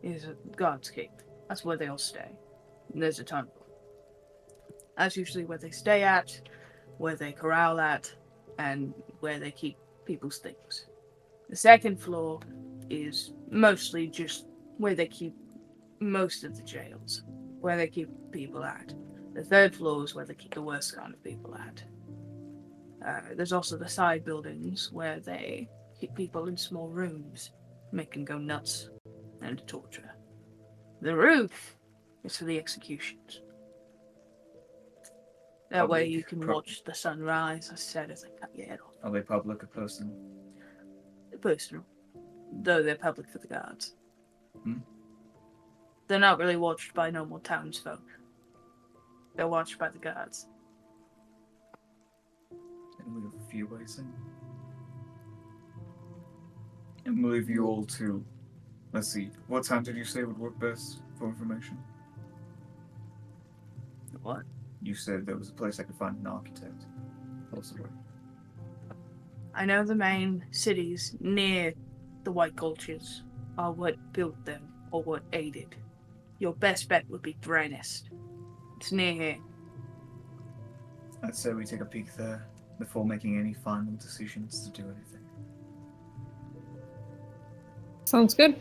Speaker 2: is a guard's keep. That's where they all stay. And there's a tunnel. That's usually where they stay at, where they corral at, and where they keep people's things. The second floor is mostly just where they keep most of the jails, where they keep people at. The third floor is where they keep the worst kind of people at. There's also the side buildings where they keep people in small rooms, make them go nuts, and torture. The roof is for the executions. That way you can watch the sun rise, I said, as they cut your head off.
Speaker 6: Are they public or personal?
Speaker 2: Personal. Though they're public for the guards.
Speaker 6: Hmm?
Speaker 2: They're not really watched by normal townsfolk.
Speaker 7: They're watched by the guards.
Speaker 6: And we have a few ways in. And we'll leave you all to. Let's see. What time did you say would work best for information?
Speaker 7: What?
Speaker 6: You said there was a place I could find an architect. Possibly.
Speaker 2: I know the main cities near the White Gulches are what built them or what aided. Your best bet would be Thranist. It's near here.
Speaker 6: I'd say we take a peek there before making any final decisions to do anything.
Speaker 4: Sounds good.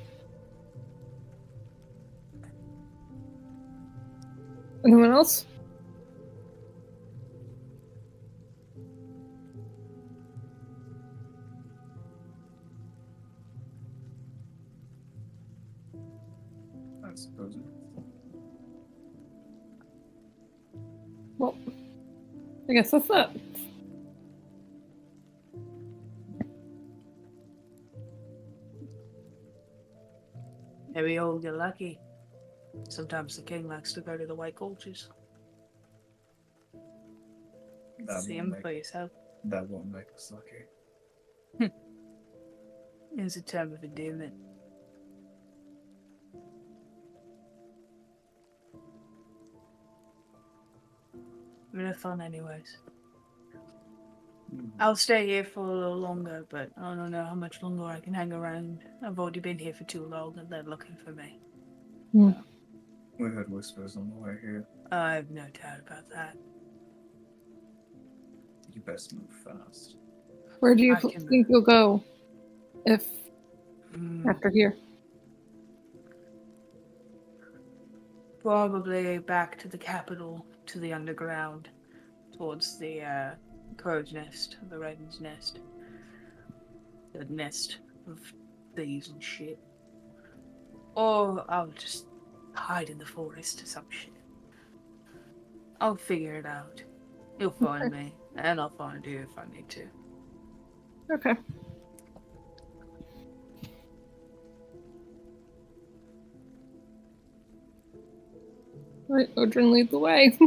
Speaker 4: Anyone else?
Speaker 6: I suppose.
Speaker 4: Well, I guess that's that.
Speaker 7: Maybe you'll get lucky. Sometimes the king likes to go to the White Gulches.
Speaker 6: That
Speaker 7: See
Speaker 6: won't
Speaker 7: him
Speaker 6: make-
Speaker 7: for yourself.
Speaker 6: That won't make us lucky.
Speaker 7: It's a term of endearment. Bit of fun anyways. I'll stay here for a little longer, but I don't know how much longer I can hang around. I've already been here for too long and they're looking for me.
Speaker 6: We heard whispers on the way here.
Speaker 7: I have no doubt about that.
Speaker 6: You best move fast.
Speaker 4: Where do you
Speaker 7: I can-
Speaker 4: think you'll go if
Speaker 7: Mm,
Speaker 4: after here?
Speaker 2: Probably back to the capital, to the underground, towards the crow's nest, the raven's nest. The nest of thieves and shit. Or I'll just hide in the forest or some shit. I'll figure it out. You'll find me, and I'll find you if I need to.
Speaker 4: Okay. Right, Odrin, lead the way.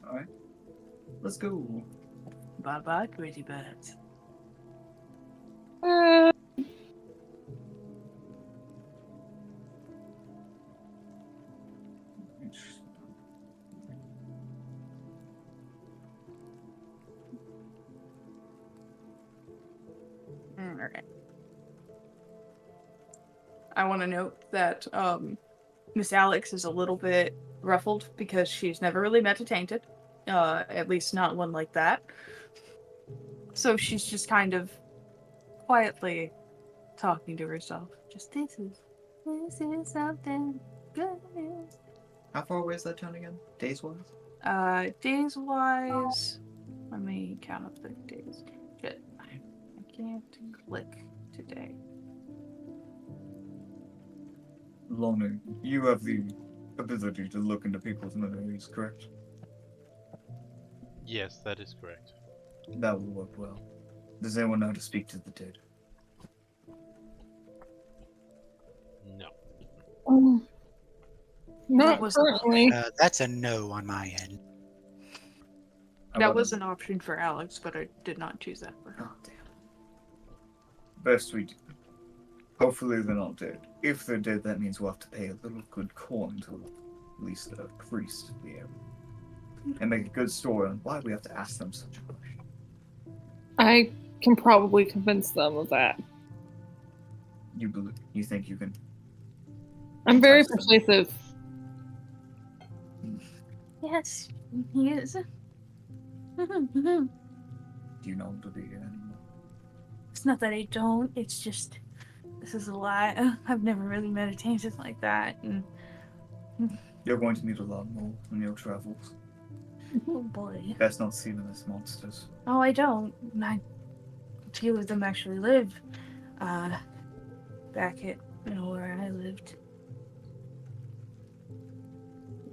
Speaker 6: Alright. Let's go.
Speaker 7: bye-bye, pretty birds.
Speaker 4: uh,
Speaker 2: Alright. I want to note that Miss Alex is a little bit ruffled because she's never really met a tainted. At least not one like that. So she's just kind of quietly talking to herself. Just this is something good.
Speaker 6: How far away is that town again? Days wise?
Speaker 2: Days wise, let me count up the days. Shit, I can't click today.
Speaker 6: Lonu, you have the ability to look into people's memories, correct?
Speaker 1: Yes, that is correct.
Speaker 6: That will work well. Does anyone know how to speak to the dead?
Speaker 1: No.
Speaker 4: not
Speaker 2: was-
Speaker 4: currently.
Speaker 5: That's a no on my end.
Speaker 6: How
Speaker 2: That
Speaker 6: about
Speaker 2: was
Speaker 6: them?
Speaker 2: an option for Alex, but I did not choose that for her.
Speaker 6: Oh, damn. Best we do. Hopefully they're not dead. If they're dead, that means we'll have to pay a little good coin to at least a priest of the area. And make a good story on why we have to ask them such a question.
Speaker 4: I can probably convince them of that.
Speaker 6: You think you can?
Speaker 4: I'm very
Speaker 6: Entice them.
Speaker 4: persuasive.
Speaker 2: Yes, he is.
Speaker 6: Do you know him to be here anymore?
Speaker 2: It's not that I don't, it's just this is a lie. I've never really meditated like that, and
Speaker 6: You're going to meet a lot more on your travels.
Speaker 2: oh boy.
Speaker 6: Best not see them as monsters.
Speaker 2: Oh, I don't. A few of them actually live back at where I lived.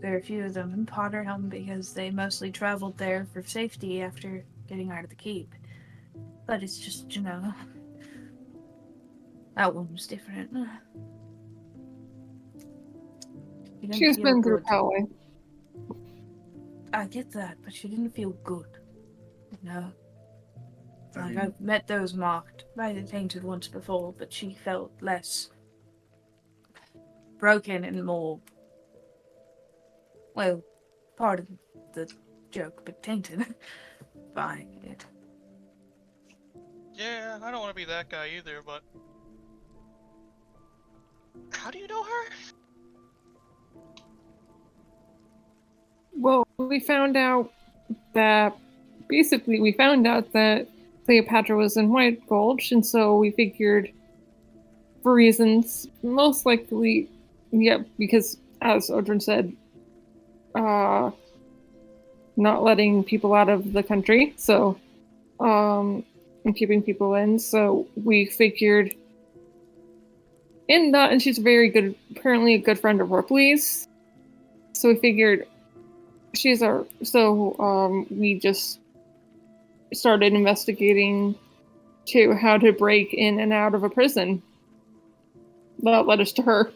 Speaker 2: There are a few of them in Potterhelm because they mostly traveled there for safety after getting out of the keep. But it's just, that one was different.
Speaker 7: She didn't
Speaker 4: She's
Speaker 7: feel
Speaker 4: been through
Speaker 7: good.
Speaker 4: hell.
Speaker 7: I get that, but she didn't feel good. No.
Speaker 6: I
Speaker 7: Like,
Speaker 6: mean,
Speaker 7: I've met those marked by the Tainted once before, but she felt less broken and more, well, part of the joke, but tainted by it.
Speaker 3: Yeah, I don't want to be that guy either, but how do you know her?
Speaker 4: Well, we found out that Cleopatra was in White Gulch, and so we figured, for reasons most likely, yeah, because as Odrin said, not letting people out of the country, so and keeping people in. So we figured in that, and she's apparently a good friend of Ripley's. So we figured we just started investigating to how to break in and out of a prison. That led us to her.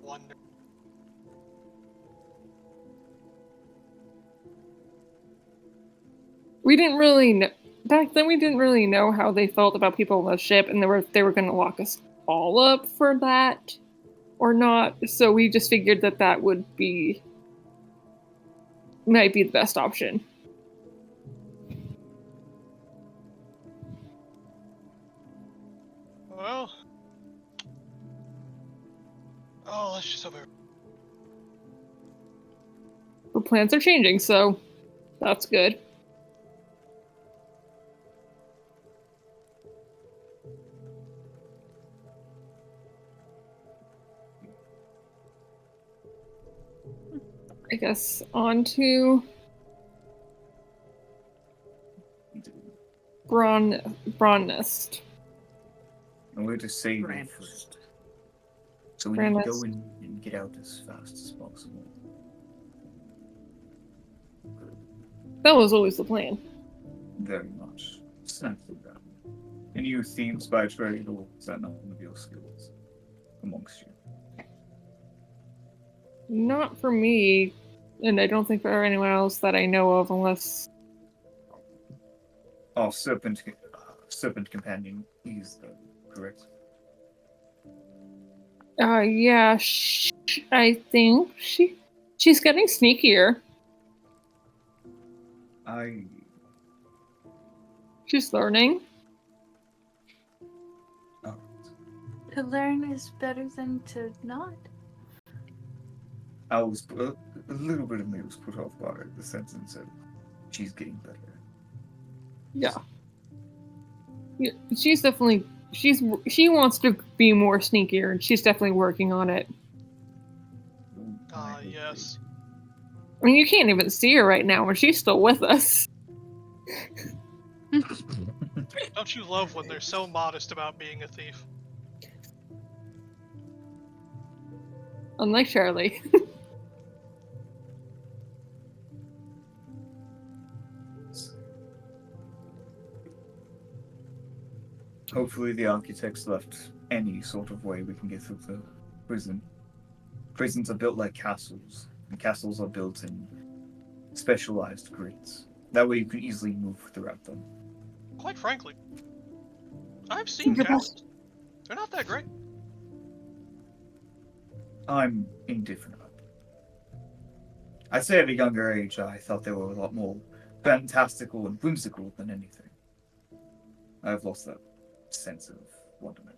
Speaker 3: Wonder.
Speaker 4: We didn't really know back then. We didn't really know how they felt about people on the ship, and they were going to lock us all up for that or not. So we just figured that might be the best option.
Speaker 3: Well, oh, let's just hope.
Speaker 4: The plans are changing, so that's good. I guess on to Brawn Nest.
Speaker 6: and we're just saving
Speaker 7: Brand
Speaker 6: for
Speaker 7: first.
Speaker 6: So we
Speaker 4: Brand
Speaker 6: need to
Speaker 4: nest.
Speaker 6: go in and get out as fast as possible.
Speaker 4: That was always the plan.
Speaker 6: Very much. Snap them down. Any new themes by trade, or is that not one of your skills amongst you?
Speaker 4: Not for me, and I don't think for anyone else that I know of, unless
Speaker 6: Oh, Serpent Companion, he's correct.
Speaker 4: yeah, I think she's getting sneakier. She's learning.
Speaker 6: Oh,
Speaker 2: To learn is better than to not.
Speaker 6: I was a little bit of me was put off by the sentence of she's getting better.
Speaker 4: Yeah. She's definitely she wants to be more sneakier, and she's definitely working on it.
Speaker 3: Ah, yes.
Speaker 4: I mean, you can't even see her right now, and she's still with us.
Speaker 3: Don't you love when they're so modest about being a thief?
Speaker 4: Unlike Charlie.
Speaker 6: Hopefully the architects left any sort of way we can get through the prison. Prisons are built like castles, and castles are built in specialized grids. That way you can easily move throughout them.
Speaker 3: Quite frankly, I've seen castles. They're not that great.
Speaker 6: I'm indifferent about them. I'd say at a younger age I thought they were a lot more fantastical and whimsical than anything. I've lost that sense of wonderment.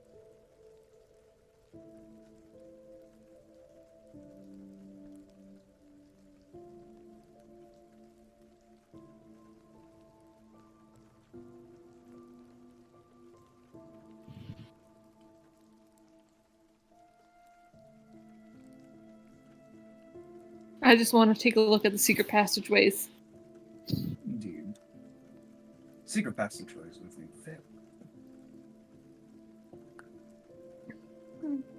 Speaker 4: I just want to take a look at the secret passageways.
Speaker 6: Indeed. Secret passageways with the veil.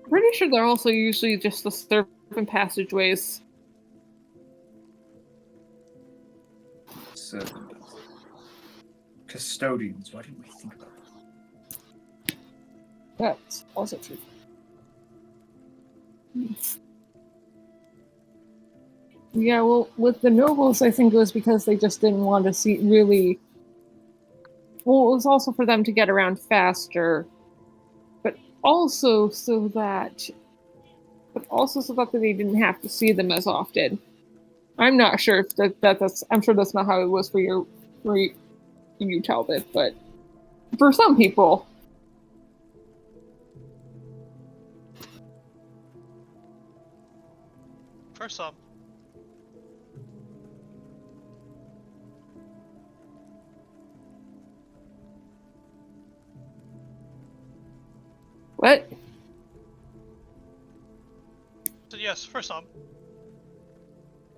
Speaker 4: Pretty sure they're also usually just the serpent passageways.
Speaker 6: Serpent. Custodians, why didn't we think about that?
Speaker 4: That's also true. Yeah, well, with the nobles, I think it was because they just didn't want to see really. Well, it was also for them to get around faster, but also so that, they didn't have to see them as often. I'm not sure if that's. I'm sure that's not how it was for you, Talbot, but for some people.
Speaker 3: For some.
Speaker 4: What?
Speaker 3: So yes, for some.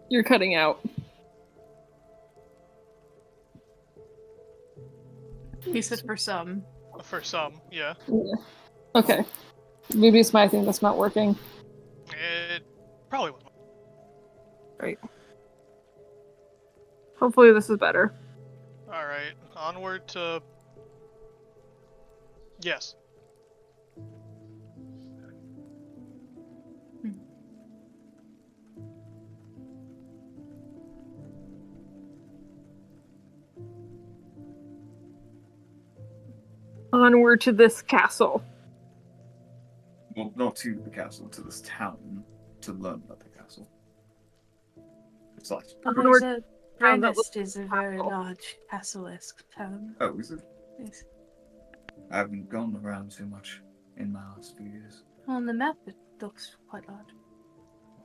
Speaker 4: You're cutting out.
Speaker 2: He said for some.
Speaker 3: For some, yeah.
Speaker 4: Yeah. Okay. Maybe it's my thing that's not working.
Speaker 3: It probably would.
Speaker 4: Right. Hopefully this is better.
Speaker 3: Alright, onward to... Yes.
Speaker 4: Onward to this castle.
Speaker 6: Well, not to the castle, to this town, to learn about the castle. It's like,
Speaker 4: Onward.
Speaker 7: Brandest is a very large castle-esque town.
Speaker 6: oh, is it?
Speaker 7: Yes.
Speaker 6: I haven't gone around too much in my last few years.
Speaker 7: On the map, it looks quite large.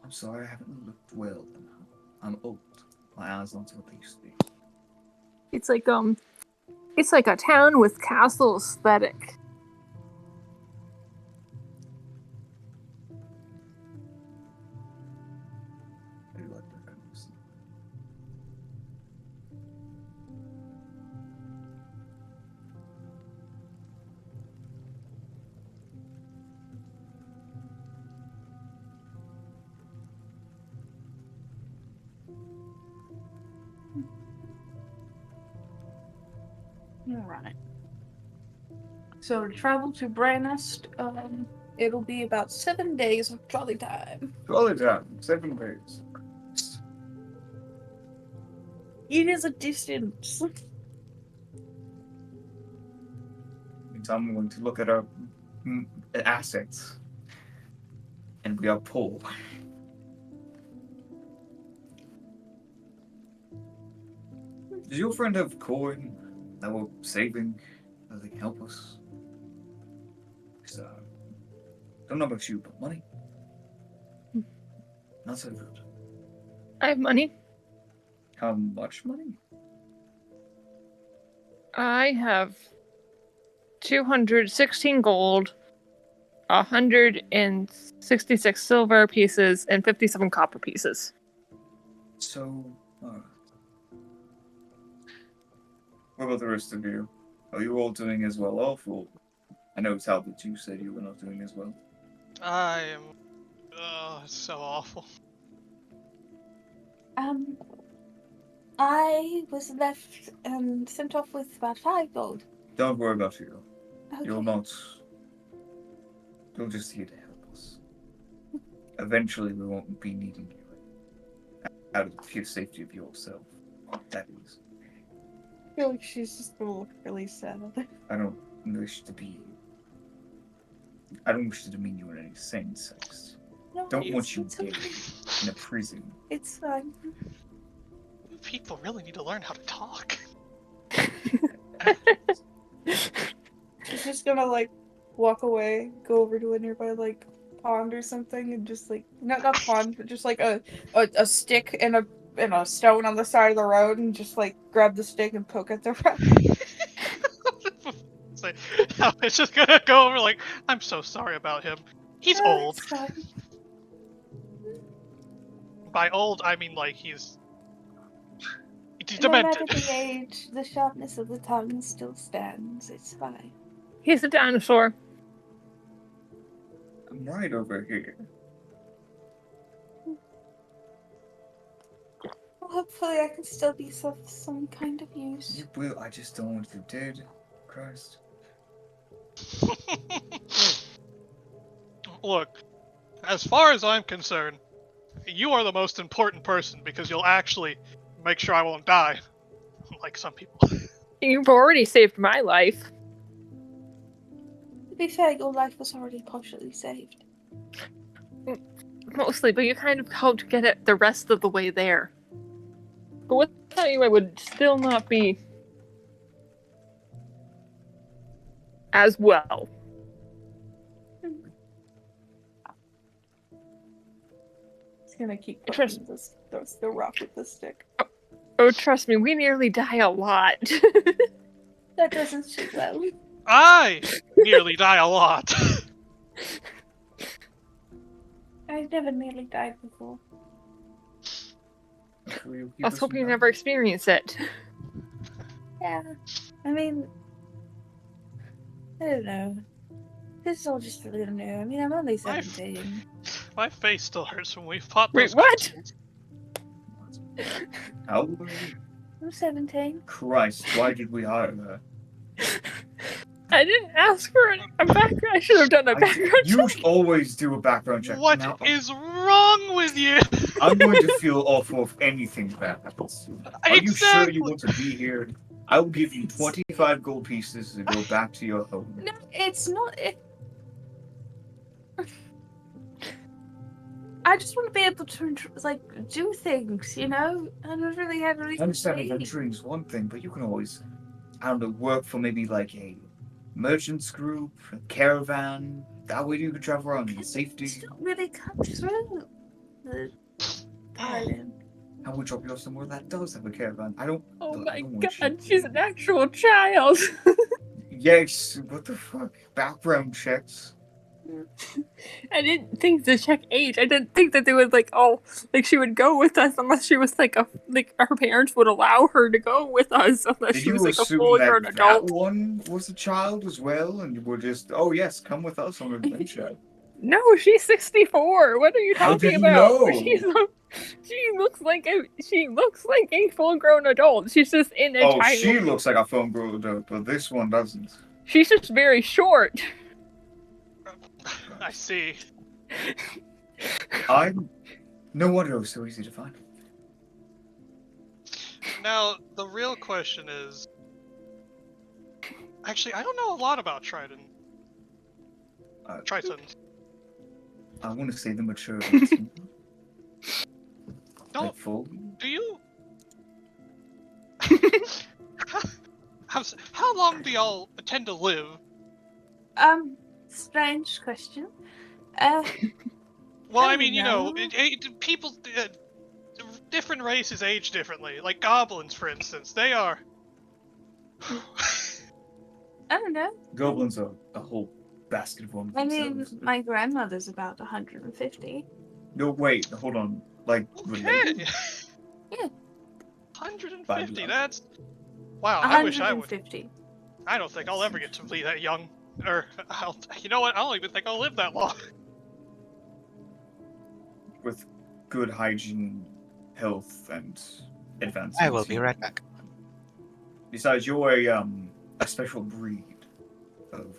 Speaker 6: I'm sorry, I haven't looked well enough. I'm old. My eyes aren't what they used to be.
Speaker 4: It's like a town with castle aesthetic.
Speaker 6: I do like that kind of stuff.
Speaker 2: Alright. So to travel to Brandest, it'll be about 7 days of trolley time.
Speaker 6: Trolley time, 7 days.
Speaker 2: It is a distance.
Speaker 6: Meantime, I'm going to look at our assets. And we are poor. Does your friend have coin that we're saving that they can help us? So, don't know about you, but money. Not so good.
Speaker 4: I have money.
Speaker 6: How much money?
Speaker 4: I have 216 gold, 166 silver pieces, and 57 copper pieces.
Speaker 6: So, what about the rest of you? Are you all doing as well off? Or I know, Talbot, you said you were not doing as well.
Speaker 3: I am... Oh, it's so awful.
Speaker 2: I was left and sent off with about 5 gold.
Speaker 6: Don't worry about you.
Speaker 2: Okay.
Speaker 6: You're not... You're just here to help us. Eventually, we won't be needing you. Out of the pure safety of yourself. That is.
Speaker 2: I feel like she's just gonna look really sad.
Speaker 6: I don't wish to demean you in any sense. I just
Speaker 2: No,
Speaker 6: don't want you
Speaker 2: it's
Speaker 6: here
Speaker 2: okay.
Speaker 6: in a prison.
Speaker 2: It's fine.
Speaker 3: People really need to learn how to talk.
Speaker 2: She's just gonna like walk away, go over to a nearby like pond or something, and just like not pond, but just like a stick and a stone on the side of the road, and just like grab the stick and poke at the rat.
Speaker 3: It's just gonna go over like, I'm so sorry about him. He's old.
Speaker 2: It's fine.
Speaker 3: By old, I mean like he's
Speaker 2: No matter
Speaker 3: demented.
Speaker 2: the age, the sharpness of the tongue still stands. It's fine.
Speaker 4: He's a dinosaur.
Speaker 6: I'm right over here.
Speaker 2: Well, hopefully I can still be of some kind of use.
Speaker 6: You will. I just don't want you dead. Christ.
Speaker 3: Look, As far as I'm concerned, you are the most important person because you'll actually make sure I won't die, like some people.
Speaker 4: You've already saved my life.
Speaker 2: To be fair, your life was already partially saved.
Speaker 4: Mostly, but you kind of helped get it the rest of the way there. But without you, I would still not be as well.
Speaker 2: He's gonna keep
Speaker 4: Trust-
Speaker 2: pushing the rock with the stick.
Speaker 4: Oh, trust me, we nearly die a lot.
Speaker 2: That doesn't sit well.
Speaker 3: I nearly die a lot.
Speaker 2: I've never nearly died before.
Speaker 6: Hopefully you'll keep
Speaker 4: Let's
Speaker 6: us
Speaker 4: hope
Speaker 6: from
Speaker 4: you
Speaker 6: dying.
Speaker 4: never experience it.
Speaker 2: Yeah. I mean, I don't know. This is all just a little new. I mean, I'm only 17.
Speaker 3: My face still hurts when we fought
Speaker 4: Wait,
Speaker 3: those
Speaker 4: what?
Speaker 3: goblins.
Speaker 6: How old are you?
Speaker 2: I'm 17.
Speaker 6: Christ, why did we hire her?
Speaker 4: I didn't ask for a background. I should have done a background
Speaker 6: You
Speaker 4: check.
Speaker 6: always do a background check.
Speaker 3: What
Speaker 6: Now,
Speaker 3: is wrong with you?
Speaker 6: I'm going to feel awful if anything bad happens. Are you sure you
Speaker 3: Exactly.
Speaker 6: want to be here? I will give you 25 gold pieces to go back to your home.
Speaker 2: No, it's not. I just want to be able to, like, do things, you know? I don't really have
Speaker 6: I
Speaker 2: anything
Speaker 6: understand
Speaker 2: to say.
Speaker 6: adventuring is one thing, but you can always, I don't know, work for maybe like a merchants group, a caravan. That way you can travel around in safety.
Speaker 2: It's not really come through the island.
Speaker 6: And we drop you off somewhere that does have a caravan. I don't.
Speaker 4: Oh
Speaker 6: look, I
Speaker 4: my
Speaker 6: don't want you-
Speaker 4: god, she's an actual child.
Speaker 6: Yes, what the fuck? Background checks.
Speaker 4: I didn't think to check age. I didn't think that they would like she would go with us unless she was like her parents would allow her to go with us unless
Speaker 6: Did
Speaker 4: she
Speaker 6: you
Speaker 4: was like a
Speaker 6: assume
Speaker 4: full
Speaker 6: that
Speaker 4: grown
Speaker 6: that
Speaker 4: adult.
Speaker 6: one was a child as well, and you were just, oh yes, come with us on an adventure?
Speaker 4: No, she's 64. What are you
Speaker 6: How
Speaker 4: talking
Speaker 6: did you
Speaker 4: about?
Speaker 6: know?
Speaker 4: She looks like a full grown adult. She's just in a
Speaker 6: Oh,
Speaker 4: tiny.
Speaker 6: she looks like a phone girl adult, but this one doesn't.
Speaker 4: She's just very short.
Speaker 3: I see.
Speaker 6: No wonder it was so easy to find.
Speaker 3: Now, the real question is... Actually, I don't know a lot about Triton. Triton.
Speaker 6: I want to say the mature. Like
Speaker 3: Don't...
Speaker 6: full.
Speaker 3: Do you... how long do y'all tend to live?
Speaker 2: Strange question.
Speaker 3: Well, I
Speaker 2: I
Speaker 3: mean, you
Speaker 2: don't
Speaker 3: know,
Speaker 2: know.
Speaker 3: people... different races age differently. Like goblins, for instance. They are...
Speaker 2: I don't know.
Speaker 6: Goblins are a whole basket of women.
Speaker 2: I mean, my grandmother's about 150.
Speaker 6: No, wait, hold on. Like, related?
Speaker 3: Okay.
Speaker 2: Yeah.
Speaker 3: 150, that's... Wow, I wish I would...
Speaker 2: 150.
Speaker 3: I don't think I'll ever get to be that young. Or, you know what, I don't even think I'll live that long.
Speaker 6: With good hygiene, health, and advancements.
Speaker 5: I will be right back.
Speaker 6: Besides, you're a special breed of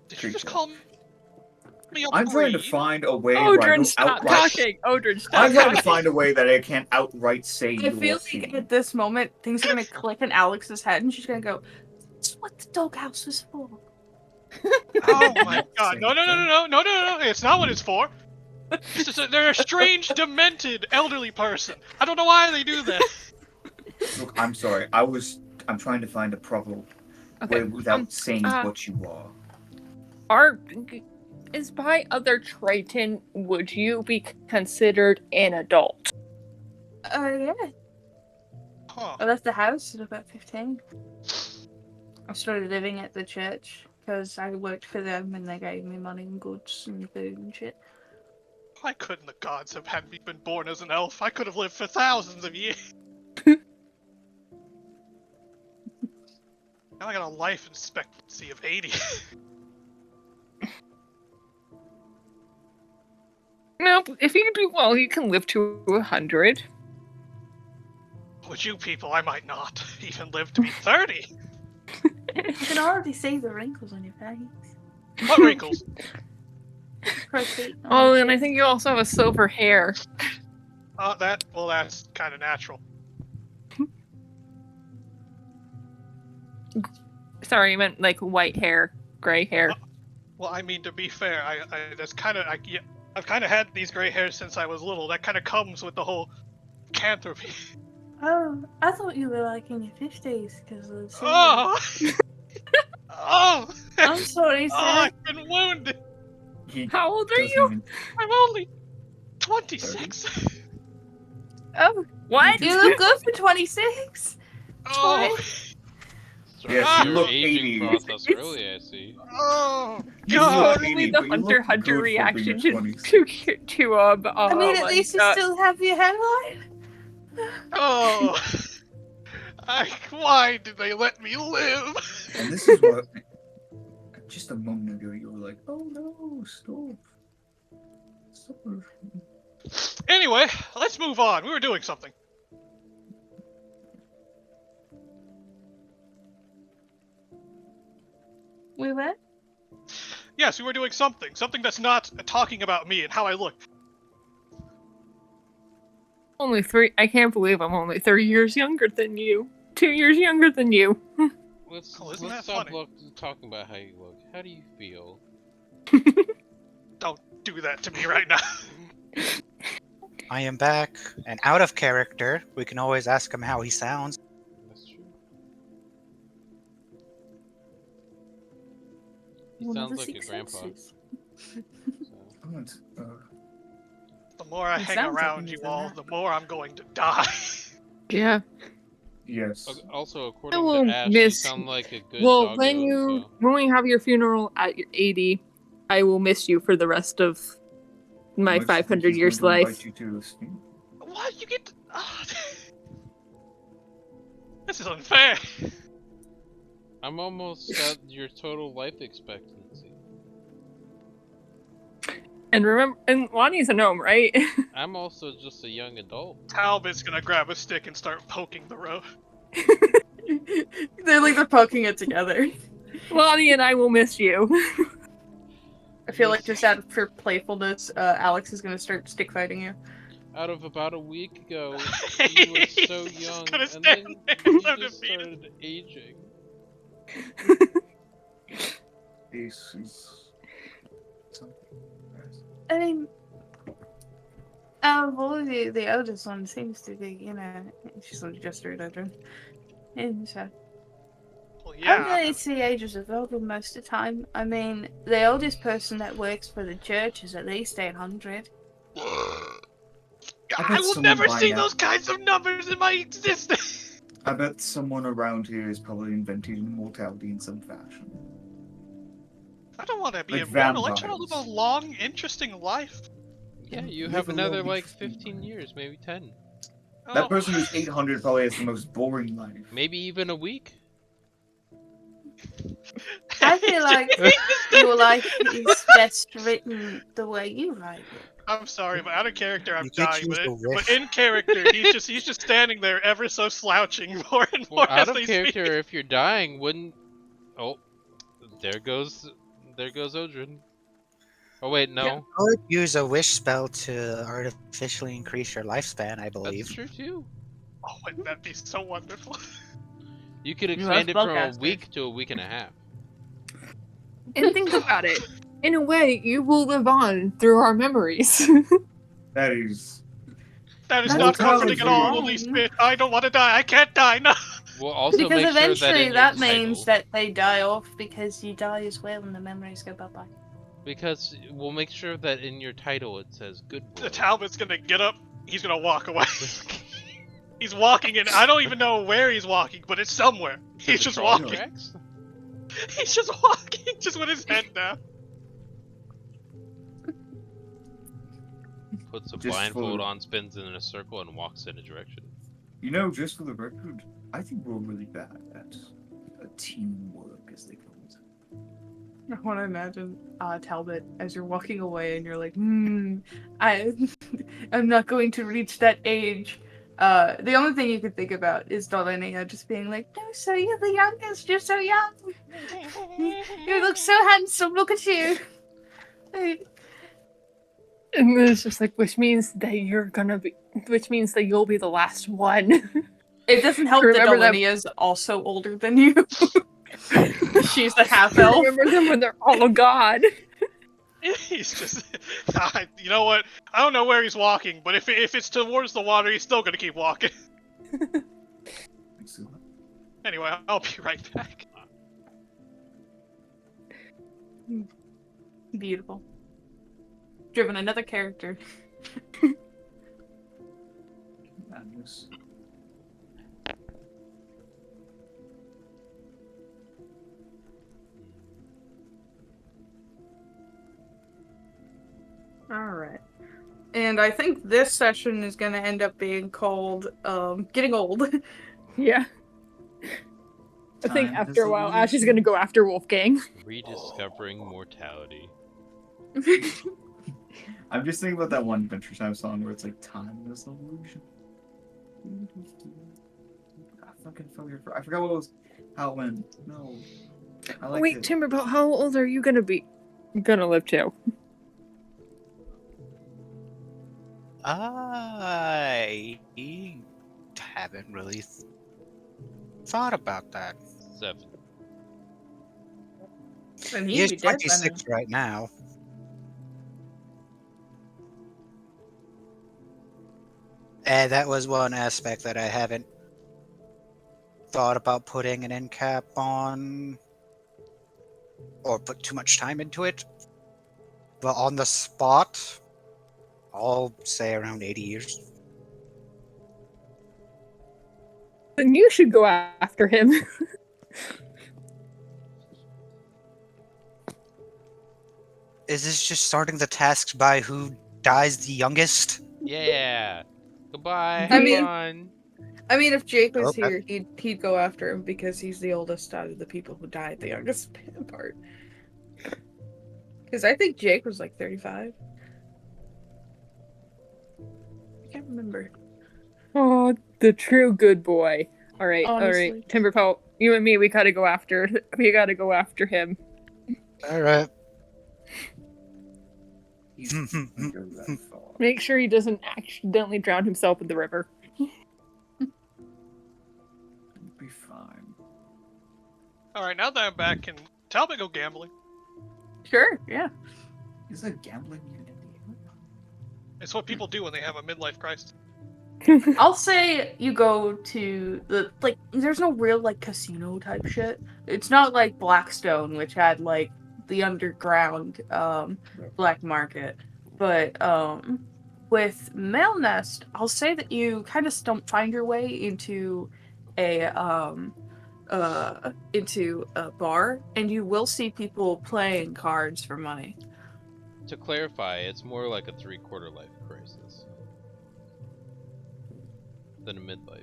Speaker 3: Did you just
Speaker 6: creature.
Speaker 3: call me a
Speaker 6: I'm trying to
Speaker 3: breed?
Speaker 6: find a way where I
Speaker 4: Odrin,
Speaker 6: don't
Speaker 4: stop
Speaker 6: outright...
Speaker 4: talking. Odrin, stop
Speaker 6: I'm trying to
Speaker 4: talking.
Speaker 6: find a way that I can't outright say
Speaker 2: I
Speaker 6: you're
Speaker 2: feel like
Speaker 6: female.
Speaker 2: at this moment, things are gonna click in Alex's head, and she's gonna go, "That's what the doghouse was for."
Speaker 3: Oh my god, no, it's not what it's for. They're a strange, demented, elderly person. I don't know why they do that.
Speaker 6: Look, I'm sorry. I'm trying to find a proper way without saying what you are.
Speaker 4: Is by other Triton, would you be considered an adult?
Speaker 2: Yeah.
Speaker 3: Huh.
Speaker 2: I left the house at about 15. I started living at the church because I worked for them and they gave me money and goods and food and shit.
Speaker 3: Why couldn't the gods have had me been born as an elf? I could have lived for thousands of years. Now I got a life expectancy of 80.
Speaker 4: No, if you do well, you can live to 100.
Speaker 3: With you people, I might not even live to be 30.
Speaker 2: You can already see the wrinkles on your face.
Speaker 3: What wrinkles?
Speaker 2: Proceed.
Speaker 4: Oh, and I think you also have a silver hair.
Speaker 3: That's kind of natural.
Speaker 4: Sorry, I meant like white hair, gray hair.
Speaker 3: Well, I mean, to be fair, I've kind of had these gray hairs since I was little. That kind of comes with the whole canthropy.
Speaker 7: Oh, I thought you were like in your 50s because of the silver.
Speaker 3: Oh! Oh!
Speaker 7: I'm sorry,
Speaker 3: Oh,
Speaker 7: sir.
Speaker 3: I've been wounded!
Speaker 6: He
Speaker 4: How old are
Speaker 6: doesn't
Speaker 4: you?
Speaker 6: even-
Speaker 3: I'm only 26!
Speaker 2: Oh,
Speaker 4: What?
Speaker 2: you look good for 26.
Speaker 3: Oh!
Speaker 1: Started
Speaker 6: Yes, you
Speaker 1: your
Speaker 6: look
Speaker 1: aging
Speaker 6: 80.
Speaker 1: process early, I see.
Speaker 3: Oh!
Speaker 6: You
Speaker 4: It's
Speaker 6: look
Speaker 3: God!
Speaker 4: totally
Speaker 6: 80,
Speaker 4: the
Speaker 6: but you look
Speaker 4: Hunter
Speaker 6: good for
Speaker 4: reaction
Speaker 6: being
Speaker 4: to
Speaker 6: 20s.
Speaker 2: I mean, at least you still have your hairline.
Speaker 3: Oh! Why did they let me live?
Speaker 6: And this is what. Just a moment ago, you were like, "Oh no, stop, stop."
Speaker 3: Anyway, let's move on. We were doing something.
Speaker 2: We were?
Speaker 3: Yes, we were doing something. Something that's not talking about me and how I look.
Speaker 4: Only 3. I can't believe I'm only 3 years younger than you. 2 years younger than you.
Speaker 1: Let's
Speaker 3: Oh, isn't
Speaker 1: let's
Speaker 3: that
Speaker 1: stop
Speaker 3: funny?
Speaker 1: talking about how you look. How do you feel?
Speaker 3: Don't do that to me right now.
Speaker 5: I am back and out of character. We can always ask him how he sounds.
Speaker 1: That's true. He
Speaker 7: One of
Speaker 1: sounds
Speaker 7: the
Speaker 1: like a
Speaker 7: 6
Speaker 1: grandpa.
Speaker 7: senses.
Speaker 1: So.
Speaker 6: I want,
Speaker 3: The more I
Speaker 7: It
Speaker 3: hang
Speaker 7: sounds like
Speaker 3: around
Speaker 7: it
Speaker 3: you
Speaker 7: is
Speaker 3: all,
Speaker 7: that.
Speaker 3: the more I'm going to die.
Speaker 4: Yeah.
Speaker 6: yes.
Speaker 1: Also,
Speaker 4: I
Speaker 1: according
Speaker 4: will
Speaker 1: to Ash, you
Speaker 4: miss.
Speaker 1: sound like a good
Speaker 4: Well,
Speaker 1: doggo.
Speaker 4: when we have your funeral at your 80, I will miss you for the rest of my
Speaker 6: Unless
Speaker 4: 500
Speaker 6: he's
Speaker 4: years
Speaker 6: going to
Speaker 4: life.
Speaker 6: invite you to a stream.
Speaker 3: What? You get to... This is unfair.
Speaker 1: I'm almost at your total life expectancy.
Speaker 4: And remember, and Lonnie's a gnome, right?
Speaker 1: I'm also just a young adult.
Speaker 3: Talbot's gonna grab a stick and start poking the road.
Speaker 2: They're poking it together.
Speaker 4: Lonnie and I will miss you.
Speaker 2: I feel like just out of pure playfulness, Alex is gonna start stick fighting you.
Speaker 1: Out of about a week ago, you were so
Speaker 3: He's just
Speaker 1: young,
Speaker 3: gonna
Speaker 1: and
Speaker 3: stand
Speaker 1: then
Speaker 3: there
Speaker 1: you
Speaker 3: so
Speaker 1: just
Speaker 3: defeated.
Speaker 1: started aging.
Speaker 6: This is something.
Speaker 2: I mean, out of all of you, the eldest one seems to be, she's on just her children. And so,
Speaker 3: Well,
Speaker 2: I'm
Speaker 3: yeah.
Speaker 2: going to see ages of older most of the time. I mean, the oldest person that works for the church is at least 800.
Speaker 3: I
Speaker 6: bet
Speaker 3: will
Speaker 6: someone
Speaker 3: never
Speaker 6: by
Speaker 3: see
Speaker 6: now-
Speaker 3: those kinds of numbers in my existence.
Speaker 6: I bet someone around here has probably invented immortality in some fashion.
Speaker 3: I don't want to be
Speaker 6: Like
Speaker 3: immortal. I just want to live
Speaker 6: vampires.
Speaker 3: a long, interesting life.
Speaker 1: Yeah, you
Speaker 6: Live
Speaker 1: have
Speaker 6: a
Speaker 1: another
Speaker 6: long,
Speaker 1: like
Speaker 6: interesting
Speaker 1: 15
Speaker 6: life.
Speaker 1: years, maybe 10.
Speaker 6: That
Speaker 3: Oh.
Speaker 6: person who's 800 probably has the most boring life.
Speaker 1: Maybe even a week.
Speaker 2: I feel like your life is best written the way you write it.
Speaker 3: I'm sorry, but out of character, I'm
Speaker 5: You can't
Speaker 3: dying.
Speaker 5: use the
Speaker 3: But
Speaker 5: wish.
Speaker 3: in character, he's just standing there, ever so slouching, more and
Speaker 1: Well,
Speaker 3: more
Speaker 1: out
Speaker 3: as
Speaker 1: of
Speaker 3: they
Speaker 1: character,
Speaker 3: speak.
Speaker 1: if you're dying, wouldn't... Oh, there goes Odrin. Oh wait, no.
Speaker 5: You could use a wish spell to artificially increase your lifespan, I
Speaker 1: That's
Speaker 5: believe.
Speaker 1: true too.
Speaker 3: Oh, wouldn't that be so wonderful?
Speaker 1: You could
Speaker 2: You
Speaker 1: expand it
Speaker 2: have
Speaker 1: from a
Speaker 2: spellcasters.
Speaker 1: week to a week and a half.
Speaker 4: And think about it. In a way, you will live on through our memories.
Speaker 6: That is.
Speaker 3: That is
Speaker 2: That's
Speaker 3: not
Speaker 6: Mortality.
Speaker 3: comforting at all, the least bit. I don't want to die. I can't die. No.
Speaker 1: We'll also
Speaker 2: Because
Speaker 1: make sure that
Speaker 2: eventually
Speaker 1: in
Speaker 2: that
Speaker 1: your
Speaker 2: means
Speaker 1: title,
Speaker 2: that they die off because you die as well and the memories go bye-bye.
Speaker 1: because we'll make sure that in your title it says good
Speaker 3: The
Speaker 1: boy.
Speaker 3: Talbot's gonna get up. He's gonna walk away. He's walking in. I don't even know where he's walking, but it's somewhere.
Speaker 1: To
Speaker 3: He's
Speaker 1: the
Speaker 3: just
Speaker 1: trolley
Speaker 3: walking.
Speaker 1: tracks?
Speaker 3: He's just walking, just with his head down.
Speaker 1: Puts a
Speaker 6: Just
Speaker 1: blindfold
Speaker 6: for-
Speaker 1: on, spins in a circle, and walks in a direction.
Speaker 6: You know, just for the record, I think we're really bad at teamwork, as they call it.
Speaker 2: I want to imagine Talbot as you're walking away and you're like, I'm not going to reach that age. The only thing you could think about is Darlenia just being like, no, so you're the youngest, you're so young. You look so handsome, look at you.
Speaker 4: And it's just like, which means that you'll be the last one.
Speaker 2: It doesn't help that
Speaker 4: Remember that-
Speaker 2: Delinia is also older than you. She's the half elf.
Speaker 4: Remember them when they're all gone.
Speaker 3: He's just, you know what? I don't know where he's walking, but if it's towards the water, he's still gonna keep walking. Anyway, I'll be right back.
Speaker 2: Beautiful. Driven another character.
Speaker 6: Madness.
Speaker 2: Alright. And I think this session is gonna end up being called Getting Old.
Speaker 4: Yeah. I think
Speaker 6: Time
Speaker 4: after a while,
Speaker 6: dissolution.
Speaker 4: Ash is gonna go after Wolfgang.
Speaker 1: Rediscovering mortality.
Speaker 6: I'm just thinking about that one Adventure Time song where it's like time dissolution. I fucking I forgot what it was. How it went. No. I like
Speaker 4: Wait,
Speaker 6: it.
Speaker 4: Timberbolt, how old are you gonna be? I'm gonna live too.
Speaker 5: I haven't really thought about that.
Speaker 1: 7.
Speaker 2: And
Speaker 5: He's
Speaker 2: he'd be dead by
Speaker 5: 26 right now. And that was one aspect that I haven't thought about putting an end cap on or put too much time into it. But on the spot, I'll say around 80 years.
Speaker 4: Then you should go after him.
Speaker 5: Is this just starting the tasks by who dies the youngest?
Speaker 1: Yeah. Goodbye.
Speaker 2: I
Speaker 1: Have
Speaker 2: mean-
Speaker 1: fun.
Speaker 2: I mean, if Jake was
Speaker 5: Okay.
Speaker 2: here, he'd go after him because he's the oldest out of the people who died the youngest part. Because I think Jake was like 35. I can't remember.
Speaker 4: Oh, the true good boy. Alright,
Speaker 2: Honestly.
Speaker 4: alright. Timberbolt, you and me, we gotta go after him.
Speaker 5: Alright.
Speaker 6: He's not gonna go that far.
Speaker 4: Make sure he doesn't accidentally drown himself in the river.
Speaker 6: It'll be fine.
Speaker 3: Alright, now that I'm back, can Talbot go gambling?
Speaker 2: Sure, yeah.
Speaker 6: Is that gambling even in the game?
Speaker 3: It's what people do when they have a midlife crisis.
Speaker 2: I'll say you go to the there's no real casino type shit. It's not like Blackstone, which had the underground black market. But with Mail Nest, I'll say that you kind of stump find your way into a bar, and you will see people playing cards for money.
Speaker 1: To clarify, it's more like a 3/4 life crisis than a midlife.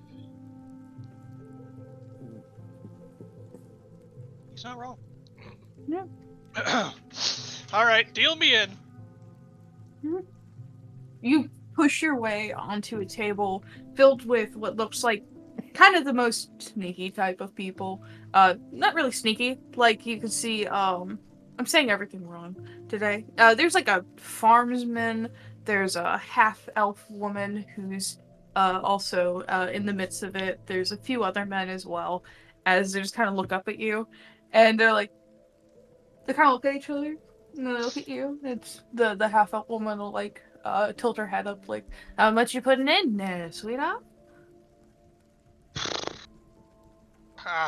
Speaker 3: He's not wrong.
Speaker 2: Yeah.
Speaker 3: Alright, deal me in.
Speaker 2: You push your way onto a table filled with what looks like kind of the most sneaky type of people. Not really sneaky. Like you can see, I'm saying everything wrong today. There's a farmsman. There's a half elf woman who's also in the midst of it. There's a few other men as well, as they just kind of look up at you, and they kind of look at each other. And then they look at you. It's the half elf woman will tilt her head up how much you putting in there, sweetheart?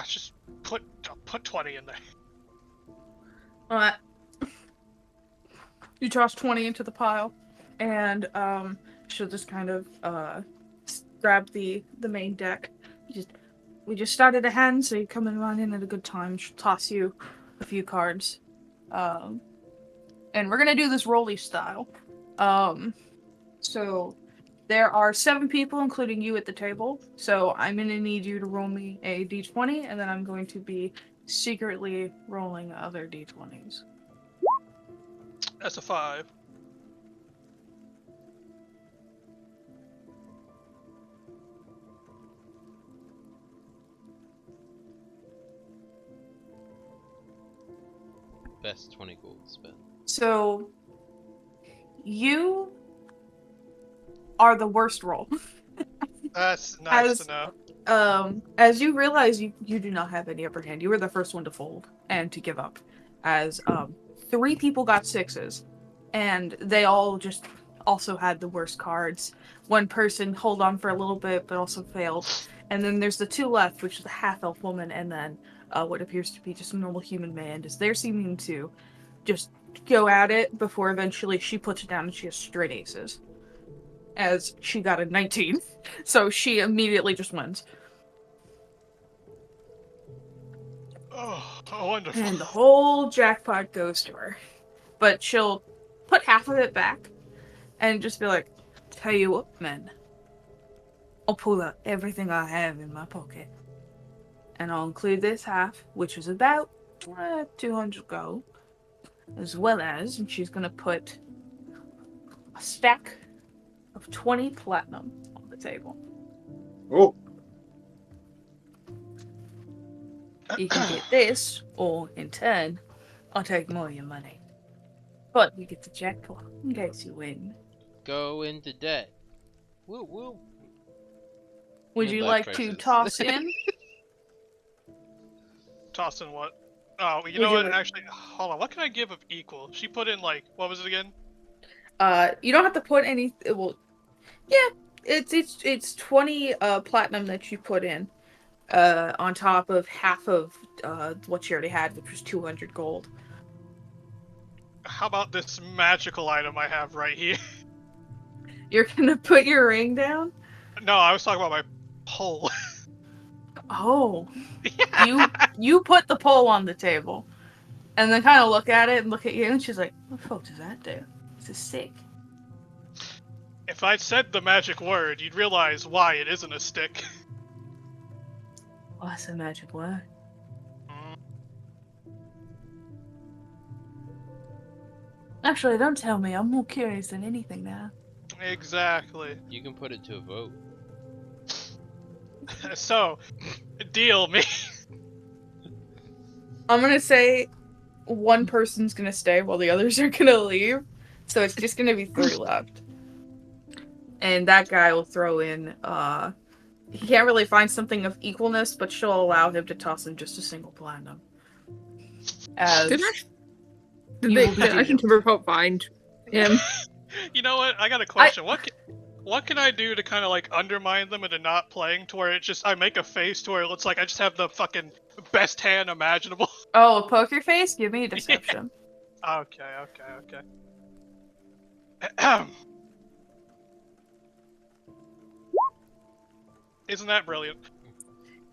Speaker 3: Just put 20 in there.
Speaker 2: Alright. You toss 20 into the pile, and she'll just kind of grab the main deck. We just started a hand, so you come and run in at a good time. She'll toss you a few cards. And we're gonna do this rolly style. So there are 7 people, including you, at the table. So I'm gonna need you to roll me a d20, and then I'm going to be secretly rolling other d20s.
Speaker 3: That's a 5.
Speaker 1: Best 20 gold spent.
Speaker 2: So you are the worst roll.
Speaker 3: That's nice
Speaker 2: As
Speaker 3: to know.
Speaker 2: as you realize you do not have any upper hand. You were the first one to fold and to give up. As 3 people got 6s, and they all just also had the worst cards. One person hold on for a little bit but also failed. And then there's the 2 left, which is the half-elf woman and then what appears to be just a normal human man. Just they're seeming to just go at it before eventually she puts it down and she has straight aces. As she got a 19. So she immediately just wins.
Speaker 3: Oh, wonderful.
Speaker 2: And the whole jackpot goes to her. But she'll put half of it back and just be like, tell you what, men. I'll pull out everything I have in my pocket. And I'll include this half, which is about 200 gold. As well as, and she's gonna put a stack of 20 platinum on the table.
Speaker 6: Oh,
Speaker 2: You can get this, or in turn, I'll take more of your money. But you get the jackpot in case you win.
Speaker 1: Go into debt. Woo woo.
Speaker 2: Would you
Speaker 1: Midlife
Speaker 2: like to
Speaker 1: crisis.
Speaker 2: toss in?
Speaker 3: Toss in what? Oh, you
Speaker 2: Would
Speaker 3: know
Speaker 2: you
Speaker 3: what?
Speaker 2: like-
Speaker 3: Actually, hold on. What can I give of equal? She put in like, what was it again?
Speaker 2: You don't have to put any. Well, yeah, it's 20 platinum that you put in, on top of half of what you already had, which was 200 gold.
Speaker 3: How about this magical item I have right here?
Speaker 2: You're gonna put your ring down?
Speaker 3: No, I was talking about my pole.
Speaker 2: Oh, you put the pole on the table, and then kind of look at it and look at you, and she's like, "What the fuck does that do? This is sick."
Speaker 3: If I'd said the magic word, you'd realize why it isn't a stick.
Speaker 2: Oh, that's a magic word. Actually, don't tell me. I'm more curious than anything now.
Speaker 3: Exactly.
Speaker 1: You can put it to a vote.
Speaker 3: So, deal me.
Speaker 2: I'm gonna say one person's gonna stay while the others are gonna leave. So it's just gonna be 3 left. And that guy will throw in, he can't really find something of equalness, but she'll allow him to toss in just a single platinum. As
Speaker 4: Did
Speaker 2: you
Speaker 4: they,
Speaker 2: will be
Speaker 4: I can
Speaker 2: dealed.
Speaker 4: Timberpoke find him.
Speaker 3: You know what? I got a question. What can I do to kind of like undermine them into not playing to where it just I make a face to where it looks like I just have the fucking best hand imaginable?
Speaker 2: Oh, poker face? Give me a deception.
Speaker 3: Okay. Isn't that brilliant?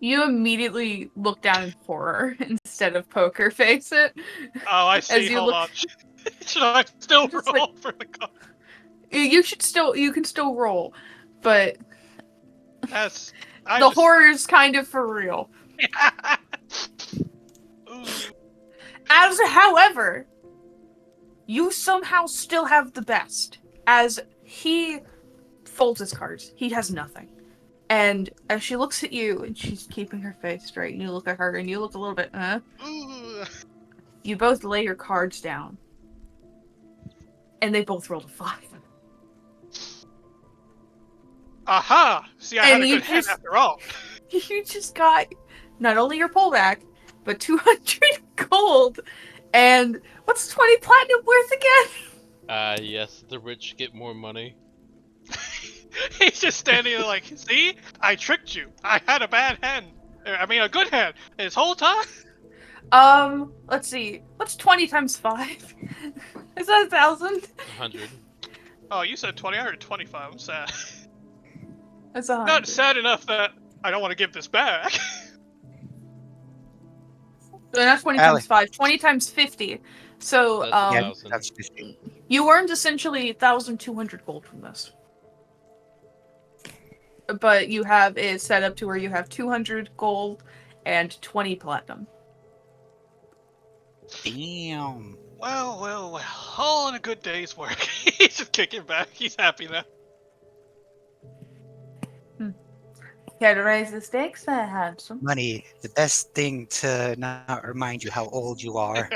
Speaker 2: You immediately look down in horror instead of poker face it.
Speaker 3: Oh, I see.
Speaker 2: As you
Speaker 3: Hold
Speaker 2: look-
Speaker 3: on. Should I still
Speaker 2: Just
Speaker 3: roll
Speaker 2: like-
Speaker 3: for the card?
Speaker 2: You can still roll, but
Speaker 3: That's
Speaker 2: the horror's kind of for real.
Speaker 3: Ooh.
Speaker 2: As however, you somehow still have the best. As he folds his cards, he has nothing. And as she looks at you and she's keeping her face straight, and you look at her and you look a little bit,
Speaker 3: Ooh.
Speaker 2: you both lay your cards down. And they both rolled a 5.
Speaker 3: Aha! See, I had
Speaker 2: And
Speaker 3: a
Speaker 2: you
Speaker 3: good hand
Speaker 2: just-
Speaker 3: after all.
Speaker 2: You just got not only your pullback, but 200 gold. And what's 20 platinum worth again?
Speaker 1: Yes, the rich get more money.
Speaker 3: He's just standing there like, see? I tricked you. I had a bad hand. I mean, a good hand. This whole time?
Speaker 2: Let's see. What's 20 times 5? Is that 1,000?
Speaker 1: 100.
Speaker 3: Oh, you said 20. I heard 25. I'm sad.
Speaker 2: That's 100.
Speaker 3: Not sad enough that I don't want to give this back.
Speaker 2: So not 20
Speaker 5: Allie.
Speaker 2: times 5. 20 times 50. So,
Speaker 1: That's
Speaker 5: Yeah,
Speaker 1: 1,000.
Speaker 5: that's 50.
Speaker 2: you earned essentially 1,200 gold from this. But you have it set up to where you have 200 gold and 20 platinum.
Speaker 5: Damn.
Speaker 3: Well. All in a good day's work. He's just kicking back. He's happy now.
Speaker 2: Care to raise the stakes there, handsome?
Speaker 5: Money, the best thing to not remind you how old you are.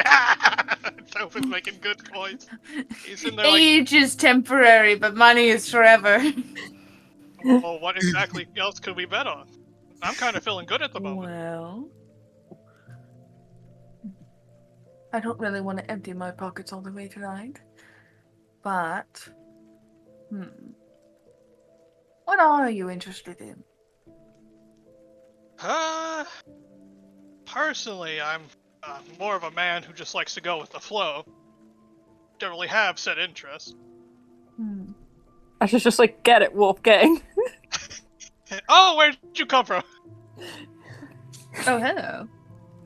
Speaker 3: Toph is making good points. He's in there
Speaker 7: Age is temporary, but money is forever.
Speaker 3: well, what exactly else could we bet on? I'm kind of feeling good at the moment.
Speaker 7: Well, I don't really want to empty my pockets all the way tonight. But, what are you interested in?
Speaker 3: Personally, I'm more of a man who just likes to go with the flow. Don't really have set interests.
Speaker 4: I should just like get it, Wolfgang.
Speaker 3: Oh, where'd you come from?
Speaker 7: Oh, hello.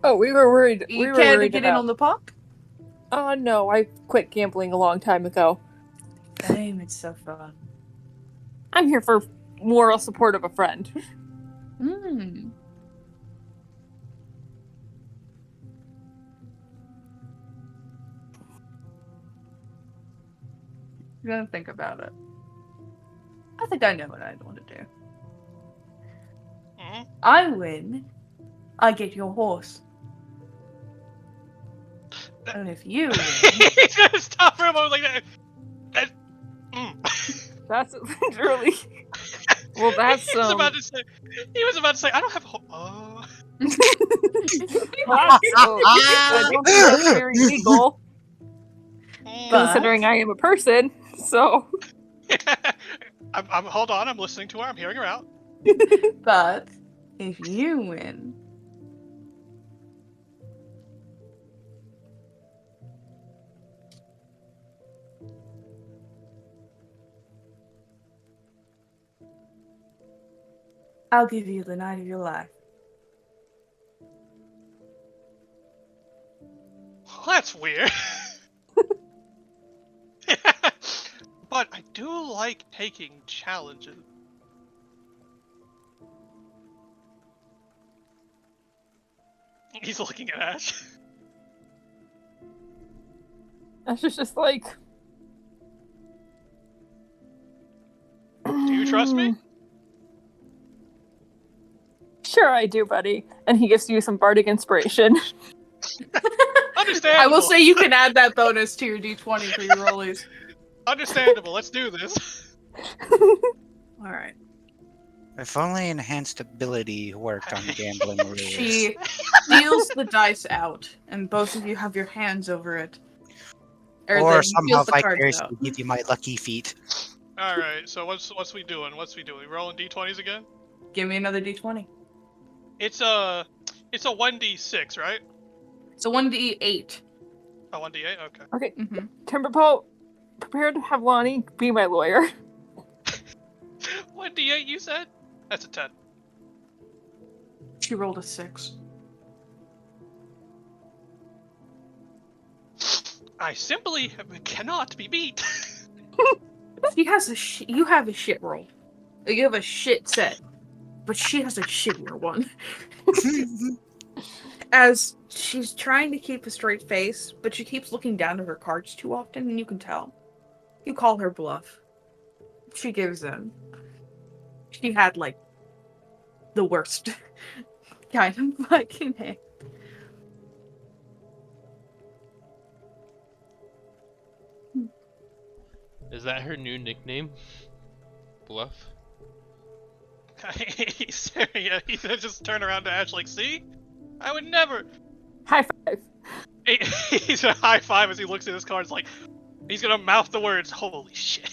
Speaker 4: Oh, we were worried.
Speaker 7: You
Speaker 4: We were
Speaker 7: care to
Speaker 4: worried
Speaker 7: get in
Speaker 4: about.
Speaker 7: on the pop?
Speaker 4: No, I quit gambling a long time ago.
Speaker 7: Damn, it's so fun.
Speaker 4: I'm here for moral support of a friend.
Speaker 7: You're gonna think about it. I think I know what I'd want to do. I win. I get your horse. And if you win,
Speaker 3: He's gonna stop for a moment like that.
Speaker 4: That's literally. Well, that's
Speaker 3: He was about to say. He was about to say, "I don't have."
Speaker 4: I don't think that's very legal,
Speaker 7: But-
Speaker 4: considering I am a person. So.
Speaker 3: I'm hold on. I'm listening to her. I'm hearing her out.
Speaker 7: but if you win, I'll give you the night of your life.
Speaker 3: Well, that's weird. But I do like taking challenges. He's looking at Ash.
Speaker 4: Ash is just like.
Speaker 3: Do you trust me?
Speaker 4: Sure, I do, buddy. And he gives you some bardic inspiration.
Speaker 3: Understandable.
Speaker 7: I will say you can add that bonus to your d20 for your rollies.
Speaker 3: Understandable. Let's do this.
Speaker 7: Alright.
Speaker 5: If only enhanced ability worked on gambling rules.
Speaker 2: She deals the dice out, and both of you have your hands over it.
Speaker 5: Or
Speaker 2: then
Speaker 5: somehow
Speaker 2: deals the cards
Speaker 5: vicariously
Speaker 2: out.
Speaker 5: give you my lucky feat.
Speaker 3: All right. So what's we doing? We rolling d20s again?
Speaker 2: Give me another d20.
Speaker 3: It's a 1d6, right?
Speaker 2: It's a 1d8.
Speaker 3: Oh, 1d8. Okay.
Speaker 4: Okay,
Speaker 2: Mm-hmm.
Speaker 4: Timberpote, prepare to have Lonnie be my lawyer.
Speaker 3: 1d8, you said? That's a 10.
Speaker 2: She rolled a 6.
Speaker 3: I simply cannot be beat.
Speaker 2: She has you have a shit roll. You have a shit set. But she has a shittier one. As she's trying to keep a straight face, but she keeps looking down at her cards too often, and you can tell. You call her bluff. She gives in. She had, like, the worst kind of fucking hand.
Speaker 1: Is that her new nickname? Bluff?
Speaker 3: He's gonna just turn around to Ash like, see? I would never.
Speaker 4: High five.
Speaker 3: He's gonna high five as he looks at his cards like, he's gonna mouth the words, holy shit.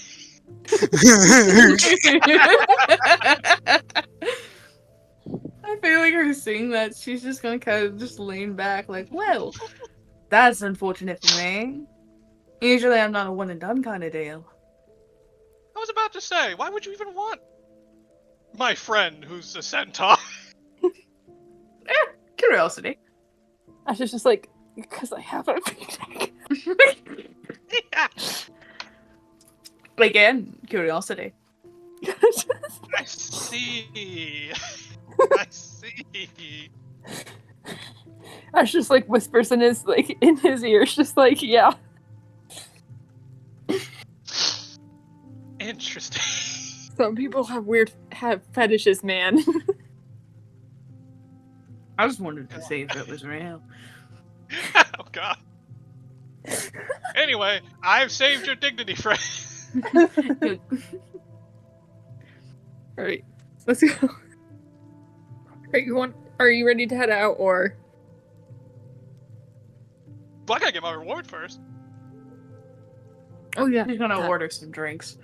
Speaker 2: I feel like her seeing that, she's just gonna kind of just lean back like, well, that's unfortunate for me. Usually I'm not a one and done kind of deal.
Speaker 3: I was about to say, why would you even want my friend who's a centaur?
Speaker 2: Curiosity.
Speaker 4: Ash is just like, because I have a paycheck.
Speaker 3: Yeah.
Speaker 2: Again, curiosity.
Speaker 3: I see. I see.
Speaker 4: Ash just like whispers in his ears, just like, yeah.
Speaker 3: Interesting.
Speaker 4: Some people have fetishes, man.
Speaker 2: I just wanted to see if it was real.
Speaker 3: Oh god. Anyway, I've saved your dignity, friend.
Speaker 4: Alright, let's go. Are you ready to head out, or?
Speaker 3: Well, I gotta get my reward first.
Speaker 4: Oh yeah.
Speaker 2: He's gonna
Speaker 4: that.
Speaker 2: order some drinks.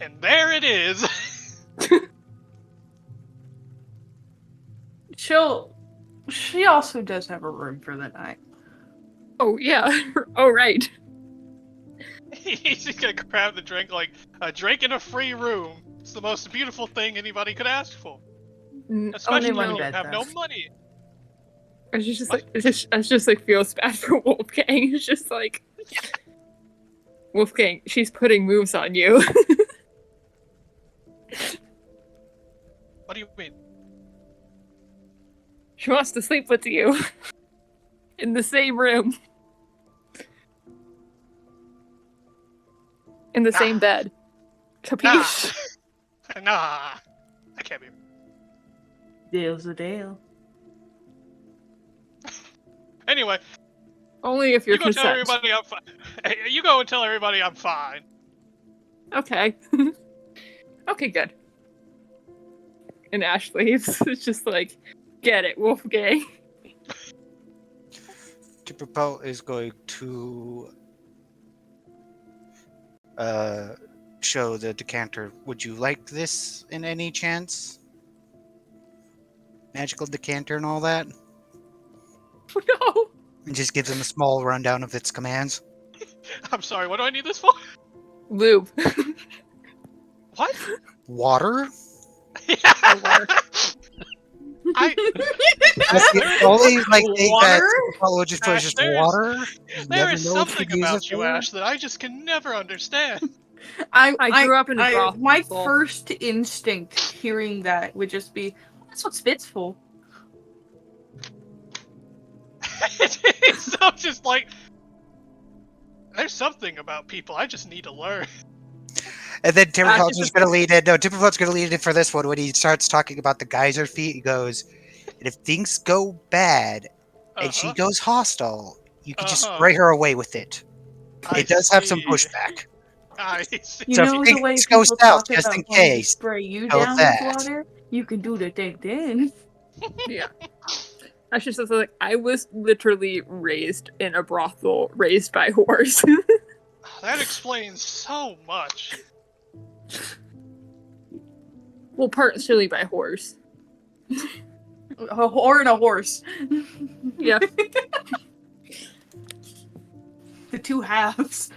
Speaker 3: And there it is.
Speaker 2: She also does have a room for the night.
Speaker 4: Oh yeah. Oh right.
Speaker 3: He's just gonna grab the drink like a drink in a free room. It's the most beautiful thing anybody could ask for. Especially
Speaker 7: one
Speaker 3: when you
Speaker 7: bed,
Speaker 3: have
Speaker 7: though.
Speaker 3: no money.
Speaker 4: I just like feels bad for Wolfgang. It's just like, Wolfgang, she's putting moves on you.
Speaker 3: What do you mean?
Speaker 4: She wants to sleep with you in the same room, in the same bed. Capiche?
Speaker 3: Nah. I can't be.
Speaker 7: Deal's a deal.
Speaker 3: Anyway,
Speaker 4: Only if you're
Speaker 3: you go tell
Speaker 4: consent.
Speaker 3: everybody I'm fine. You go and tell everybody I'm fine.
Speaker 4: Okay. Okay, good. And Ash leaves. It's just like, get it, Wolfgang.
Speaker 5: Tipperpelt is going to show the decanter. Would you like this in any chance? Magical decanter and all that?
Speaker 4: No.
Speaker 5: And just gives him a small rundown of its commands.
Speaker 3: I'm sorry, what do I need this for?
Speaker 4: Lube.
Speaker 3: What?
Speaker 5: Water?
Speaker 3: Yeah.
Speaker 5: That's the only like thing that
Speaker 2: Water?
Speaker 5: Tipperpelt would just put is
Speaker 3: Ash,
Speaker 5: just
Speaker 3: there is-
Speaker 5: water. You
Speaker 3: There
Speaker 5: never
Speaker 3: is
Speaker 5: know what you
Speaker 3: something
Speaker 5: could use
Speaker 3: about
Speaker 5: it
Speaker 3: you,
Speaker 5: for.
Speaker 3: Ash, that I just can never understand.
Speaker 4: I grew up in a brothel.
Speaker 2: My first instinct hearing that would just be, that's what spit's for.
Speaker 3: It's so just like there's something about people I just need to learn.
Speaker 5: And then Timberfelt's
Speaker 2: just
Speaker 5: just going to lead in. No, Timberfelt's going to lead in for this one when he starts talking about the geyser feet. He goes, and if things go bad and she goes hostile, you can just spray her away with it. It does have some pushback.
Speaker 3: I see.
Speaker 2: You
Speaker 5: So if
Speaker 2: know the
Speaker 5: things
Speaker 2: way
Speaker 5: go
Speaker 2: people
Speaker 5: south,
Speaker 2: talk
Speaker 5: just
Speaker 2: about
Speaker 5: in
Speaker 2: wanting to
Speaker 5: case,
Speaker 2: spray you
Speaker 5: know
Speaker 2: down
Speaker 5: that.
Speaker 2: with water? You can do the thing then.
Speaker 4: Yeah. I should say, like, I was literally raised in a brothel, raised by whores.
Speaker 3: That explains so much.
Speaker 4: Well, partially by whores.
Speaker 2: A whore and a horse.
Speaker 4: Yeah.
Speaker 2: The two halves.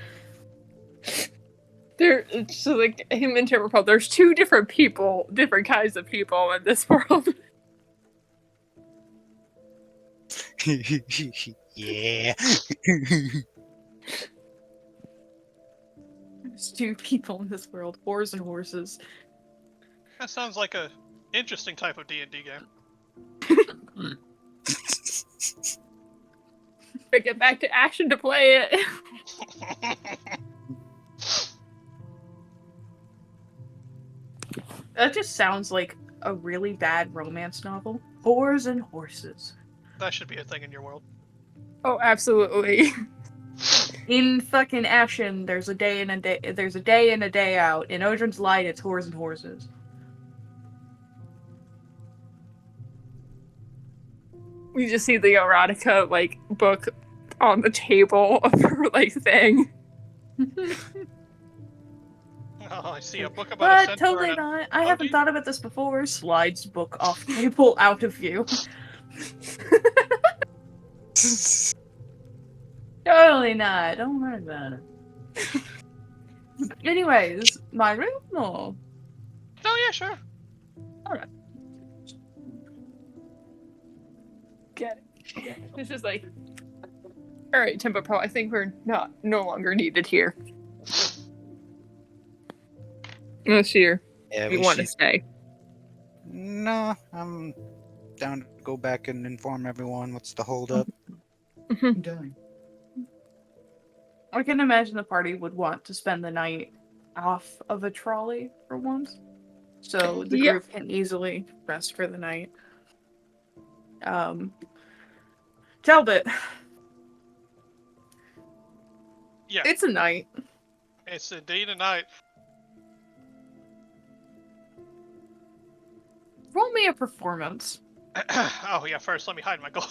Speaker 4: So like him and Timberpole, there's two different people, different kinds of people in this world.
Speaker 5: Yeah.
Speaker 2: There's two people in this world, whores and horses.
Speaker 3: That sounds like a interesting type of D&D game.
Speaker 4: I get back to action to play it.
Speaker 2: That just sounds like a really bad romance novel. Whores and horses.
Speaker 3: That should be a thing in your world.
Speaker 4: Oh, absolutely.
Speaker 2: In fucking Ashen, there's a day and a day. There's a day and a day out. In Odrin's Light, it's whores and horses.
Speaker 4: We just see the erotica like book on the table of her like thing.
Speaker 3: Oh, I see a book about a
Speaker 2: But
Speaker 3: centaur
Speaker 2: totally
Speaker 3: and a-
Speaker 2: not. I
Speaker 3: Oh,
Speaker 2: haven't
Speaker 3: dear.
Speaker 2: thought about this before. Slides book off table out of view. Totally not. Don't worry about it. Anyways, my room? No.
Speaker 3: Oh yeah, sure.
Speaker 4: Get it. It's just like, all right, Timberpole, I think we're no longer needed here. Unless you
Speaker 5: Yeah,
Speaker 4: want to stay.
Speaker 5: No, I'm down to go back and inform everyone what's the holdup.
Speaker 6: I'm dying.
Speaker 2: I can imagine the party would want to spend the night off of a trolley for once. So the
Speaker 4: Yeah.
Speaker 2: group can easily rest for the night. Talbot,
Speaker 3: Yeah,
Speaker 2: It's a night.
Speaker 3: it's indeed a night.
Speaker 2: Roll me a performance.
Speaker 3: Oh yeah, first let me hide my gold.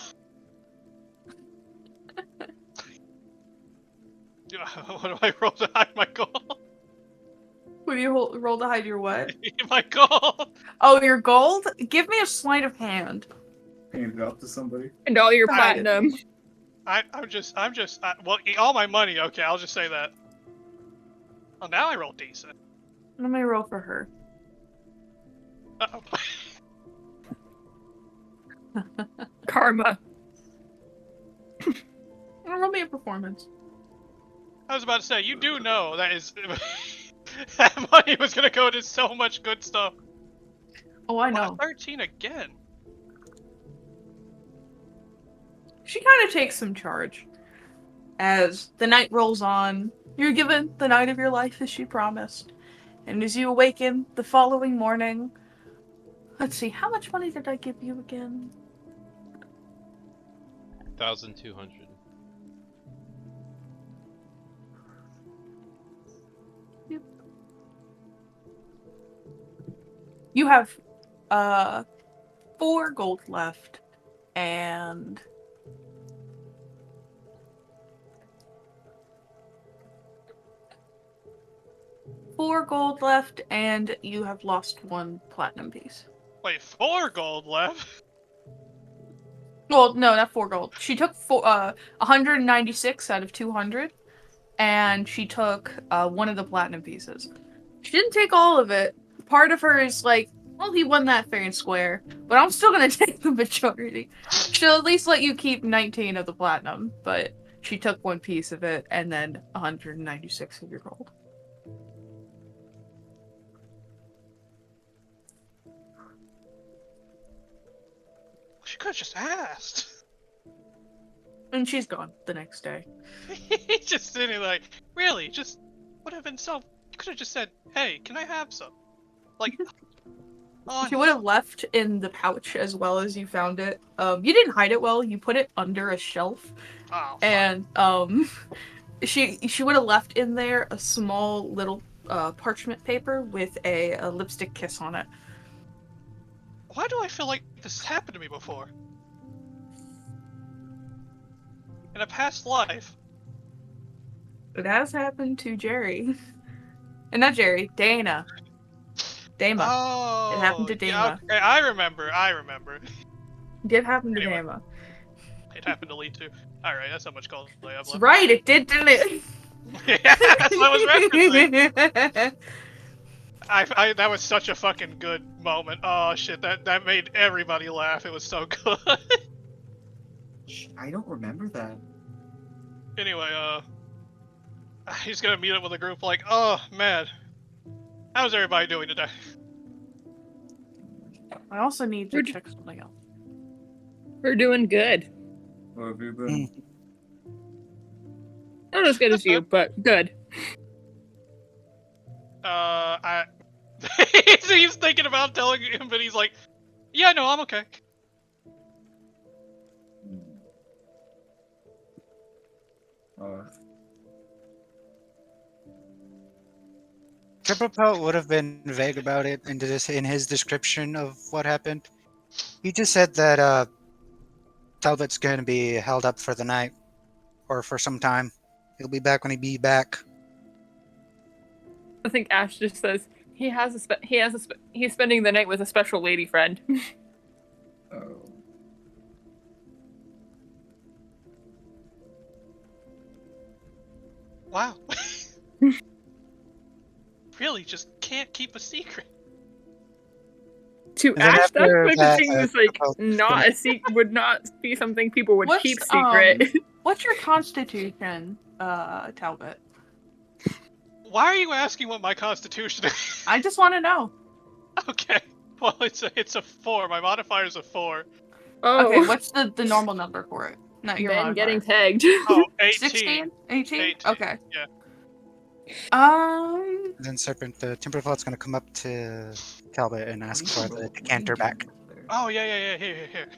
Speaker 3: What do I roll to hide my gold?
Speaker 2: What do you roll to hide your what?
Speaker 3: My gold.
Speaker 2: Oh, your gold? Give me a sleight of hand.
Speaker 6: Hand it off to somebody.
Speaker 4: And all your
Speaker 2: To hide it.
Speaker 4: platinum.
Speaker 3: Well, all my money. Okay, I'll just say that. Well, now I roll decent.
Speaker 2: Let me roll for her.
Speaker 3: Uh-oh.
Speaker 4: Karma.
Speaker 2: Roll me a performance.
Speaker 3: I was about to say, you do know that is that money was gonna go to so much good stuff.
Speaker 2: Oh, I
Speaker 3: Wow,
Speaker 2: know.
Speaker 3: 13 again.
Speaker 2: She kind of takes some charge. As the night rolls on, you're given the night of your life as she promised. And as you awaken the following morning, let's see, how much money did I give you again?
Speaker 1: 1,200.
Speaker 2: You have 4 gold left, and you have lost 1 platinum piece.
Speaker 3: Wait, 4 gold left.
Speaker 2: Well, no, not 4 gold. She took 196 out of 200, and she took 1 of the platinum pieces. She didn't take all of it. Part of her is like, well, he won that fair and square, but I'm still gonna take the majority. She'll at least let you keep 19 of the platinum, but she took 1 piece of it, and then 196 of your gold.
Speaker 3: She could have just asked.
Speaker 2: And she's gone the next day.
Speaker 3: He's just sitting like, really? Just would have been so. You could have just said, "Hey, can I have some?" Like,
Speaker 2: She would have left in the pouch as well as you found it. You didn't hide it well. You put it under a shelf,
Speaker 3: oh, fuck.
Speaker 2: and she would have left in there a small little parchment paper with a lipstick kiss on it.
Speaker 3: Why do I feel like this happened to me before? In a past life.
Speaker 2: It has happened to Jerry, and not Jerry, Dana. Dama.
Speaker 3: Oh,
Speaker 2: It happened to
Speaker 3: yeah,
Speaker 2: Dama.
Speaker 3: okay, I remember.
Speaker 2: It did happen to
Speaker 3: Anyway.
Speaker 2: Dama.
Speaker 3: It happened to Lee too. Alright, that's how much gold I have
Speaker 2: That's
Speaker 3: left.
Speaker 2: right, it did, didn't it?
Speaker 3: Yeah, that's what I was referencing. That was such a fucking good moment. Oh shit, that made everybody laugh. It was so good.
Speaker 6: I don't remember that.
Speaker 3: Anyway, he's gonna meet up with a group like, oh man, how's everybody doing today?
Speaker 2: I also need to check something else.
Speaker 4: We're doing good.
Speaker 6: What have you been?
Speaker 4: Not as good as you, but good.
Speaker 3: He's thinking about telling him, but he's like, yeah, no, I'm okay.
Speaker 5: Triple Pelt would have been vague about it in his description of what happened. He just said that Talbot's going to be held up for the night, or for some time. He'll be back when he be back.
Speaker 4: I think Ash just says he's spending the night with a special lady friend.
Speaker 6: Oh.
Speaker 3: Wow. Really, just can't keep a secret.
Speaker 4: To
Speaker 5: And then
Speaker 4: Ash, that
Speaker 5: after
Speaker 4: type
Speaker 5: that,
Speaker 4: of thing was like
Speaker 5: Triple Pelt's
Speaker 4: not a would not be something people would keep secret.
Speaker 2: What's your constitution, Talbot?
Speaker 3: Why are you asking what my constitution is?
Speaker 2: I just want to know.
Speaker 3: Okay. Well, it's a 4. My modifier is a 4.
Speaker 4: Oh,
Speaker 2: Okay, what's the normal number for it? Not your
Speaker 4: Ben
Speaker 2: modifier.
Speaker 4: getting tagged.
Speaker 3: Oh, 18.
Speaker 2: 16? 18?
Speaker 3: 18.
Speaker 2: Okay.
Speaker 3: Yeah.
Speaker 5: Then Serpent, Timber Pelt's going to come up to Talbot and ask for the decanter back.
Speaker 3: Oh, yeah. Here.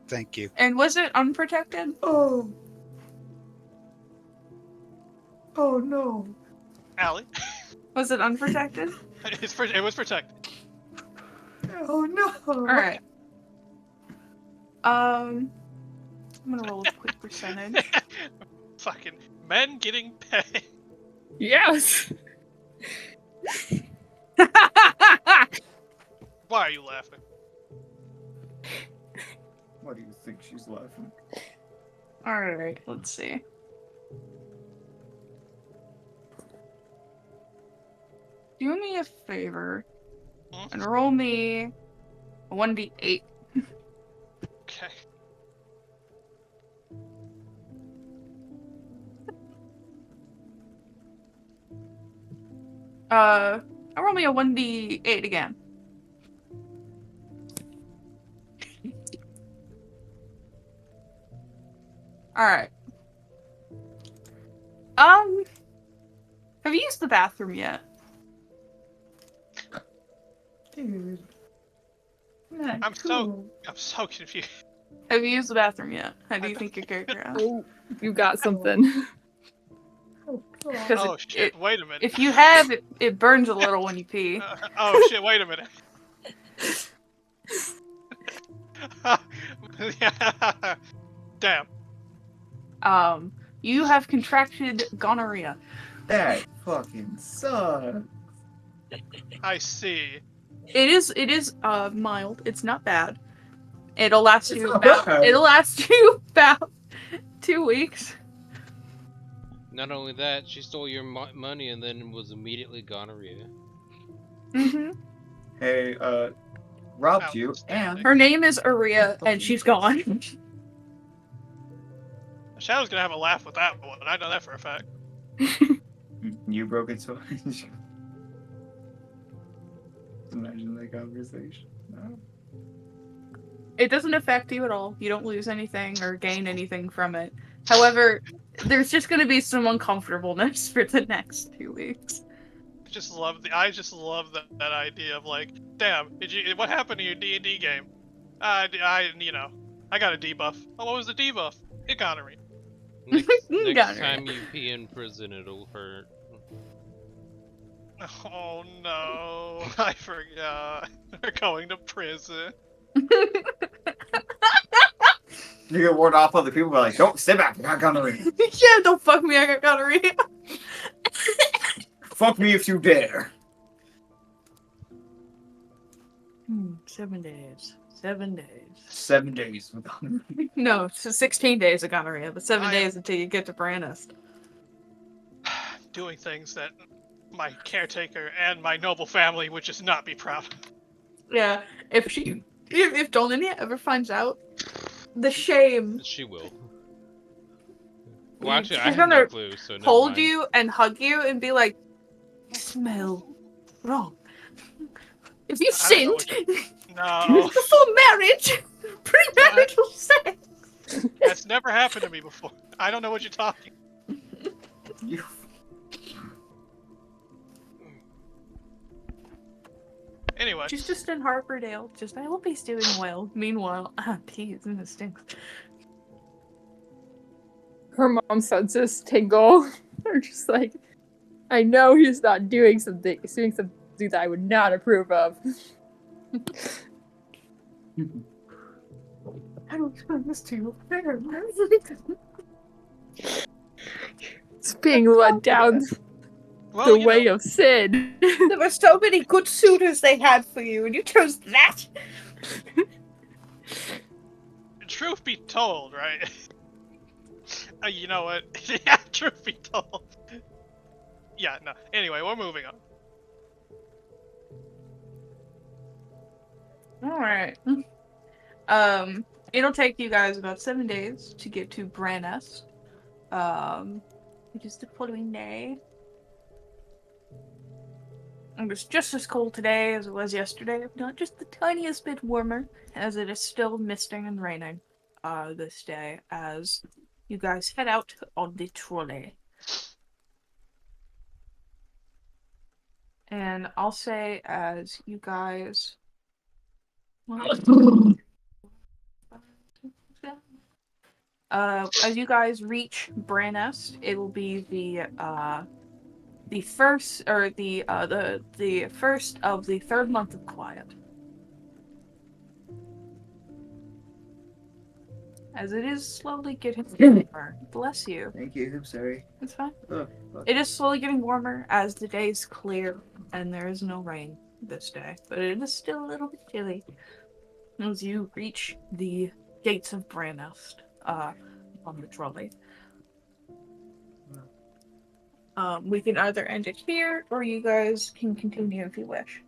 Speaker 5: Thank you.
Speaker 2: And was it unprotected?
Speaker 6: Oh. Oh no.
Speaker 3: Allie.
Speaker 2: Was it unprotected?
Speaker 3: It was protected.
Speaker 6: Oh no.
Speaker 2: Alright. I'm gonna roll a quick percentage.
Speaker 3: Fucking men getting paid.
Speaker 4: Yes.
Speaker 3: Why are you laughing?
Speaker 6: Why do you think she's laughing?
Speaker 2: Alright, let's see. Do me a favor and roll me a 1d8.
Speaker 3: Okay.
Speaker 2: Roll me a 1d8 again. Alright. Have you used the bathroom yet?
Speaker 7: Dude.
Speaker 3: I'm so confused.
Speaker 2: Have you used the bathroom yet? How do you think your character is?
Speaker 4: Oh, you got something.
Speaker 3: Oh shit! Wait a minute.
Speaker 2: If you have, it burns a little when you pee.
Speaker 3: Oh shit! Wait a minute. Damn.
Speaker 2: You have contracted gonorrhea.
Speaker 6: That fucking sucks.
Speaker 3: I see.
Speaker 2: It is mild. It's not bad. It'll last
Speaker 6: It's
Speaker 2: you
Speaker 6: not
Speaker 2: about
Speaker 6: bad.
Speaker 2: it'll last you about 2 weeks.
Speaker 1: Not only that, she stole your money and then was immediately gonorrhea.
Speaker 2: Mm-hmm.
Speaker 6: Hey, robbed you, and
Speaker 2: Her name is Aria, and she's gone.
Speaker 3: Shadow's gonna have a laugh with that one. I know that for a fact.
Speaker 6: you broke it so. Imagine that conversation. No.
Speaker 2: It doesn't affect you at all. You don't lose anything or gain anything from it. However, there's just going to be some uncomfortableness for the next 2 weeks.
Speaker 3: I just love that idea of like, damn, what happened to your D&D game? I got a debuff. Oh, what was the debuff? It gonorrhea.
Speaker 1: Next
Speaker 2: Gonorrhea.
Speaker 1: time you pee in prison, it'll hurt.
Speaker 3: Oh no, I forgot. We're going to prison.
Speaker 6: You get warned off other people, but like, don't stay back. I got gonorrhea.
Speaker 2: Yeah, don't fuck me, I got gonorrhea.
Speaker 6: Fuck me if you dare.
Speaker 7: 7 days. 7 days.
Speaker 6: 7 days with gonorrhea.
Speaker 2: No, it's 16 days of gonorrhea, but 7
Speaker 3: I-
Speaker 2: days until you get to Brannis.
Speaker 3: Doing things that my caretaker and my noble family would just not be proud of.
Speaker 2: Yeah, if Dolinia ever finds out, the shame
Speaker 1: She will. Well, actually, I
Speaker 2: She's
Speaker 1: have no
Speaker 2: gonna
Speaker 1: clue, so never
Speaker 2: hold
Speaker 1: mind.
Speaker 2: you and hug you and be like,
Speaker 7: You smell wrong.
Speaker 2: if you
Speaker 3: I don't know
Speaker 2: sinned
Speaker 3: No,
Speaker 2: before marriage, premarital sex.
Speaker 3: that's never happened to me before. I don't know what you're talking.
Speaker 6: You.
Speaker 3: Anyway,
Speaker 2: She's just in Harperdale. I hope he's doing well. Meanwhile, geez, this stinks.
Speaker 4: Her mom's senses tingle. They're just like, I know he's not doing something that I would not approve of.
Speaker 2: How do I explain this to you?
Speaker 4: It's being led down
Speaker 3: well,
Speaker 4: the way of sin.
Speaker 2: There were so many good suitors they had for you, and you chose that?
Speaker 3: truth be told, right? You know what? Yeah, truth be told. Yeah, no. Anyway, we're moving on.
Speaker 2: Alright. It'll take you guys about 7 days to get to Brannis. It is the following day. It was just as cold today as it was yesterday, if not just the tiniest bit warmer, as it is still misting and raining this day as you guys head out on the trolley. And I'll say as you guys As you guys reach Branest, it will be the first or the first of the third month of quiet. As it is slowly getting warmer. Bless you.
Speaker 6: Thank you. I'm sorry.
Speaker 2: It's fine.
Speaker 6: Oh, fuck.
Speaker 2: It is slowly getting warmer as the days clear and there is no rain this day, but it is still a little bit chilly as you reach the gates of Branest on the trolley. We can either end it here or you guys can continue if you wish.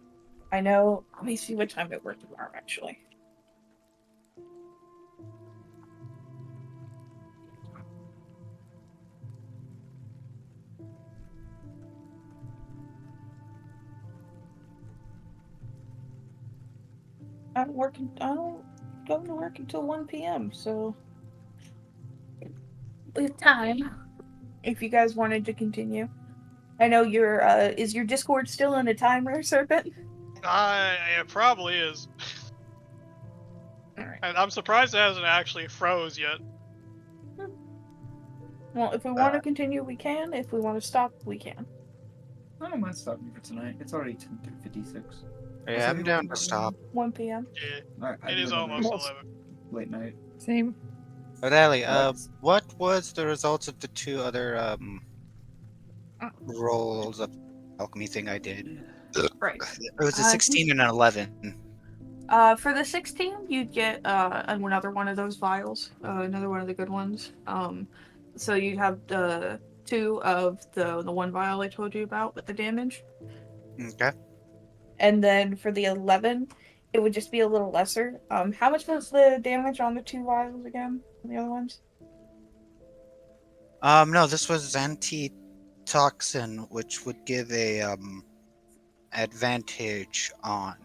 Speaker 2: I know. Let me see what time it works tomorrow, actually. I don't go to work until 1 p.m., so we have time if you guys wanted to continue. I know is your Discord still in a timer, Serpent?
Speaker 3: It probably is.
Speaker 2: Alright.
Speaker 3: And I'm surprised it hasn't actually froze yet.
Speaker 2: Well, if we want to continue, we can. If we want to stop, we can.
Speaker 6: I don't mind stopping for tonight. It's already 10:56.
Speaker 5: Yeah, I'm down to stop.
Speaker 2: 1 p.m.
Speaker 3: Yeah, it is almost 11.
Speaker 6: Late night.
Speaker 4: Same.
Speaker 5: But Allie,
Speaker 6: Alright.
Speaker 5: what was the results of the two other rolls of alchemy thing I did?
Speaker 2: Right.
Speaker 5: It was a 16 and an 11.
Speaker 2: For the 16, you'd get another one of those vials, another one of the good ones. So you'd have the 2 of the one vial I told you about with the damage.
Speaker 5: Okay.
Speaker 2: And then for the 11, it would just be a little lesser. How much was the damage on the 2 vials again? The other ones?
Speaker 5: No, this was antitoxin, which would give a advantage on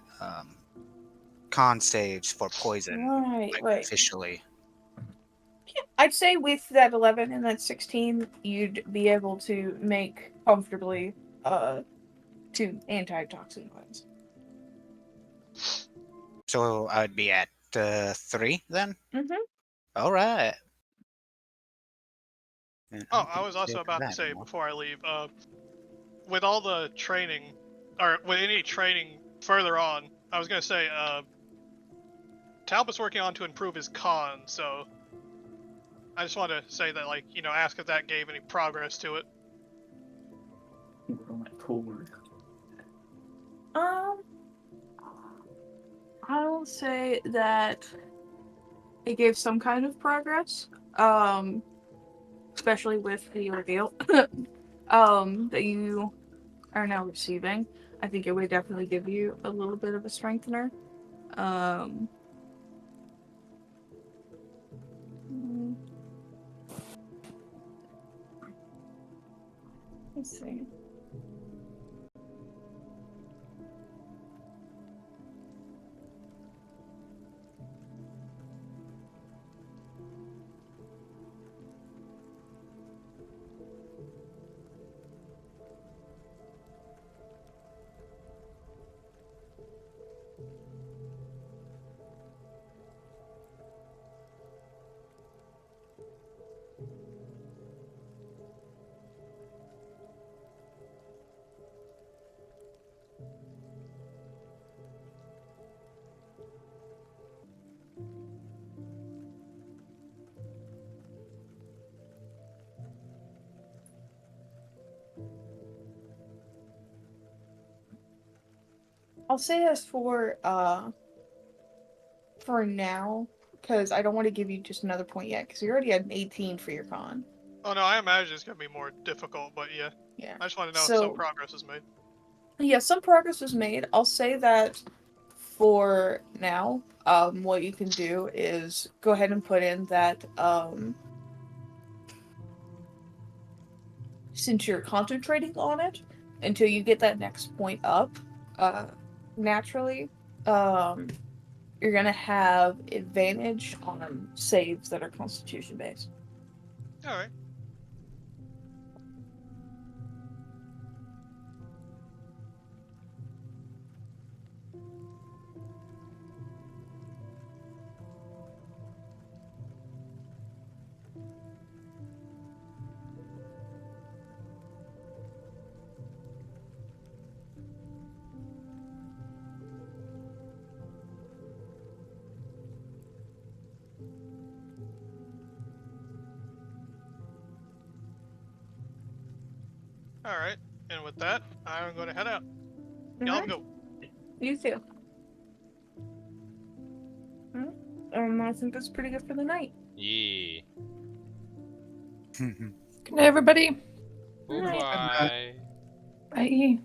Speaker 5: con saves for poison,
Speaker 2: Right,
Speaker 5: like
Speaker 2: right.
Speaker 5: officially.
Speaker 2: I'd say with that 11 and that 16, you'd be able to make comfortably 2 antitoxin ones.
Speaker 5: So I'd be at 3 then.
Speaker 2: Mm-hmm.
Speaker 5: All right. And
Speaker 3: Oh,
Speaker 5: I'm
Speaker 3: I was also
Speaker 5: sick of
Speaker 3: about to
Speaker 5: that
Speaker 3: say
Speaker 5: now.
Speaker 3: before I leave, with all the training, or with any training further on, I was gonna say, Talbot's working on to improve his con, so I just wanted to say that, like, ask if that gave any progress to it.
Speaker 6: Oh my core.
Speaker 2: I'll say that it gave some kind of progress. Especially with the reveal that you are now receiving. I think it would definitely give you a little bit of a strengthener. Let's see. I'll say as for now, because I don't want to give you just another point yet, because you already had an 18 for your con.
Speaker 3: Oh no, I imagine it's gonna be more difficult, but yeah.
Speaker 2: Yeah.
Speaker 3: I just want to know if
Speaker 2: So-
Speaker 3: some progress is made.
Speaker 2: Yeah, some progress was made. I'll say that for now, what you can do is go ahead and put in that since you're concentrating on it until you get that next point up, naturally, you're gonna have advantage on saves that are constitution based.
Speaker 3: Alright. Alright, and with that, I'm going to head out. Y'all have a go.
Speaker 2: You too. Well, I think that's pretty good for the night.
Speaker 1: Yeah.
Speaker 4: Good night, everybody.
Speaker 2: Good night.
Speaker 1: Bye.
Speaker 4: Bye.